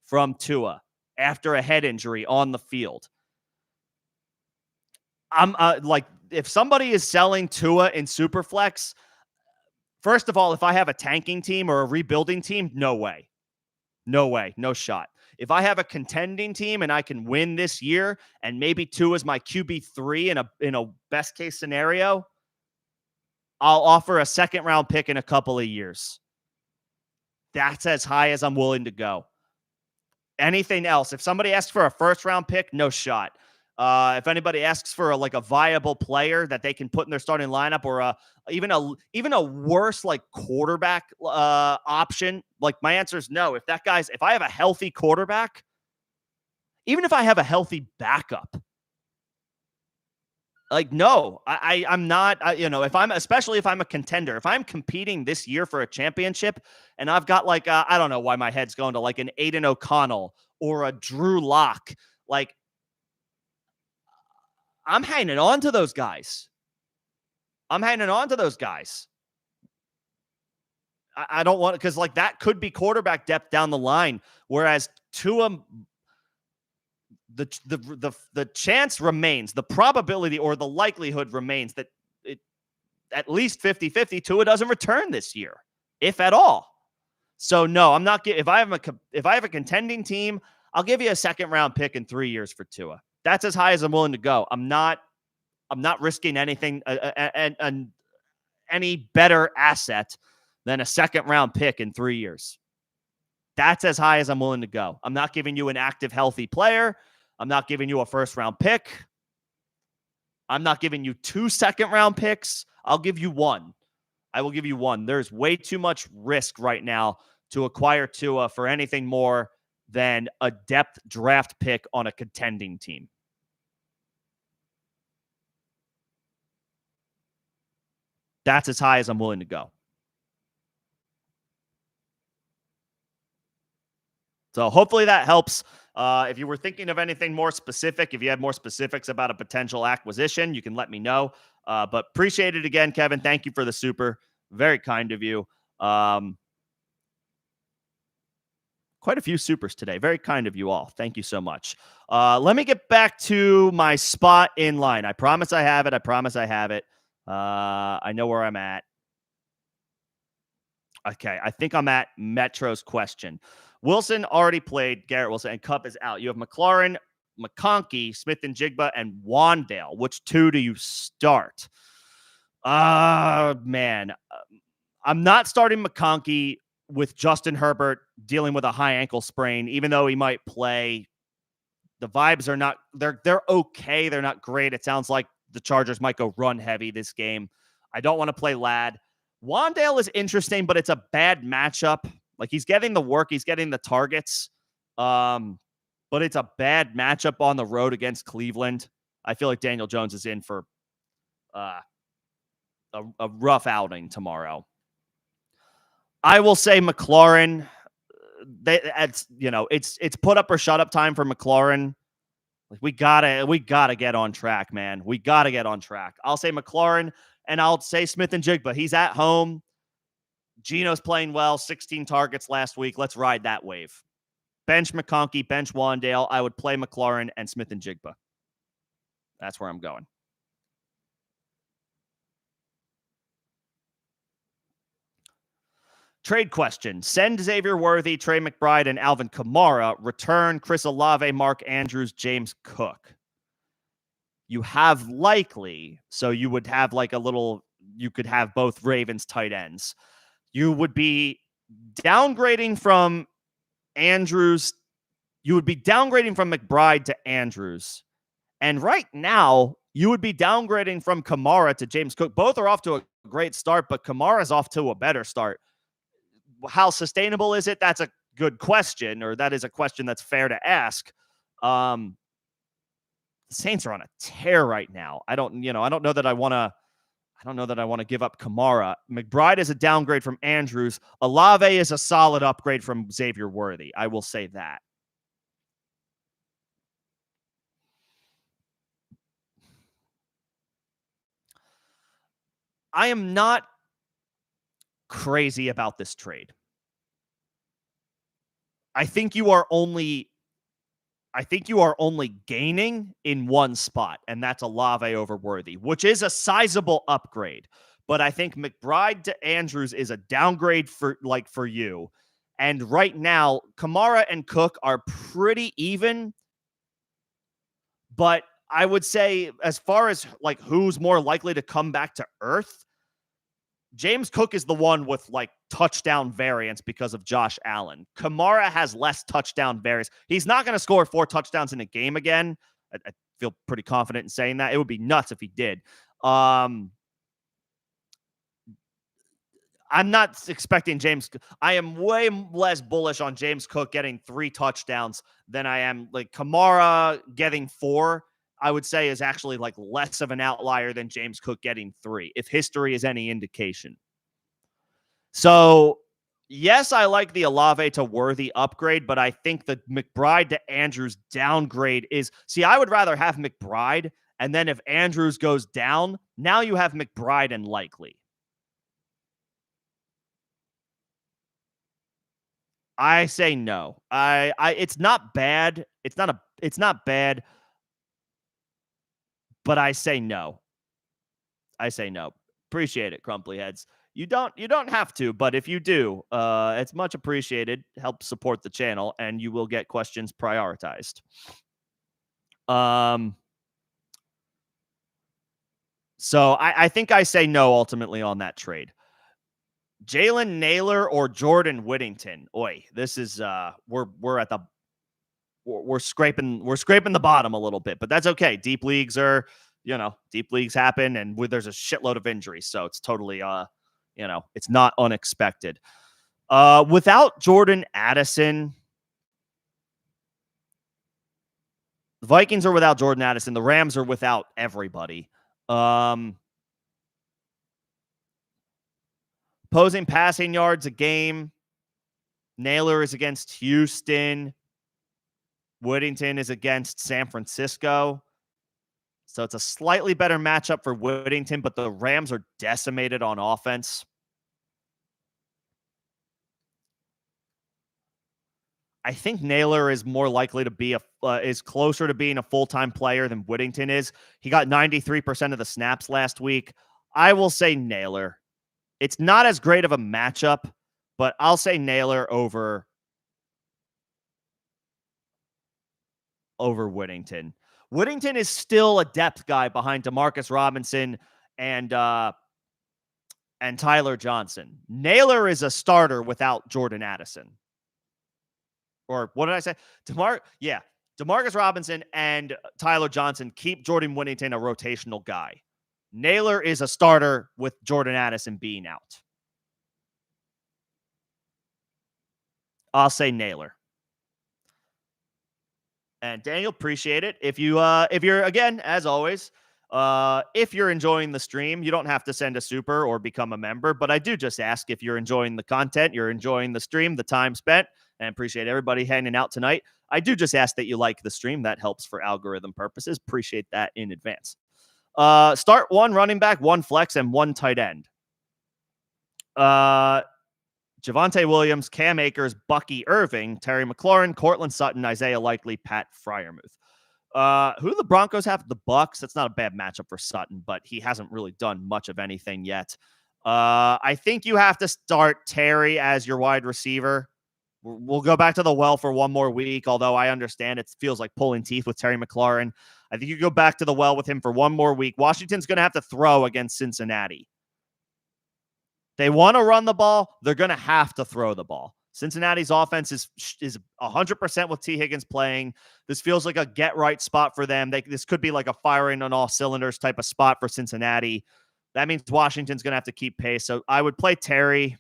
from Tua after a head injury on the field. I'm if somebody is selling Tua in Superflex, first of all, if I have a tanking team or a rebuilding team, no way. No shot. If I have a contending team and I can win this year and maybe Tua is my QB3 in a best case scenario, I'll offer a second round pick in a couple of years. That's as high as I'm willing to go. Anything else? If somebody asks for a first round pick, no shot. If anybody asks for a viable player that they can put in their starting lineup, or even a worse quarterback option, my answer is no. If I have a healthy quarterback, even if I have a healthy backup, no, I'm not. Especially if I'm a contender, if I'm competing this year for a championship, and I've got I don't know why my head's going to an Aiden O'Connell or a Drew Lock, I'm hanging on to those guys. I don't want, because like that could be quarterback depth down the line. Whereas Tua, the chance remains, the probability or the likelihood remains that it at least 50-50 Tua doesn't return this year, if at all. So no, I'm not. If I have a contending team, I'll give you a second round pick in 3 years for Tua. That's as high as I'm willing to go. I'm not risking anything and any better asset than a second round pick in 3 years. That's as high as I'm willing to go. I'm not giving you an active, healthy player. I'm not giving you a first round pick. I'm not giving you 2 second round picks. I'll give you 1. I will give you 1. There's way too much risk right now to acquire Tua for anything more than a depth draft pick on a contending team. That's as high as I'm willing to go. So hopefully that helps. If you were thinking of anything more specific, if you have more specifics about a potential acquisition, you can let me know. But appreciate it again, Kevin. Thank you for the super. Very kind of you. Quite a few supers today. Very kind of you all. Thank you so much. Let me get back to my spot in line. I promise I have it. I know where I'm at. Okay, I think I'm at Metro's question. Wilson already played, Garrett Wilson, and Kupp is out. You have McLaurin, McConkey, Smith-Njigba, and Wandale. Which 2 do you start? Man. I'm not starting McConkey with Justin Herbert dealing with a high ankle sprain, even though he might play. The vibes are not, they're okay. They're not great. It sounds like the Chargers might go run heavy this game. I don't want to play Ladd. Wandale is interesting, but it's a bad matchup. Like, he's getting the work, he's getting the targets. But it's a bad matchup on the road against Cleveland. I feel like Daniel Jones is in for a rough outing tomorrow. I will say McLaurin. It's put up or shut up time for McLaurin. Like, we gotta get on track, man. We gotta get on track. I'll say McLaurin, and I'll say Smith-Njigba. He's at home. Geno's playing well. 16 targets last week. Let's ride that wave. Bench McConkey, bench Wandale. I would play McLaurin and Smith-Njigba. That's where I'm going. Trade question. Send Xavier Worthy, Trey McBride, and Alvin Kamara. Return Chris Olave, Mark Andrews, James Cook. You have likely, so you would have like you could have both Ravens tight ends. You would be downgrading from Andrews. You would be downgrading from McBride to Andrews. And right now, you would be downgrading from Kamara to James Cook. Both are off to a great start, but Kamara's off to a better start. How sustainable is it? That's a good question, or that is a question that's fair to ask. The Saints are on a tear right now. I don't know that I want to give up Kamara. McBride is a downgrade from Andrews. Olave is a solid upgrade from Xavier Worthy. I will say that. I am not crazy about this trade. I think you are only gaining in one spot, and that's Olave over Worthy, which is a sizable upgrade. But I think McBride to Andrews is a downgrade for you. And right now, Kamara and Cook are pretty even. But I would say, as far as like who's more likely to come back to earth, James Cook is the one with like touchdown variance because of Josh Allen. Kamara has less touchdown variance. He's not going to score 4 touchdowns in a game again. I feel pretty confident in saying that. It would be nuts if he did. I'm not expecting I am way less bullish on James Cook getting 3 touchdowns than I am like Kamara getting 4. I would say is actually like less of an outlier than James Cook getting 3, if history is any indication. So, yes, I like the Olave to Worthy upgrade, but I think the McBride to Andrews downgrade I would rather have McBride, and then if Andrews goes down, now you have McBride and likely. I say no. It's not bad. It's not bad, but I say no. I say no. Appreciate it, Crumply Heads. You don't have to, but if you do, it's much appreciated. Help support the channel, and you will get questions prioritized. Um, so I think I say no ultimately on that trade. Jalen Naylor or Jordan Whittington. Oi, this is we're at the we're scraping the bottom a little bit, but that's okay. Deep leagues are, deep leagues happen, and there's a shitload of injuries, so it's totally it's not unexpected. Without Jordan Addison, the Vikings are without Jordan Addison. The Rams are without everybody. Opposing passing yards a game. Naylor is against Houston. Whittington is against San Francisco. So it's a slightly better matchup for Whittington, but the Rams are decimated on offense. I think Naylor is more likely to be is closer to being a full-time player than Whittington is. He got 93% of the snaps last week. I will say Naylor. It's not as great of a matchup, but I'll say Naylor over Whittington. Whittington is still a depth guy behind Demarcus Robinson and Tyler Johnson. Naylor is a starter without Jordan Addison. Or what did I say? Demarcus Robinson and Tyler Johnson keep Jordan Whittington a rotational guy. Naylor is a starter with Jordan Addison being out. I'll say Naylor. And Daniel, appreciate it. If you're, again, as always, if you're enjoying the stream, you don't have to send a super or become a member, but I do just ask if you're enjoying the content, you're enjoying the stream, the time spent, and appreciate everybody hanging out tonight. I do just ask that you like the stream. That helps for algorithm purposes. Appreciate that in advance. Start one running back, one flex, and one tight end. Javonte Williams, Cam Akers, Bucky Irving, Terry McLaurin, Cortland Sutton, Isaiah Likely, Pat Freiermuth. Who do the Broncos have? The Bucks. That's not a bad matchup for Sutton, but he hasn't really done much of anything yet. I think you have to start Terry as your wide receiver. We'll go back to the well for one more week, although I understand it feels like pulling teeth with Terry McLaurin. I think you go back to the well with him for one more week. Washington's going to have to throw against Cincinnati. They want to run the ball. They're going to have to throw the ball. Cincinnati's offense is 100% with T. Higgins playing. This feels like a get-right spot for them. This could be like a firing on all cylinders type of spot for Cincinnati. That means Washington's going to have to keep pace. So I would play Terry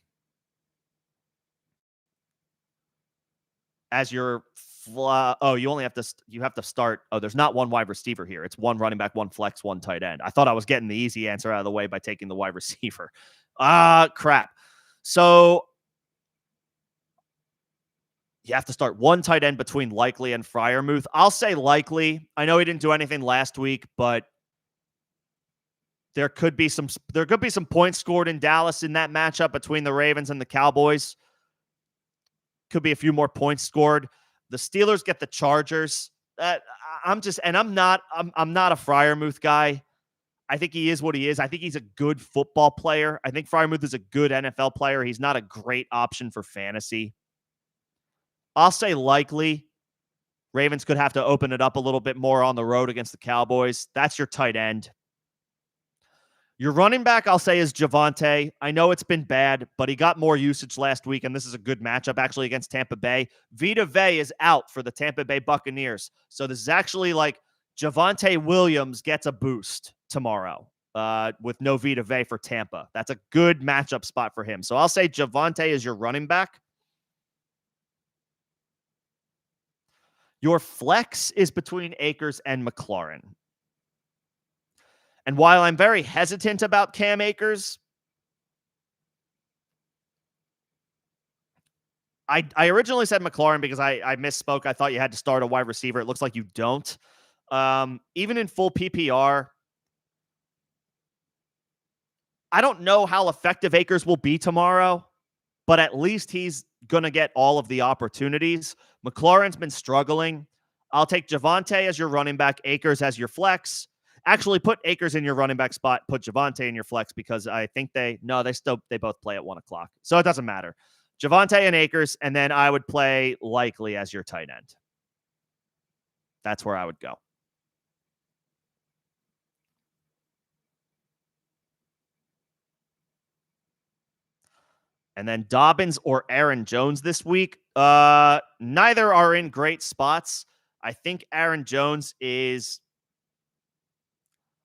as your you have to start. Oh, there's not one wide receiver here. It's one running back, one flex, one tight end. I thought I was getting the easy answer out of the way by taking the wide receiver. Crap. So you have to start one tight end between Likely and Freiermuth. I'll say Likely. I know he didn't do anything last week, but there could be some points scored in Dallas in that matchup between the Ravens and the Cowboys. Could be a few more points scored. The Steelers get the Chargers. I'm not a Freiermuth guy. I think he is what he is. I think he's a good football player. I think Freiermuth is a good NFL player. He's not a great option for fantasy. I'll say Likely. Ravens could have to open it up a little bit more on the road against the Cowboys. That's your tight end. Your running back, I'll say, is Javonte. I know it's been bad, but he got more usage last week, and this is a good matchup actually against Tampa Bay. Vita Vea is out for the Tampa Bay Buccaneers. So this is actually like Javonte Williams gets a boost tomorrow with no Vita Vea for Tampa. That's a good matchup spot for him. So I'll say Javonte is your running back. Your flex is between Akers and McLaurin. And while I'm very hesitant about Cam Akers, I originally said McLaurin because I misspoke. I thought you had to start a wide receiver. It looks like you don't. Even in full PPR, I don't know how effective Akers will be tomorrow. but at least he's going to get all of the opportunities. McLaurin's been struggling. I'll take Javonte as your running back, Akers as your flex. Actually, put Akers in your running back spot, put Javonte in your flex, because I think they both play at 1 o'clock. So it doesn't matter. Javonte and Akers, and then I would play Likely as your tight end. That's where I would go. And then Dobbins or Aaron Jones this week. Neither are in great spots. I think Aaron Jones is.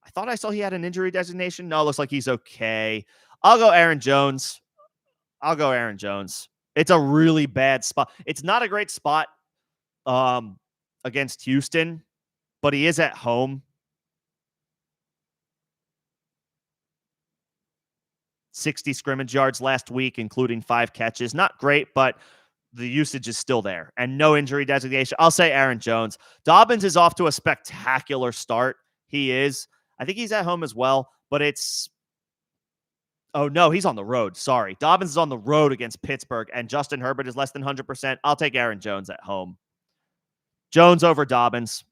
I thought I saw he had an injury designation. No, it looks like he's okay. I'll go Aaron Jones. It's a really bad spot. It's not a great spot against Houston, but he is at home. 60 scrimmage yards last week, including 5 catches. Not great, but the usage is still there and no injury designation. I'll say Aaron Jones. Dobbins is off to a spectacular start. He is. I think he's at home as well, but it's... Oh, no, he's on the road. Sorry. Dobbins is on the road against Pittsburgh, and Justin Herbert is less than 100%. I'll take Aaron Jones at home. Jones over Dobbins.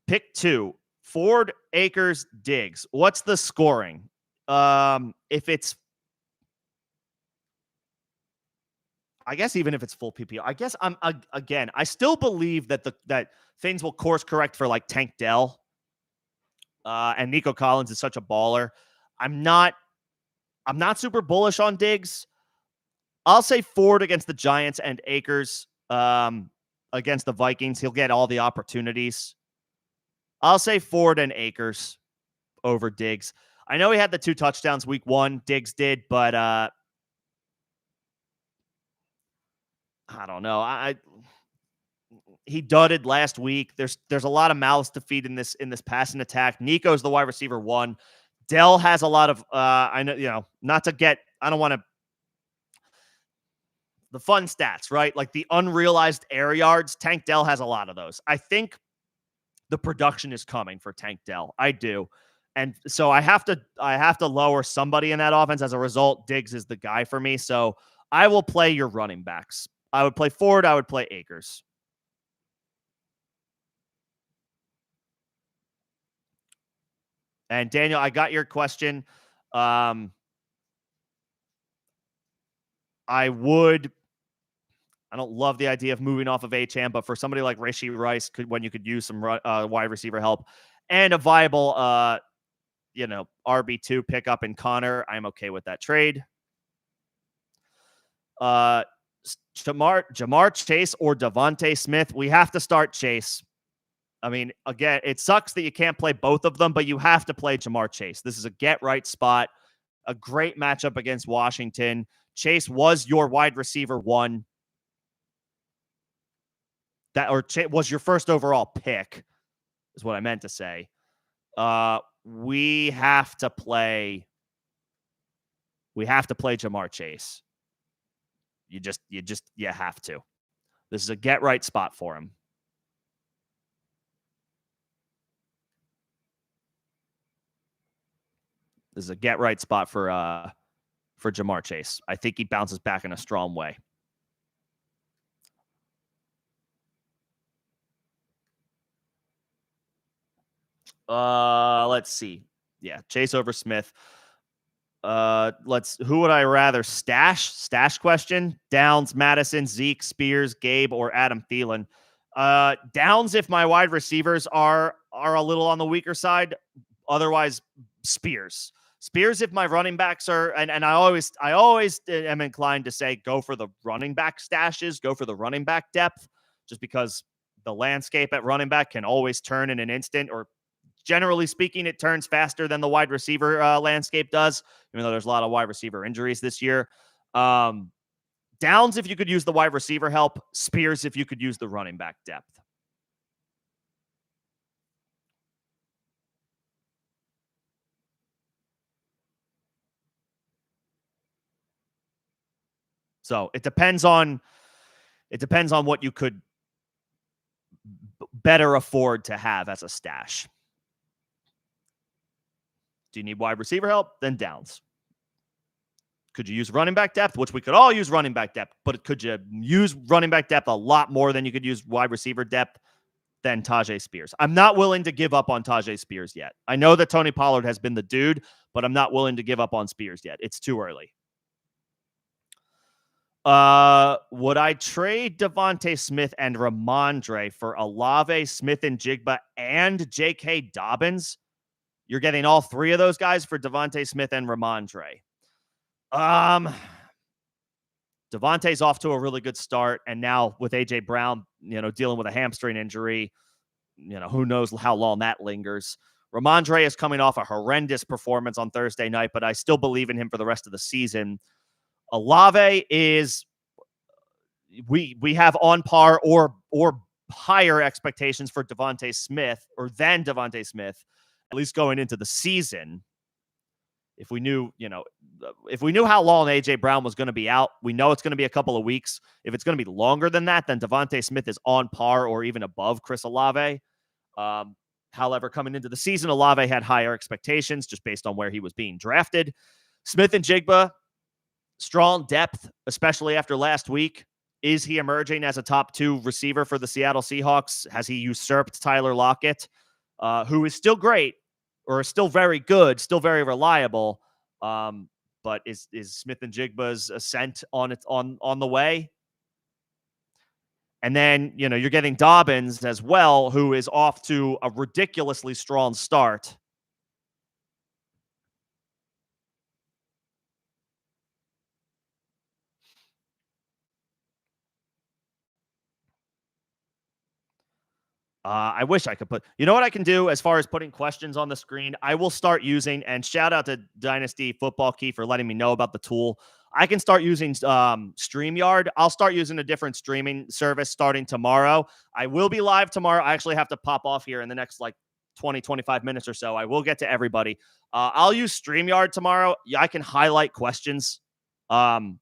Pick 2. Ford, Akers, Diggs. What's the scoring? If it's... I guess even if it's full PPR, I guess I still believe that that things will course correct for like Tank Dell. And Nico Collins is such a baller. I'm not super bullish on Diggs. I'll say Ford against the Giants and Akers against the Vikings. He'll get all the opportunities. I'll say Ford and Akers over Diggs. I know he had the 2 touchdowns week 1. Diggs did, but I don't know. He dudded last week. There's a lot of mouths to feed in this passing attack. Nico's the wide receiver 1. Dell has a lot of I know, not to get, I don't want to, the fun stats, right? Like the unrealized air yards. Tank Dell has a lot of those. I think the production is coming for Tank Dell. I do. And so I have to lower somebody in that offense. As a result, Diggs is the guy for me. So I will play your running backs. I would play Ford. I would play Akers. And Daniel, I got your question. I don't love the idea of moving off of Achane, but for somebody like Rashee Rice, when you could use some wide receiver help and a viable, RB2 pickup in Connor, I'm okay with that trade. Jamar Chase or Devontae Smith. We have to start Chase. I mean, again, it sucks that you can't play both of them, but you have to play Jamar Chase. This is a get-right spot, a great matchup against Washington. Chase was your wide receiver 1. Was your first overall pick, is what I meant to say. We have to play Jamar Chase. You have to. This is a get-right spot for him. This is a get-right spot for Jamar Chase. I think he bounces back in a strong way. Let's see. Yeah, Chase over Smith. Who would I rather stash? Stash question. Downs, Madison, Zeke, Spears, Gabe, or Adam Thielen. Downs if my wide receivers are a little on the weaker side. Otherwise, Spears if my running backs are, and I always am inclined to say go for the running back stashes, go for the running back depth, just because the landscape at running back can always turn in an instant, or generally speaking, it turns faster than the wide receiver landscape does, even though there's a lot of wide receiver injuries this year. Downs if you could use the wide receiver help, Spears if you could use the running back depth. So it depends on what you could better afford to have as a stash. Do you need wide receiver help? Then Downs. Could you use running back depth? Which we could all use running back depth, but could you use running back depth a lot more than you could use wide receiver depth? Than Tajay Spears. I'm not willing to give up on Tajay Spears yet. I know that Tony Pollard has been the dude, but I'm not willing to give up on Spears yet. It's too early. Would I trade Devontae Smith and Ramondre for Olave, Smith and Jigba, and J.K. Dobbins? You're getting all three of those guys for Devontae Smith and Ramondre. Devontae's off to a really good start, and now with A.J. Brown, dealing with a hamstring injury, who knows how long that lingers. Ramondre is coming off a horrendous performance on Thursday night, but I still believe in him for the rest of the season. Olave is, we have on par or higher expectations for Devontae Smith, or than Devontae Smith, at least going into the season. If we knew how long A.J. Brown was going to be out, we know it's going to be a couple of weeks. If it's going to be longer than that, then Devontae Smith is on par or even above Chris Olave. However, coming into the season, Olave had higher expectations just based on where he was being drafted. Smith and Jigba, strong depth, especially after last week. Is he emerging as a top 2 receiver for the Seattle Seahawks? Has he usurped Tyler Lockett, who is still great, or is still very good, still very reliable? But is Smith and Jigba's ascent on the way? And then, you're getting Dobbins as well, who is off to a ridiculously strong start. I wish I could put, what I can do as far as putting questions on the screen? I will start using, and shout out to Dynasty Football Key for letting me know about the tool. I can start using StreamYard. I'll start using a different streaming service starting tomorrow. I will be live tomorrow. I actually have to pop off here in the next 20, 25 minutes or so. I will get to everybody. I'll use StreamYard tomorrow. Yeah, I can highlight questions on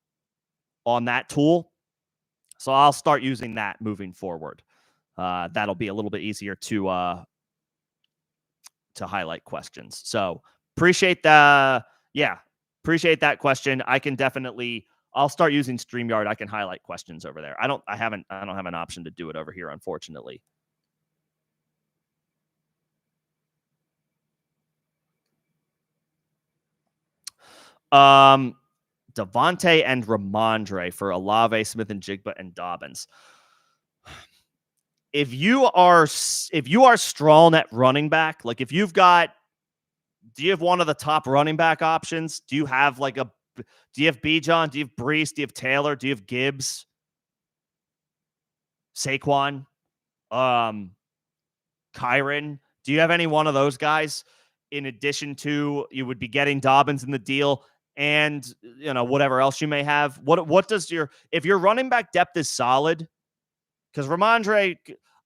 that tool. So I'll start using that moving forward. That'll be a little bit easier to highlight questions. So appreciate that question. I can definitely, I'll start using StreamYard. I can highlight questions over there. I don't have an option to do it over here, unfortunately. Devontae and Ramondre for Olave, Smith and Jigba, and Dobbins. If you are strong at running back, do you have one of the top running back options? Do you have do you have Bijan? Do you have Brees? Do you have Taylor? Do you have Gibbs? Saquon? Kyron? Do you have any one of those guys? In addition to, you would be getting Dobbins in the deal and, whatever else you may have. What does if your running back depth is solid, because Ramondre,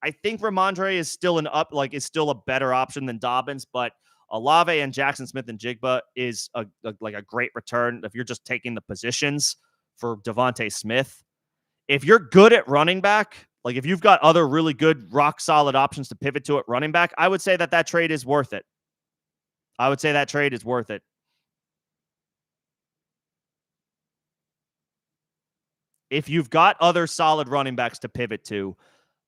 I think Ramondre is still is still a better option than Dobbins, but Olave and Jackson Smith and Jigba is a great return if you're just taking the positions for Devontae Smith. If you're good at running back, if you've got other really good rock solid options to pivot to at running back, I would say that trade is worth it. If you've got other solid running backs to pivot to,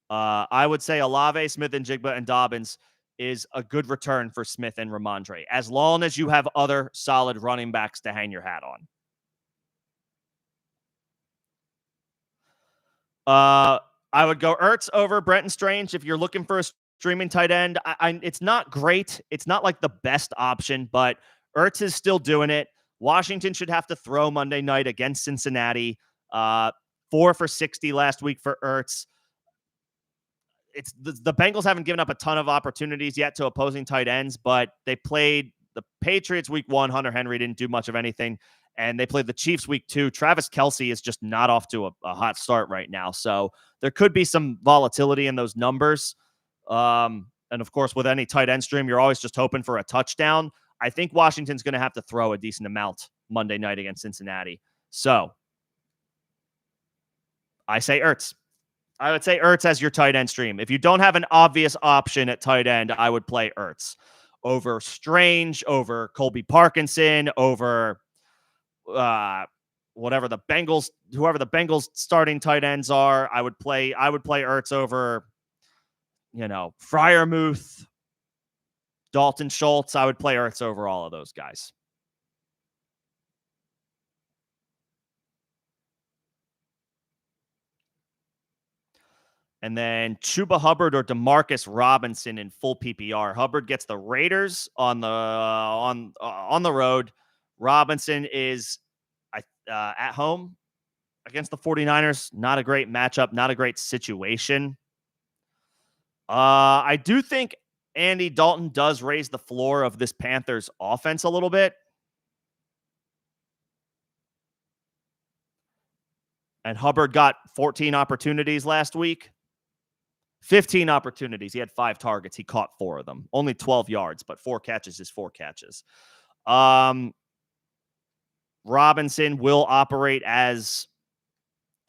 I would say Olave, Smith and Jigba, and Dobbins is a good return for Smith and Ramondre, as long as you have other solid running backs to hang your hat on. I would go Ertz over Brenton Strange if you're looking for a streaming tight end. It's not great. It's not the best option, but Ertz is still doing it. Washington should have to throw Monday night against Cincinnati. 4 for 60 last week for Ertz. It's the Bengals haven't given up a ton of opportunities yet to opposing tight ends, but they played the Patriots week 1. Hunter Henry didn't do much of anything, and they played the Chiefs week 2. Travis Kelce is just not off to a hot start right now, so there could be some volatility in those numbers. And of course, with any tight end stream, you're always just hoping for a touchdown. I think Washington's going to have to throw a decent amount Monday night against Cincinnati. So I say Ertz. I would say Ertz as your tight end stream. If you don't have an obvious option at tight end, I would play Ertz. over Strange, over Colby Parkinson, over whatever the Bengals, whoever the Bengals starting tight ends are. I would play Ertz over, Fryermuth, Dalton Schultz. I would play Ertz over all of those guys. And then Chuba Hubbard or Demarcus Robinson in full PPR. Hubbard gets the Raiders on the road. Robinson is at home against the 49ers. Not a great matchup, not a great situation. I do think Andy Dalton does raise the floor of this Panthers offense a little bit. And Hubbard got 14 opportunities last week. 15 opportunities. He had 5 targets. He caught 4 of them. Only 12 yards, but 4 catches is 4 catches. Robinson will operate as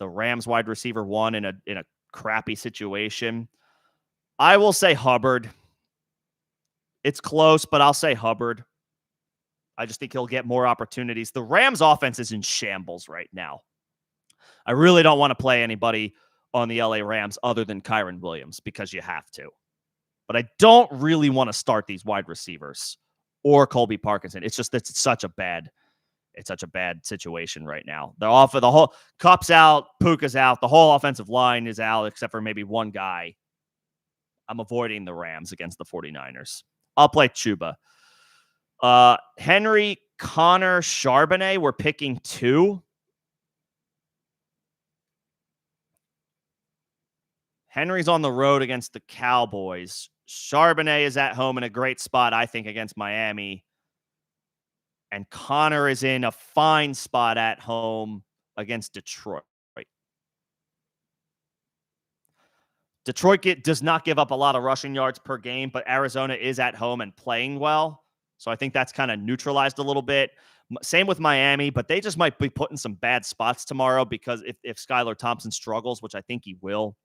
the Rams wide receiver 1 in a crappy situation. I will say Hubbard. It's close, but I'll say Hubbard. I just think he'll get more opportunities. The Rams offense is in shambles right now. I really don't want to play anybody on the LA Rams other than Kyren Williams because you have to. But I don't really want to start these wide receivers or Colby Parkinson. It's such a bad situation right now. The whole Cup's out, Puka's out, the whole offensive line is out except for maybe one guy. I'm avoiding the Rams against the 49ers. I'll play Chuba. Henry, Connor, Charbonnet, we're picking 2. Henry's on the road against the Cowboys. Charbonnet is at home in a great spot, I think, against Miami. And Connor is in a fine spot at home against Detroit. Detroit does not give up a lot of rushing yards per game, but Arizona is at home and playing well. So I think that's kind of neutralized a little bit. Same with Miami, but they just might be put in some bad spots tomorrow because if Skylar Thompson struggles, which I think he will.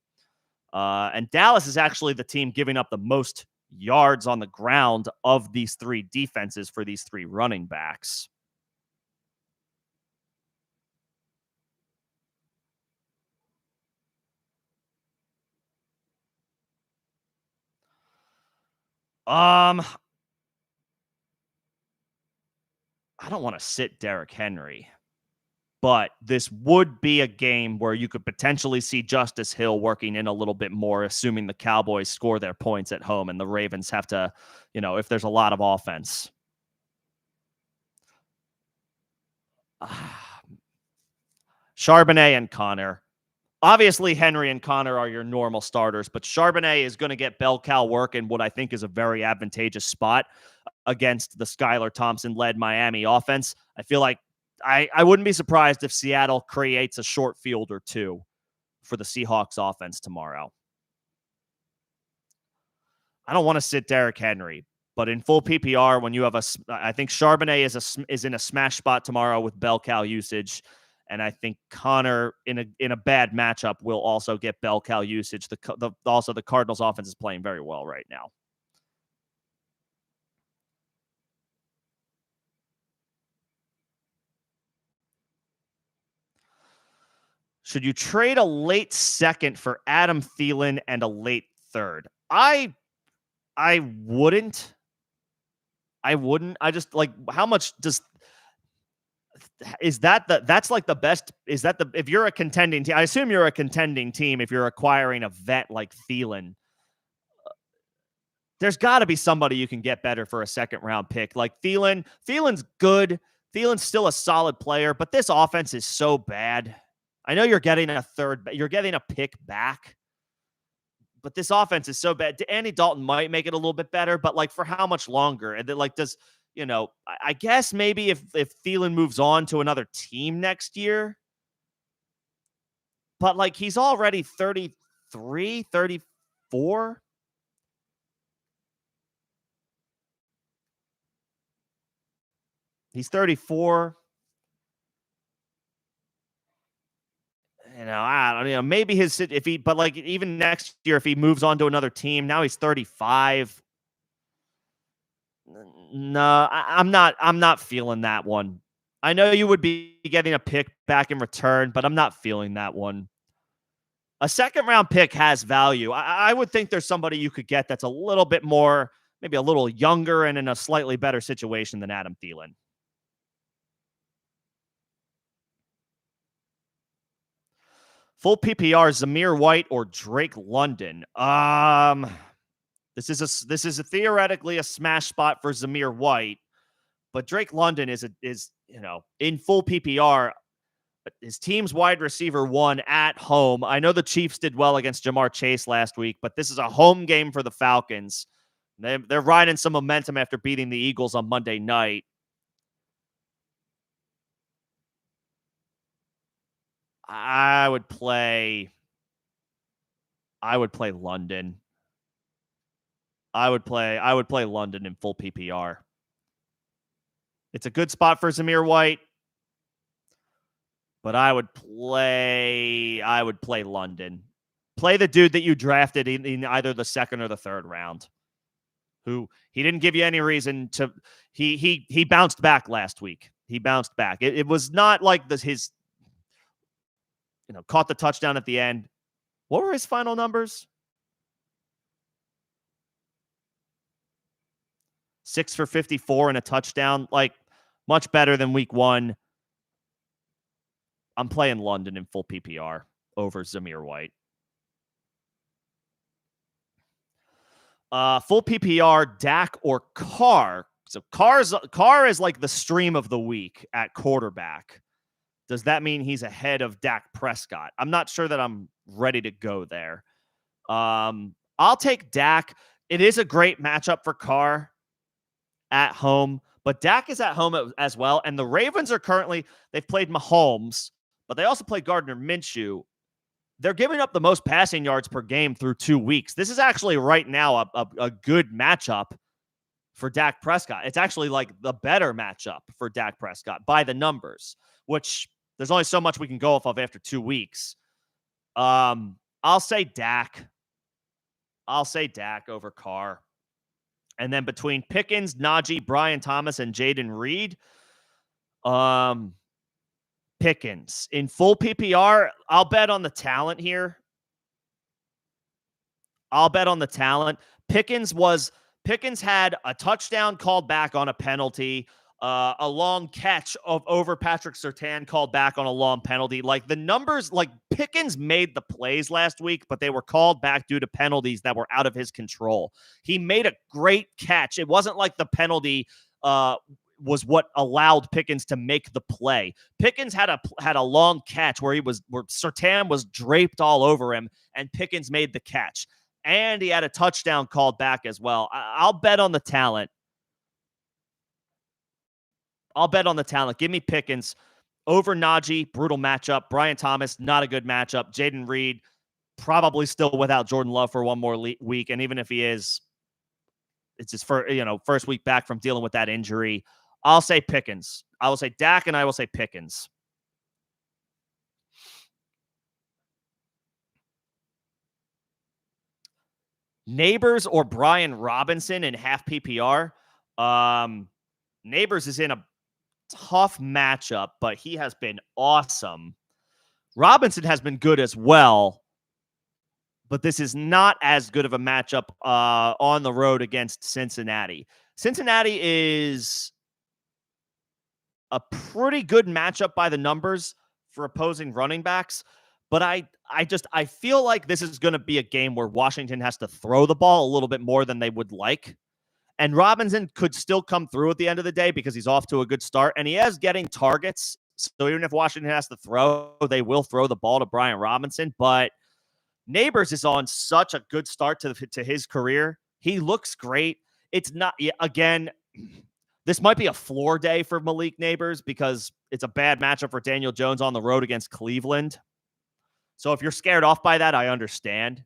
And Dallas is actually the team giving up the most yards on the ground of these 3 defenses for these 3 running backs. I don't want to sit Derrick Henry, but this would be a game where you could potentially see Justice Hill working in a little bit more, assuming the Cowboys score their points at home and the Ravens have to, if there's a lot of offense. Charbonnet and Connor. Obviously, Henry and Connor are your normal starters, but Charbonnet is going to get bell cow work in what I think is a very advantageous spot against the Skylar Thompson-led Miami offense. I feel like I wouldn't be surprised if Seattle creates a short field or 2 for the Seahawks offense tomorrow. I don't want to sit Derrick Henry, but in full PPR, when you have I think Charbonnet is in a smash spot tomorrow with bell cow usage. And I think Connor in a bad matchup will also get bell cow usage. Also, the Cardinals offense is playing very well right now. Should you trade a late second for Adam Thielen and a late third? I wouldn't. I just like, how much is that's like the best? Is that if you're a contending team? I assume you're a contending team if you're acquiring a vet like Thielen. There's got to be somebody you can get better for a second round pick. Like Thielen's good. Thielen's still a solid player, but this offense is so bad. I know you're getting a pick back, but this offense is so bad. Andy Dalton might make it a little bit better, but like for how much longer? And then I guess maybe if Thielen moves on to another team next year, but like he's already 33, 34. He's 34. I don't know. Maybe but like even next year, if he moves on to another team, now he's 35. No, I'm not feeling that one. I know you would be getting a pick back in return, but I'm not feeling that one. A second round pick has value. I would think there's somebody you could get that's a little bit more, maybe a little younger and in a slightly better situation than Adam Thielen. Full PPR, Zamir White or Drake London. This is a theoretically a smash spot for Zamir White, but Drake London is in full PPR. His team's wide receiver one at home. I know the Chiefs did well against Jamar Chase last week, but this is a home game for the Falcons. They're riding some momentum after beating the Eagles on Monday night. I would play London. I would play London in full PPR. It's a good spot for Zamir White, but I would play London. Play the dude that you drafted in either the second or the third round. Who he didn't give you any reason to. He bounced back last week. He bounced back. It was not like his caught the touchdown at the end. What were his final numbers? 6 for 54 and a touchdown. Like, much better than week one. I'm playing London in full PPR over Zamir White. Full PPR, Dak or Carr. So Carr is like the stream of the week at quarterback. Does that mean he's ahead of Dak Prescott? I'm not sure that I'm ready to go there. I'll take Dak. It is a great matchup for Carr at home, but Dak is at home as well. And the Ravens are they've played Mahomes, but they also played Gardner Minshew. They're giving up the most passing yards per game through 2 weeks. This is actually right now a good matchup for Dak Prescott. It's actually like the better matchup for Dak Prescott by the numbers, which there's only so much we can go off of after 2 weeks. I'll say Dak. I'll say Dak over Carr. And then between Pickens, Najee, Brian Thomas, and Jaden Reed, Pickens. In full PPR, I'll bet on the talent here. I'll bet on the talent. Pickens had a touchdown called back on a penalty, a long catch over Patrick Surtain called back on a long penalty. Like, the numbers, like, Pickens made the plays last week, but they were called back due to penalties that were out of his control. He made a great catch. It wasn't like the penalty was what allowed Pickens to make the play. Pickens had a long catch where Surtain was draped all over him, and Pickens made the catch. And he had a touchdown called back as well. I'll bet on the talent. Give me Pickens over Najee. Brutal matchup. Brian Thomas, not a good matchup. Jaden Reed, probably still without Jordan Love for one more week. And even if he is, it's his first week back from dealing with that injury. I'll say Pickens. I will say Dak, and I will say Pickens. Neighbors or Brian Robinson in half PPR. Neighbors is in a tough matchup, but he has been awesome. Robinson has been good as well, but this is not as good of a matchup on the road against Cincinnati. Cincinnati is a pretty good matchup by the numbers for opposing running backs, but I feel like this is going to be a game where Washington has to throw the ball a little bit more than they would like. And Robinson could still come through at the end of the day because he's off to a good start, and he is getting targets. So even if Washington has to throw, they will throw the ball to Brian Robinson. But Neighbors is on such a good start to his career. He looks great. It's not, again, this might be a floor day for Malik Neighbors because it's a bad matchup for Daniel Jones on the road against Cleveland. So if you're scared off by that, I understand.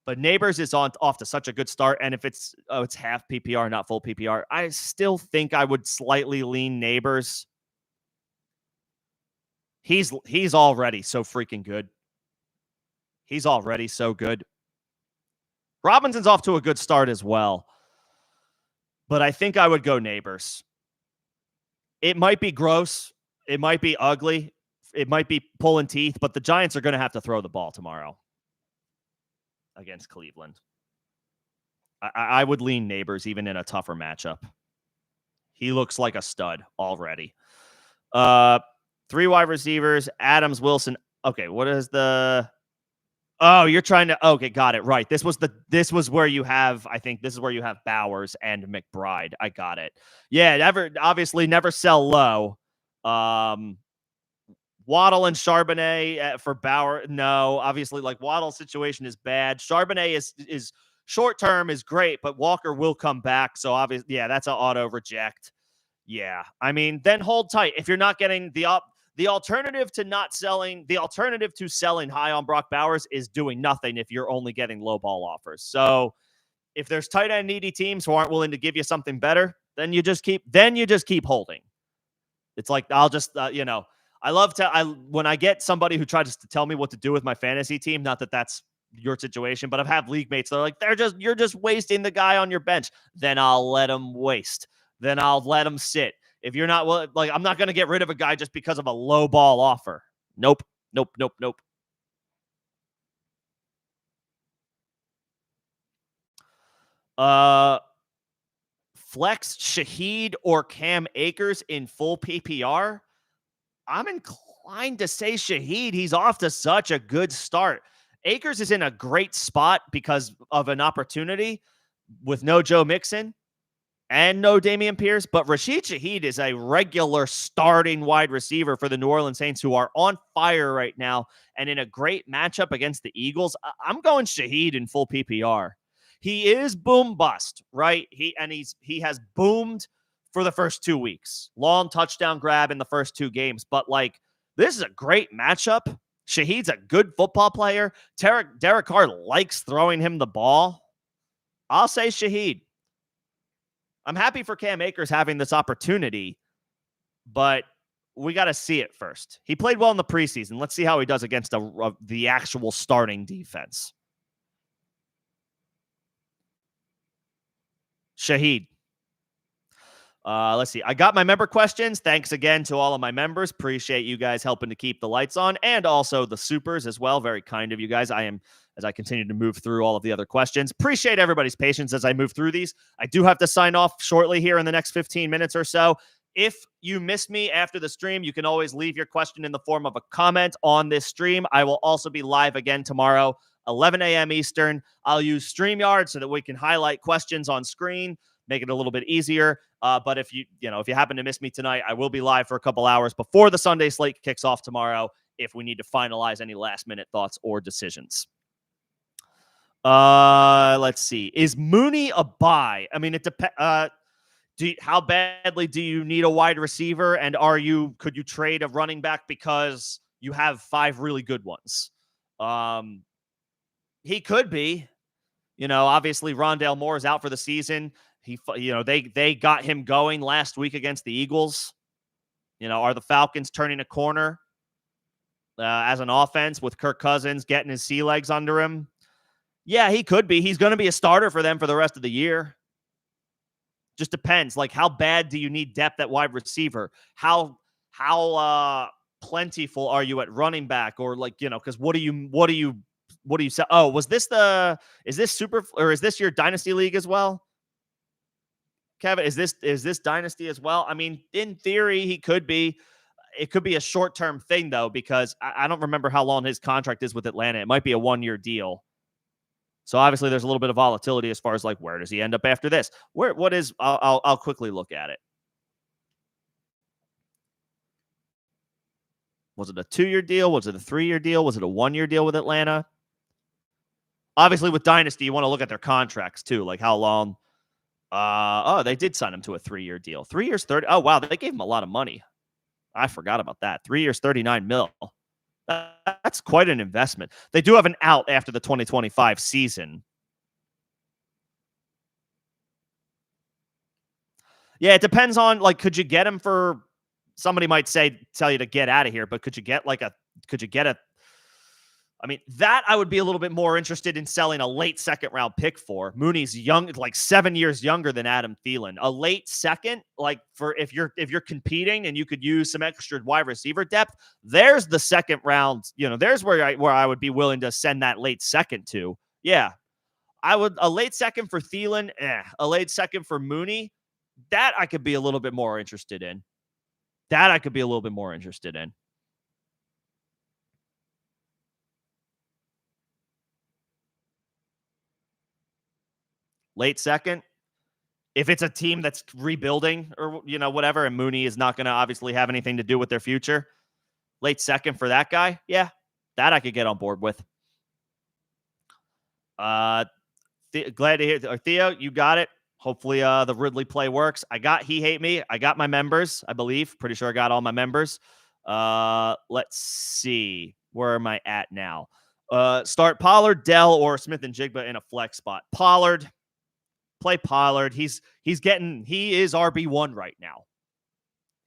But Neighbors is off to such a good start, and if it's half PPR, not full PPR, I still think I would slightly lean Neighbors. He's already so freaking good. He's already so good. Robinson's off to a good start as well. but I think I would go Neighbors. It might be gross. It might be ugly. It might be pulling teeth, but the Giants are going to have to throw the ball tomorrow against Cleveland. I would lean Neighbors even in a tougher matchup. He looks like a stud already. 3 wide receivers, Adams, Wilson. Okay, what is the... Oh, you're trying to... Okay, got it. Right. This was where you have... I think this is where you have Bowers and McBride. I got it. Yeah, obviously never sell low. Waddle and Charbonnet for Bauer. No, obviously, like, Waddle's situation is bad. Charbonnet is short term is great, but Walker will come back. So obviously, yeah, that's an auto reject. Yeah, I mean, then hold tight. If you're not getting the alternative to selling high on Brock Bowers is doing nothing if you're only getting low ball offers. So if there's tight end needy teams who aren't willing to give you something better, then you just keep holding. It's like, I'll just when I get somebody who tries to tell me what to do with my fantasy team, not that that's your situation, but I've had league mates that are like, you're just wasting the guy on your bench. Then I'll let him waste. Then I'll let him sit. If you're not, like, I'm not going to get rid of a guy just because of a low ball offer. Nope. Flex Shaheed or Cam Akers in full PPR. I'm inclined to say Shaheed. He's off to such a good start. Akers is in a great spot because of an opportunity with no Joe Mixon and no Dameon Pierce, but Rashid Shaheed is a regular starting wide receiver for the New Orleans Saints, who are on fire right now and in a great matchup against the Eagles. I'm going Shaheed in full PPR. He is boom bust, right? He has boomed for the first 2 weeks. Long touchdown grab in the first 2 games, but like, this is a great matchup. Shaheed's a good football player. Derek Carr likes throwing him the ball. I'll say Shaheed. I'm happy for Cam Akers having this opportunity, but we got to see it first. He played well in the preseason. Let's see how he does against the actual starting defense. Shaheed. Let's see. I got my member questions. Thanks again to all of my members. Appreciate you guys helping to keep the lights on, and also the supers as well. Very kind of you guys. As I continue to move through all of the other questions. Appreciate everybody's patience as I move through these. I do have to sign off shortly here in the next 15 minutes or so. If you miss me after the stream, you can always leave your question in the form of a comment on this stream. I will also be live again tomorrow, 11 a.m. Eastern. I'll use StreamYard so that we can highlight questions on screen, make it a little bit easier. But if you happen to miss me tonight, I will be live for a couple hours before the Sunday slate kicks off tomorrow if we need to finalize any last-minute thoughts or decisions. Let's see. Is Mooney a buy? I mean, it depends. How badly do you need a wide receiver? And could you trade a running back because you have 5 really good ones? He could be. Obviously Rondale Moore is out for the season. They got him going last week against the Eagles. Are the Falcons turning a corner as an offense with Kirk Cousins getting his sea legs under him? Yeah, he could be. He's going to be a starter for them for the rest of the year. Just depends. Like, how bad do you need depth at wide receiver? How plentiful are you at running back? Or because what do you say? Oh, is this your dynasty league as well? Kevin, is this dynasty as well? I mean, in theory, he could be. It could be a short-term thing though, because I don't remember how long his contract is with Atlanta. It might be a 1-year deal. So obviously there's a little bit of volatility as far as like, where does he end up after this? I'll quickly look at it. Was it a 2-year deal? Was it a 3-year deal? Was it a 1-year deal with Atlanta? Obviously with Dynasty, you want to look at their contracts too. Like how long? They did sign him to a 3-year deal. 3 years, 30. Oh, wow. They gave him a lot of money. I forgot about that. 3 years, 39 mil. That's quite an investment. They do have an out after the 2025 season. Yeah, it depends on, like, could you get him for, somebody might tell you to get out of here, but could you get I mean, that I would be a little bit more interested in selling a late second round pick for. Mooney's young, like 7 years younger than Adam Thielen. A late second, like for if you're competing and you could use some extra wide receiver depth, there's the second round. There's where I would be willing to send that late second to. Yeah, I would a late second for Thielen, a late second for Mooney. That I could be a little bit more interested in. Late second. If it's a team that's rebuilding or, whatever, and Mooney is not going to obviously have anything to do with their future, late second for that guy, yeah, that I could get on board with. Glad to hear. Theo, you got it. Hopefully the Ridley play works. He hate me. I got my members, I believe. Pretty sure I got all my members. Let's see. Where am I at now? Start Pollard, Dell, or Smith and Jigba in a flex spot. Pollard. Play Pollard. He is RB1 right now.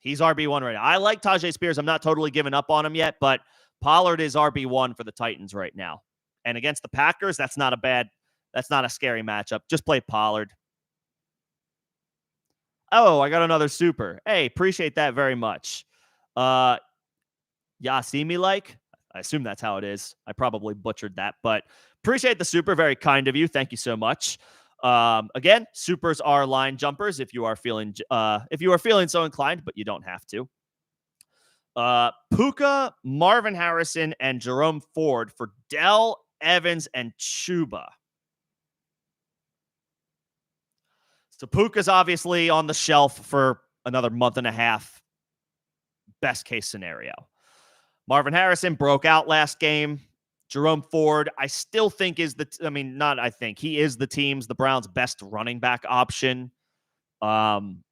He's RB1 right now. I like Tajay Spears. I'm not totally giving up on him yet, but Pollard is RB1 for the Titans right now. And against the Packers, that's not a scary matchup. Just play Pollard. Oh, I got another super. Hey, appreciate that very much. See me like? I assume that's how it is. I probably butchered that, but appreciate the super. Very kind of you. Thank you so much. Again, supers are line jumpers if you are feeling so inclined, but you don't have to. Puka, Marvin Harrison, and Jerome Ford for Dell, Evans, and Chuba. So Puka's obviously on the shelf for another month and a half. Best case scenario. Marvin Harrison broke out last game. Jerome Ford, I still think he is the Browns' best running back option. Even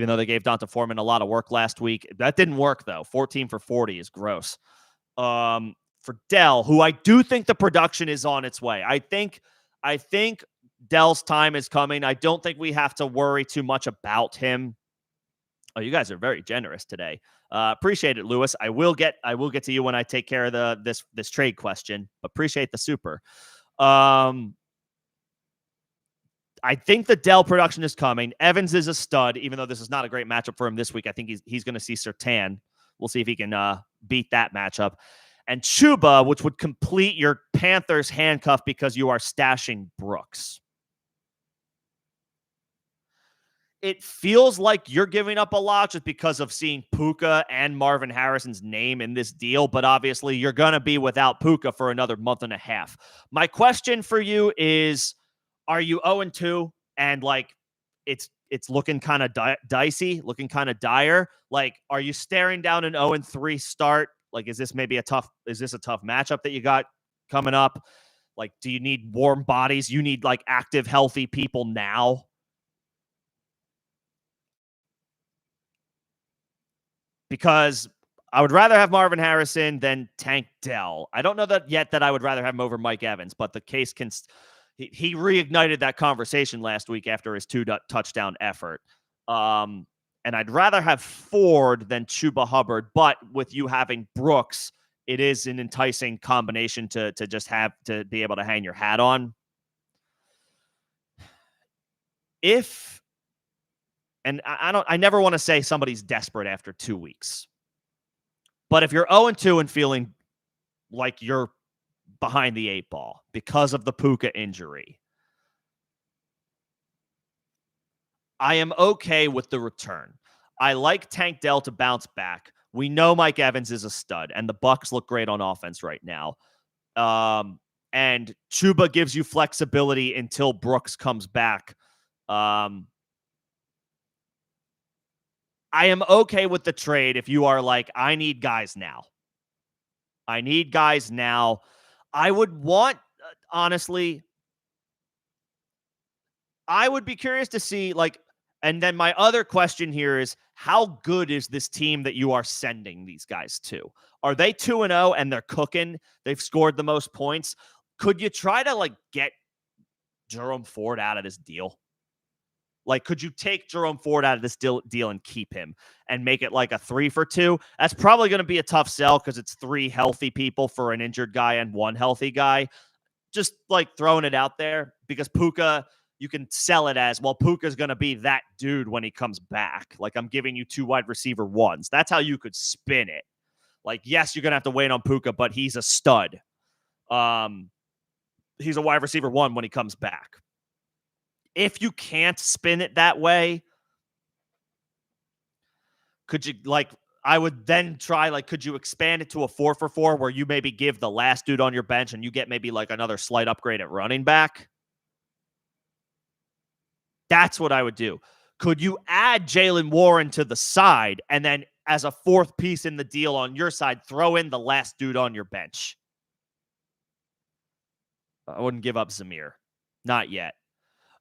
though they gave Donta Foreman a lot of work last week. That didn't work, though. 14 for 40 is gross. For Dell, who I do think the production is on its way. I think Dell's time is coming. I don't think we have to worry too much about him. Oh, you guys are very generous today. Appreciate it, Lewis. I will get to you when I take care of this trade question. Appreciate the super. I think the Dell production is coming. Evans is a stud, even though this is not a great matchup for him this week. I think he's going to see Surtain. We'll see if he can beat that matchup. And Chuba, which would complete your Panthers handcuff because you are stashing Brooks. It feels like you're giving up a lot just because of seeing Puka and Marvin Harrison's name in this deal, but obviously you're going to be without Puka for another month and a half. My question for you is, are you 0-2 and like it's looking kind of dicey, looking kind of dire? Like, are you staring down an 0-3 start? Like, is this a tough matchup that you got coming up? Like, do you need warm bodies? You need like active, healthy people now. Because I would rather have Marvin Harrison than Tank Dell. I don't know that yet that I would rather have him over Mike Evans, but the case can. He reignited that conversation last week after his 2-touchdown effort. And I'd rather have Ford than Chuba Hubbard, but with you having Brooks, it is an enticing combination to just have to be able to hang your hat on. I never want to say somebody's desperate after 2 weeks. But if you're 0-2 and feeling like you're behind the 8 ball because of the Puka injury, I am okay with the return. I like Tank Dell to bounce back. We know Mike Evans is a stud, and the Bucs look great on offense right now. And Chuba gives you flexibility until Brooks comes back. I am okay with the trade if you are like, I need guys now. I would want, honestly, I would be curious to see, like, and then my other question here is, how good is this team that you are sending these guys to? Are they 2-0 and they're cooking? They've scored the most points. Could you try to, like, get Jerome Ford out of this deal? Like, could you take Jerome Ford out of this deal and keep him and make it like a 3 for 2? That's probably going to be a tough sell because it's 3 healthy people for an injured guy and 1 healthy guy. Just like throwing it out there, because Puka, you can sell it as, well, Puka's going to be that dude when he comes back. Like, I'm giving you 2 wide receiver ones. That's how you could spin it. Like, yes, you're going to have to wait on Puka, but he's a stud. He's a wide receiver 1 when he comes back. If you can't spin it that way, could you, like, I would then try, like, could you expand it to a 4 for 4 where you maybe give the last dude on your bench and you get maybe like another slight upgrade at running back? That's what I would do. Could you add Jaylen Warren to the side and then as a 4th piece in the deal on your side, throw in the last dude on your bench? I wouldn't give up Zamir. Not yet.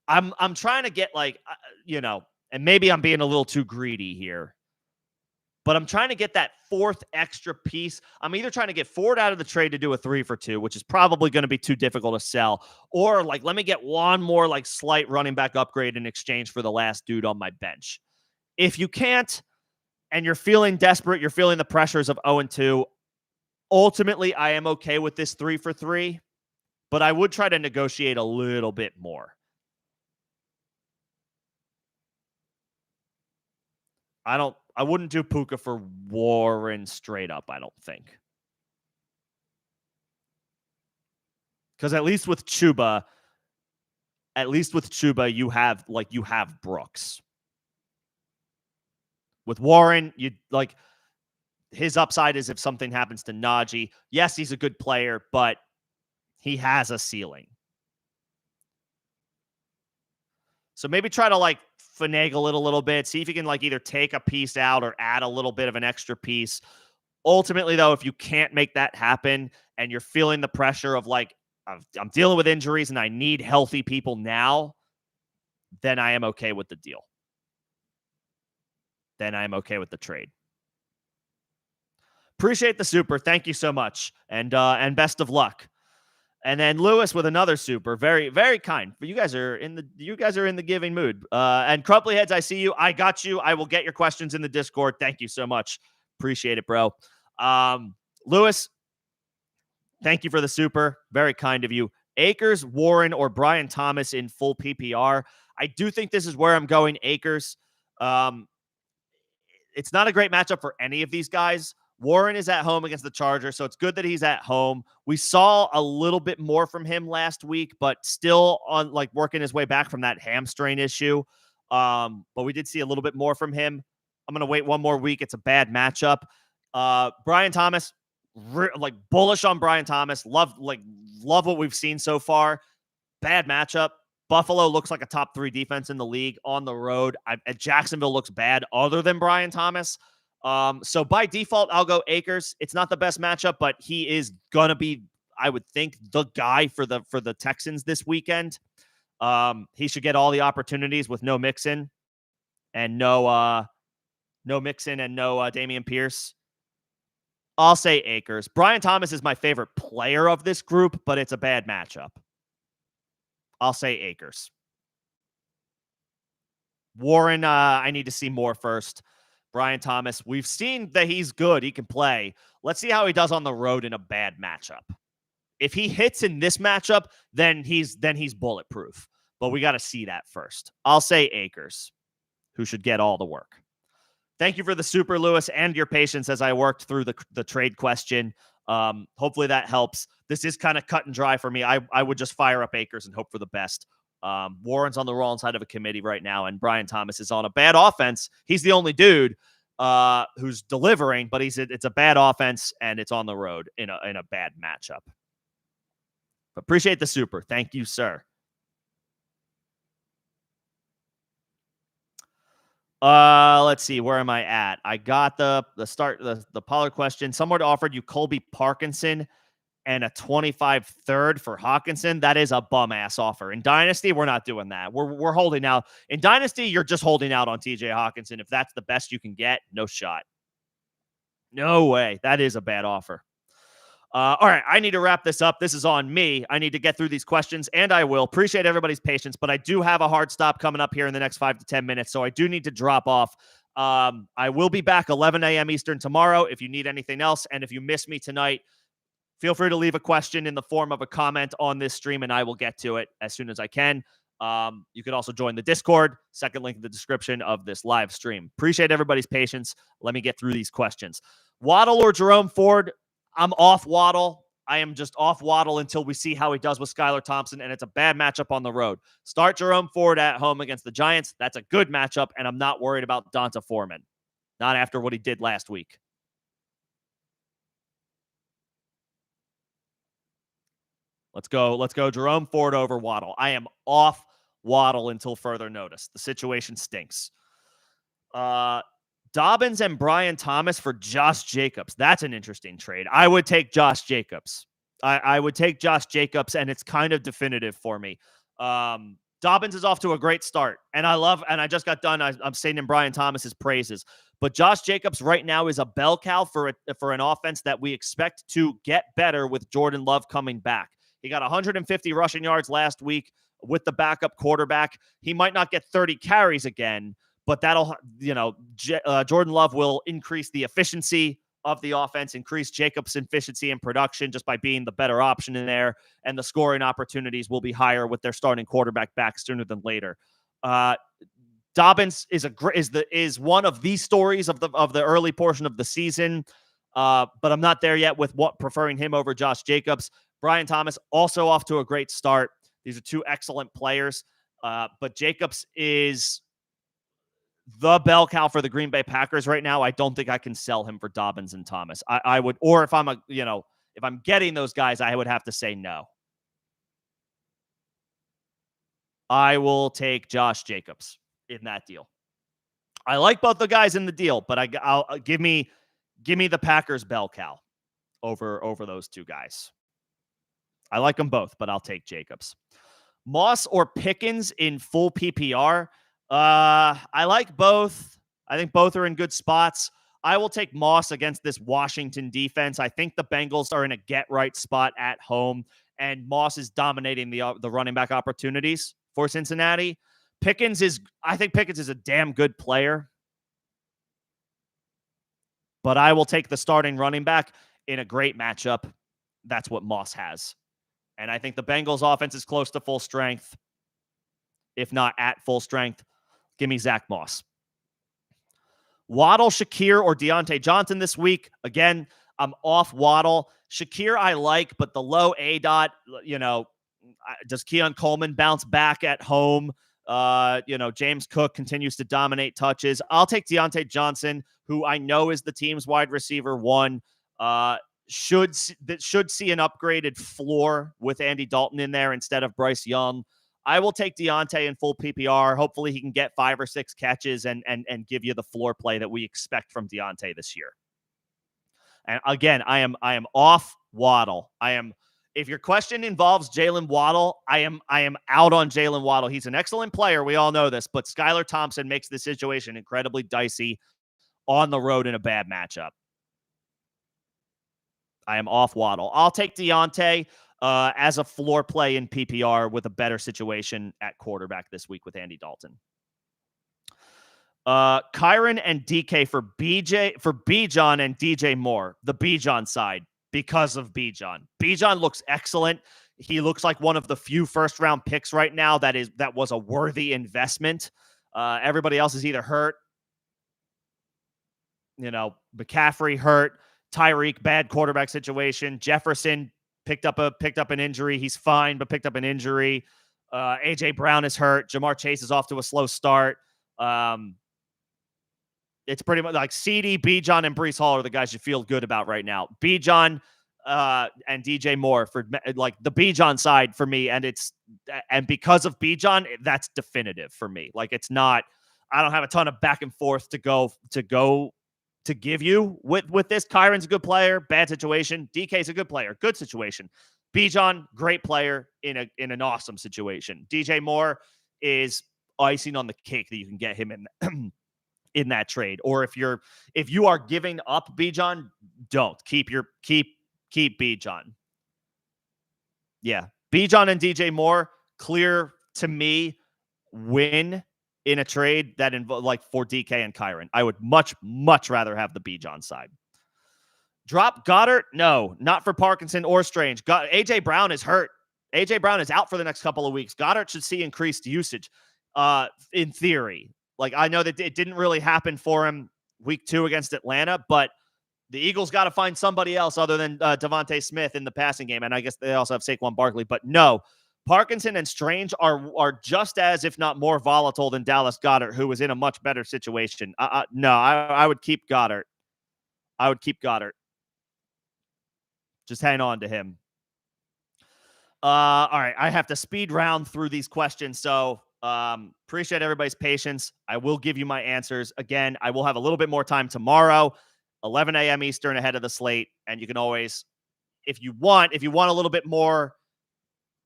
I'm trying to get, like, and maybe I'm being a little too greedy here, but I'm trying to get that 4th extra piece. I'm either trying to get Ford out of the trade to do a 3 for 2, which is probably going to be too difficult to sell, or like, let me get one more like slight running back upgrade in exchange for the last dude on my bench. If you can't, and you're feeling desperate, you're feeling the pressures of 0-2, ultimately I am okay with this 3 for 3, but I would try to negotiate a little bit more. I wouldn't do Puka for Warren straight up, I don't think. Because at least with Chuba, you have Brooks. With Warren, you like, his upside is if something happens to Najee. Yes, he's a good player, but he has a ceiling. So maybe try to like finagle it a little bit. See if you can like either take a piece out or add a little bit of an extra piece. Ultimately, though, if you can't make that happen and you're feeling the pressure of like, I'm dealing with injuries and I need healthy people now, then I am okay with the deal. Then I am okay with the trade. Appreciate the super. Thank you so much. And best of luck. And then Lewis with another super. Very, very kind. But you guys are in the giving mood. And Crumply Heads, I see you. I got you. I will get your questions in the Discord. Thank you so much. Appreciate it, bro. Lewis, thank you for the super. Very kind of you. Akers, Warren, or Brian Thomas in full PPR. I do think this is where I'm going Akers. It's not a great matchup for any of these guys. Warren is at home against the Chargers, so it's good that he's at home. We saw a little bit more from him last week, but still on like working his way back from that hamstring issue. But we did see a little bit more from him. I'm going to wait one more week. It's a bad matchup. Brian Thomas, bullish on Brian Thomas. Love what we've seen so far. Bad matchup. Buffalo looks like a top 3 defense in the league on the road. Jacksonville looks bad other than Brian Thomas. So by default, I'll go Akers. It's not the best matchup, but he is going to be, I would think, the guy for the Texans this weekend. He should get all the opportunities with no Mixon and no Dameon Pierce. I'll say Akers. Brian Thomas is my favorite player of this group, but it's a bad matchup. I'll say Akers. Warren, I need to see more first. Brian Thomas, we've seen that he's good. He can play. Let's see how he does on the road in a bad matchup. If he hits in this matchup, then he's bulletproof. But we got to see that first. I'll say Akers, who should get all the work. Thank you for the super, Lewis, and your patience as I worked through the trade question. Hopefully that helps. This is kind of cut and dry for me. I would just fire up Akers and hope for the best. Warren's on the wrong side of a committee right now, and Brian Thomas is on a bad offense. He's the only dude who's delivering, but it's a bad offense, and it's on the road in a bad matchup. Appreciate the super. Thank you, sir. Let's see. Where am I at? I got the Pollard question. Someone offered you Colby Parkinson and a 25 third for Hawkinson. That is a bum ass offer. In Dynasty, we're not doing that. We're holding out. In Dynasty, you're just holding out on TJ Hawkinson. If that's the best you can get, no shot. No way. That is a bad offer. All right, I need to wrap this up. This is on me. I need to get through these questions, and I will. Appreciate everybody's patience, but I do have a hard stop coming up here in the next 5 to 10 minutes, so I do need to drop off. I will be back 11 a.m. Eastern tomorrow if you need anything else, and if you miss me tonight, feel free to leave a question in the form of a comment on this stream, and I will get to it as soon as I can. You could also join the Discord, second link in the description of this live stream. Appreciate everybody's patience. Let me get through these questions. Waddle or Jerome Ford? I'm off Waddle. I am just off Waddle until we see how he does with Skylar Thompson, and it's a bad matchup on the road. Start Jerome Ford at home against the Giants. That's a good matchup, and I'm not worried about Donta Foreman. Not after what he did last week. Let's go Jerome Ford over Waddle. I am off Waddle until further notice. The situation stinks. Dobbins and Brian Thomas for Josh Jacobs. That's an interesting trade. I would take Josh Jacobs. I would take Josh Jacobs, and it's kind of definitive for me. Dobbins is off to a great start, and I just got done. I'm saying in Brian Thomas's praises, but Josh Jacobs right now is a bell cow for an offense that we expect to get better with Jordan Love coming back. He got 150 rushing yards last week with the backup quarterback. He might not get 30 carries again, but that'll, Jordan Love will increase the efficiency of the offense, increase Jacobs' efficiency and production just by being the better option in there, and the scoring opportunities will be higher with their starting quarterback back sooner than later. Dobbins is one of the stories of the early portion of the season, but I'm not there yet with preferring him over Josh Jacobs. Brian Thomas also off to a great start. These are two excellent players, but Jacobs is the bell cow for the Green Bay Packers right now. I don't think I can sell him for Dobbins and Thomas. I would, or if I'm if I'm getting those guys, I would have to say no. I will take Josh Jacobs in that deal. I like both the guys in the deal, but I'll give me the Packers bell cow over those two guys. I like them both, but I'll take Jacobs. Moss or Pickens in full PPR? I like both. I think both are in good spots. I will take Moss against this Washington defense. I think the Bengals are in a get-right spot at home, and Moss is dominating the running back opportunities for Cincinnati. I think Pickens is a damn good player, but I will take the starting running back in a great matchup. That's what Moss has. And I think the Bengals offense is close to full strength, if not at full strength. Give me Zach Moss. Waddle, Shakir, or Deontay Johnson this week. Again, I'm off Waddle. Shakir I like, but the low ADOT, does Keon Coleman bounce back at home? James Cook continues to dominate touches. I'll take Deontay Johnson, who I know is the team's wide receiver one. Should see an upgraded floor with Andy Dalton in there instead of Bryce Young. I will take Deontay in full PPR. Hopefully he can get 5 or 6 catches and give you the floor play that we expect from Deontay this year. And again, I am off Waddle. If your question involves Jalen Waddle, I am out on Jalen Waddle. He's an excellent player. We all know this, but Skylar Thompson makes the situation incredibly dicey on the road in a bad matchup. I am off Waddle. I'll take Deontay as a floor play in PPR with a better situation at quarterback this week with Andy Dalton. Kyron and DK for Bijan and DJ Moore, the Bijan side, because of Bijan. Bijan looks excellent. He looks like one of the few first-round picks right now that was a worthy investment. Everybody else is either hurt, McCaffrey hurt, Tyreek, bad quarterback situation. Jefferson picked up an injury. He's fine, but picked up an injury. AJ Brown is hurt. Jamar Chase is off to a slow start. It's pretty much like CD, Bijan, and Breece Hall are the guys you feel good about right now. Bijan and DJ Moore for like the Bijan side for me, and because of Bijan, that's definitive for me. Like it's not. I don't have a ton of back and forth to give you with this. Kyron's a good player, bad situation. DK's a good player, good situation. Bijan, great player in an awesome situation. DJ Moore is icing on the cake that you can get him in that trade. Or if you are giving up Bijan, don't keep keep Bijan. Yeah. Bijan and DJ Moore, clear to me win in a trade that like for DK and Kyron. I would much, much rather have the Bijan side. Drop Goddard? No, not for Parkinson or Strange. AJ Brown is hurt. AJ Brown is out for the next couple of weeks. Goddard should see increased usage in theory. Like, I know that it didn't really happen for him week 2 against Atlanta, but the Eagles got to find somebody else other than Devontae Smith in the passing game. And I guess they also have Saquon Barkley. But no, Parkinson and Strange are just as, if not more volatile than Dallas Goedert, who was in a much better situation. No, I would keep Goddard. I would keep Goddard. Just hang on to him. All right, I have to speed round through these questions, so appreciate everybody's patience. I will give you my answers. Again, I will have a little bit more time tomorrow, 11 a.m. Eastern ahead of the slate, and you can always, if you want a little bit more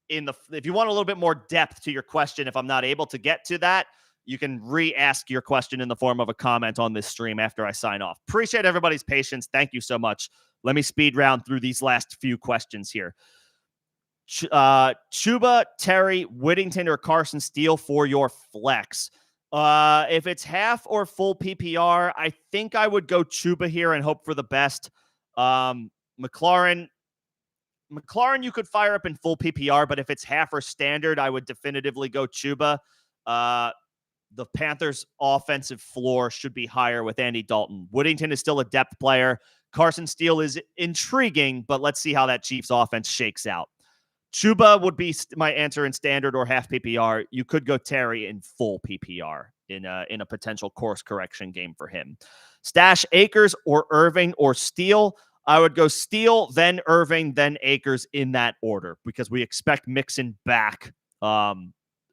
if you want a little bit more depth to your question, if I'm not able to get to that, you can re-ask your question in the form of a comment on this stream after I sign off. Appreciate everybody's patience. Thank you so much. Let me speed round through these last few questions here. Chuba, Terry, Whittington, or Carson Steele for your flex. If it's half or full PPR, I think I would go Chuba here and hope for the best. McLaurin, you could fire up in full PPR, but if it's half or standard, I would definitively go Chuba. The Panthers' offensive floor should be higher with Andy Dalton. Whittington is still a depth player. Carson Steele is intriguing, but let's see how that Chiefs offense shakes out. Chuba would be my answer in standard or half PPR. You could go Terry in full PPR in a potential course correction game for him. Stash Akers or Irving or Steele. I would go Steele, then Irving, then Akers in that order because we expect Mixon back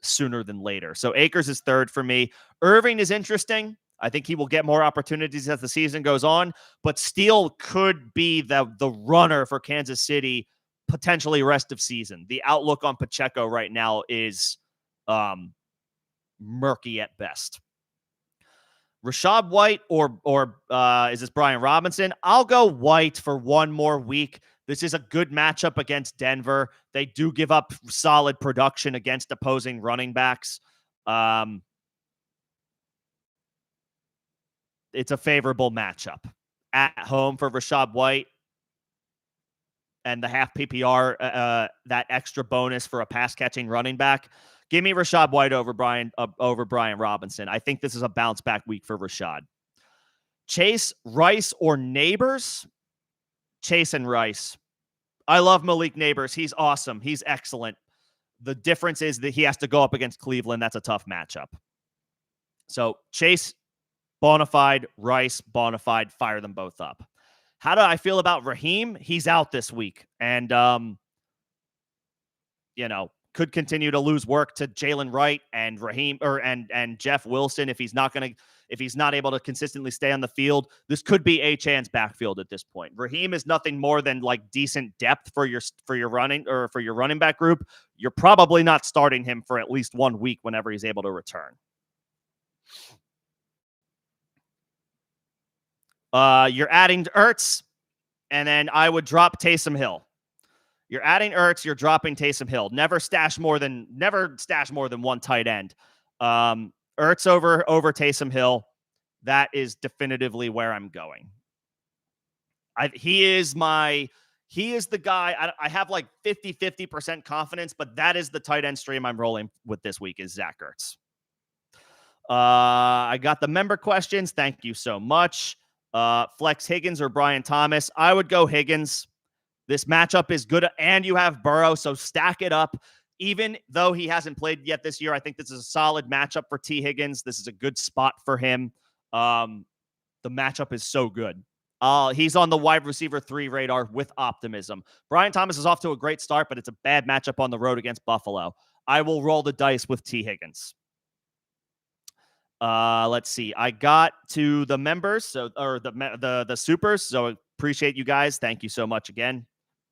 sooner than later. So Akers is third for me. Irving is interesting. I think he will get more opportunities as the season goes on, but Steele could be the runner for Kansas City potentially rest of season. The outlook on Pacheco right now is murky at best. Rachaad White or is this Brian Robinson? I'll go White for one more week. This is a good matchup against Denver. They do give up solid production against opposing running backs. It's a favorable matchup. At home for Rachaad White and the half PPR, that extra bonus for a pass-catching running back. Give me Rachaad White over Brian Robinson. I think this is a bounce-back week for Rachaad. Chase, Rice, or Neighbors? Chase and Rice. I love Malik Neighbors. He's awesome. He's excellent. The difference is that he has to go up against Cleveland. That's a tough matchup. So Chase, bonafide. Rice, bonafide. Fire them both up. How do I feel about Raheem? He's out this week. And, could continue to lose work to Jalen Wright and Raheem and Jeff Wilson if he's not able to consistently stay on the field. This could be Achane's backfield at this point. Raheem is nothing more than like decent depth for your running back group. You're probably not starting him for at least 1 week whenever he's able to return. You're adding Ertz, and then I would drop Taysom Hill. You're adding Ertz, you're dropping Taysom Hill. Never stash more than one tight end. Ertz over Taysom Hill. That is definitively where I'm going. He is the guy. I have like 50% confidence, but that is the tight end stream I'm rolling with this week is Zach Ertz. I got the member questions. Thank you so much. Flex Higgins or Brian Thomas. I would go Higgins. This matchup is good, and you have Burrow, so stack it up. Even though he hasn't played yet this year, I think this is a solid matchup for T. Higgins. This is a good spot for him. The matchup is so good. He's on the wide receiver 3 radar with optimism. Brian Thomas is off to a great start, but it's a bad matchup on the road against Buffalo. I will roll the dice with T. Higgins. Let's see. I got to the members, or the supers. So appreciate you guys. Thank you so much again.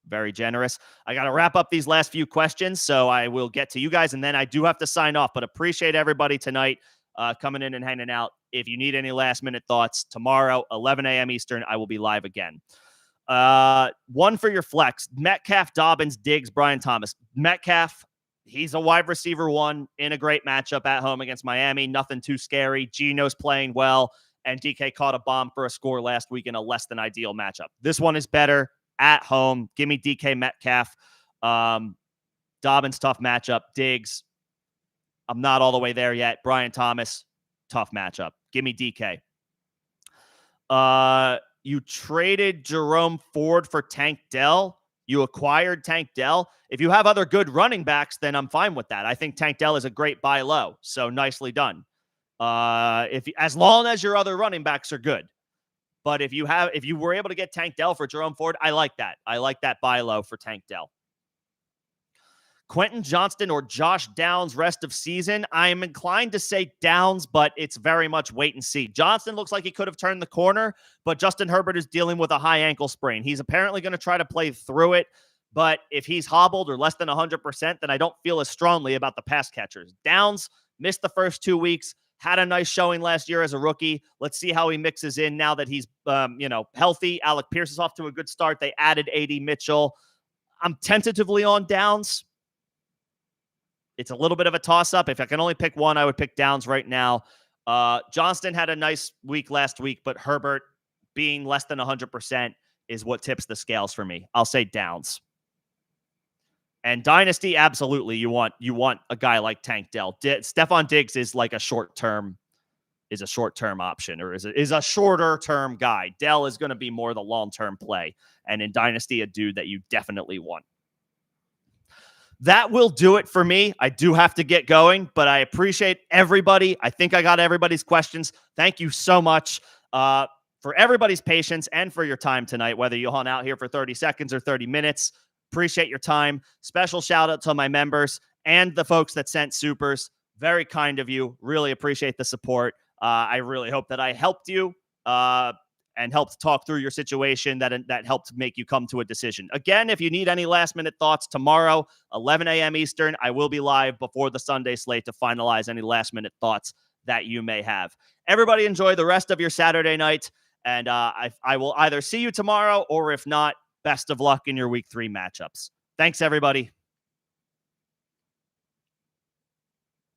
Very generous. I got to wrap up these last few questions, so I will get to you guys, and then I do have to sign off. But appreciate everybody tonight coming in and hanging out. If you need any last-minute thoughts, tomorrow, 11 a.m. Eastern, I will be live again. One for your flex: Metcalf, Dobbins, Diggs, Brian Thomas. Metcalf, he's a wide receiver one in a great matchup at home against Miami. Nothing too scary. Geno's playing well, and DK caught a bomb for a score last week in a less than ideal matchup. This one is better at home. Give me DK Metcalf. Dobbins, tough matchup. Diggs, I'm not all the way there yet. Brian Thomas, tough matchup. Give me DK. You traded Jerome Ford for Tank Dell. You acquired Tank Dell. If you have other good running backs, then I'm fine with that. I think Tank Dell is a great buy low. So nicely done. As long as your other running backs are good. But if you were able to get Tank Dell for Jerome Ford, I like that. I like that buy low for Tank Dell. Quentin Johnston or Josh Downs rest of season. I'm inclined to say Downs, but it's very much wait and see. Johnston looks like he could have turned the corner, but Justin Herbert is dealing with a high ankle sprain. He's apparently going to try to play through it, but if he's hobbled or less than 100%, then I don't feel as strongly about the pass catchers. Downs missed the first 2 weeks, had a nice showing last year as a rookie. Let's see how he mixes in now that he's healthy. Alec Pierce is off to a good start. They added A.D. Mitchell. I'm tentatively on Downs. It's a little bit of a toss-up. If I can only pick one, I would pick Downs right now. Johnston had a nice week last week, but Herbert being less than 100% is what tips the scales for me. I'll say Downs. And Dynasty, absolutely, you want a guy like Tank Dell. Stephon Diggs is like a short-term option, or is a shorter-term guy. Dell is going to be more the long-term play. And in Dynasty, a dude that you definitely want. That will do it for me. I do have to get going, but I appreciate everybody. I think I got everybody's questions. Thank you so much for everybody's patience and for your time tonight, whether you hung out here for 30 seconds or 30 minutes. Appreciate your time. Special shout out to my members and the folks that sent supers. Very kind of you. Really appreciate the support. I really hope that I helped you and helped talk through your situation that helped make you come to a decision. Again, if you need any last-minute thoughts, tomorrow, 11 a.m. Eastern, I will be live before the Sunday slate to finalize any last-minute thoughts that you may have. Everybody enjoy the rest of your Saturday night, and I will either see you tomorrow, or if not, best of luck in your Week 3 matchups. Thanks, everybody.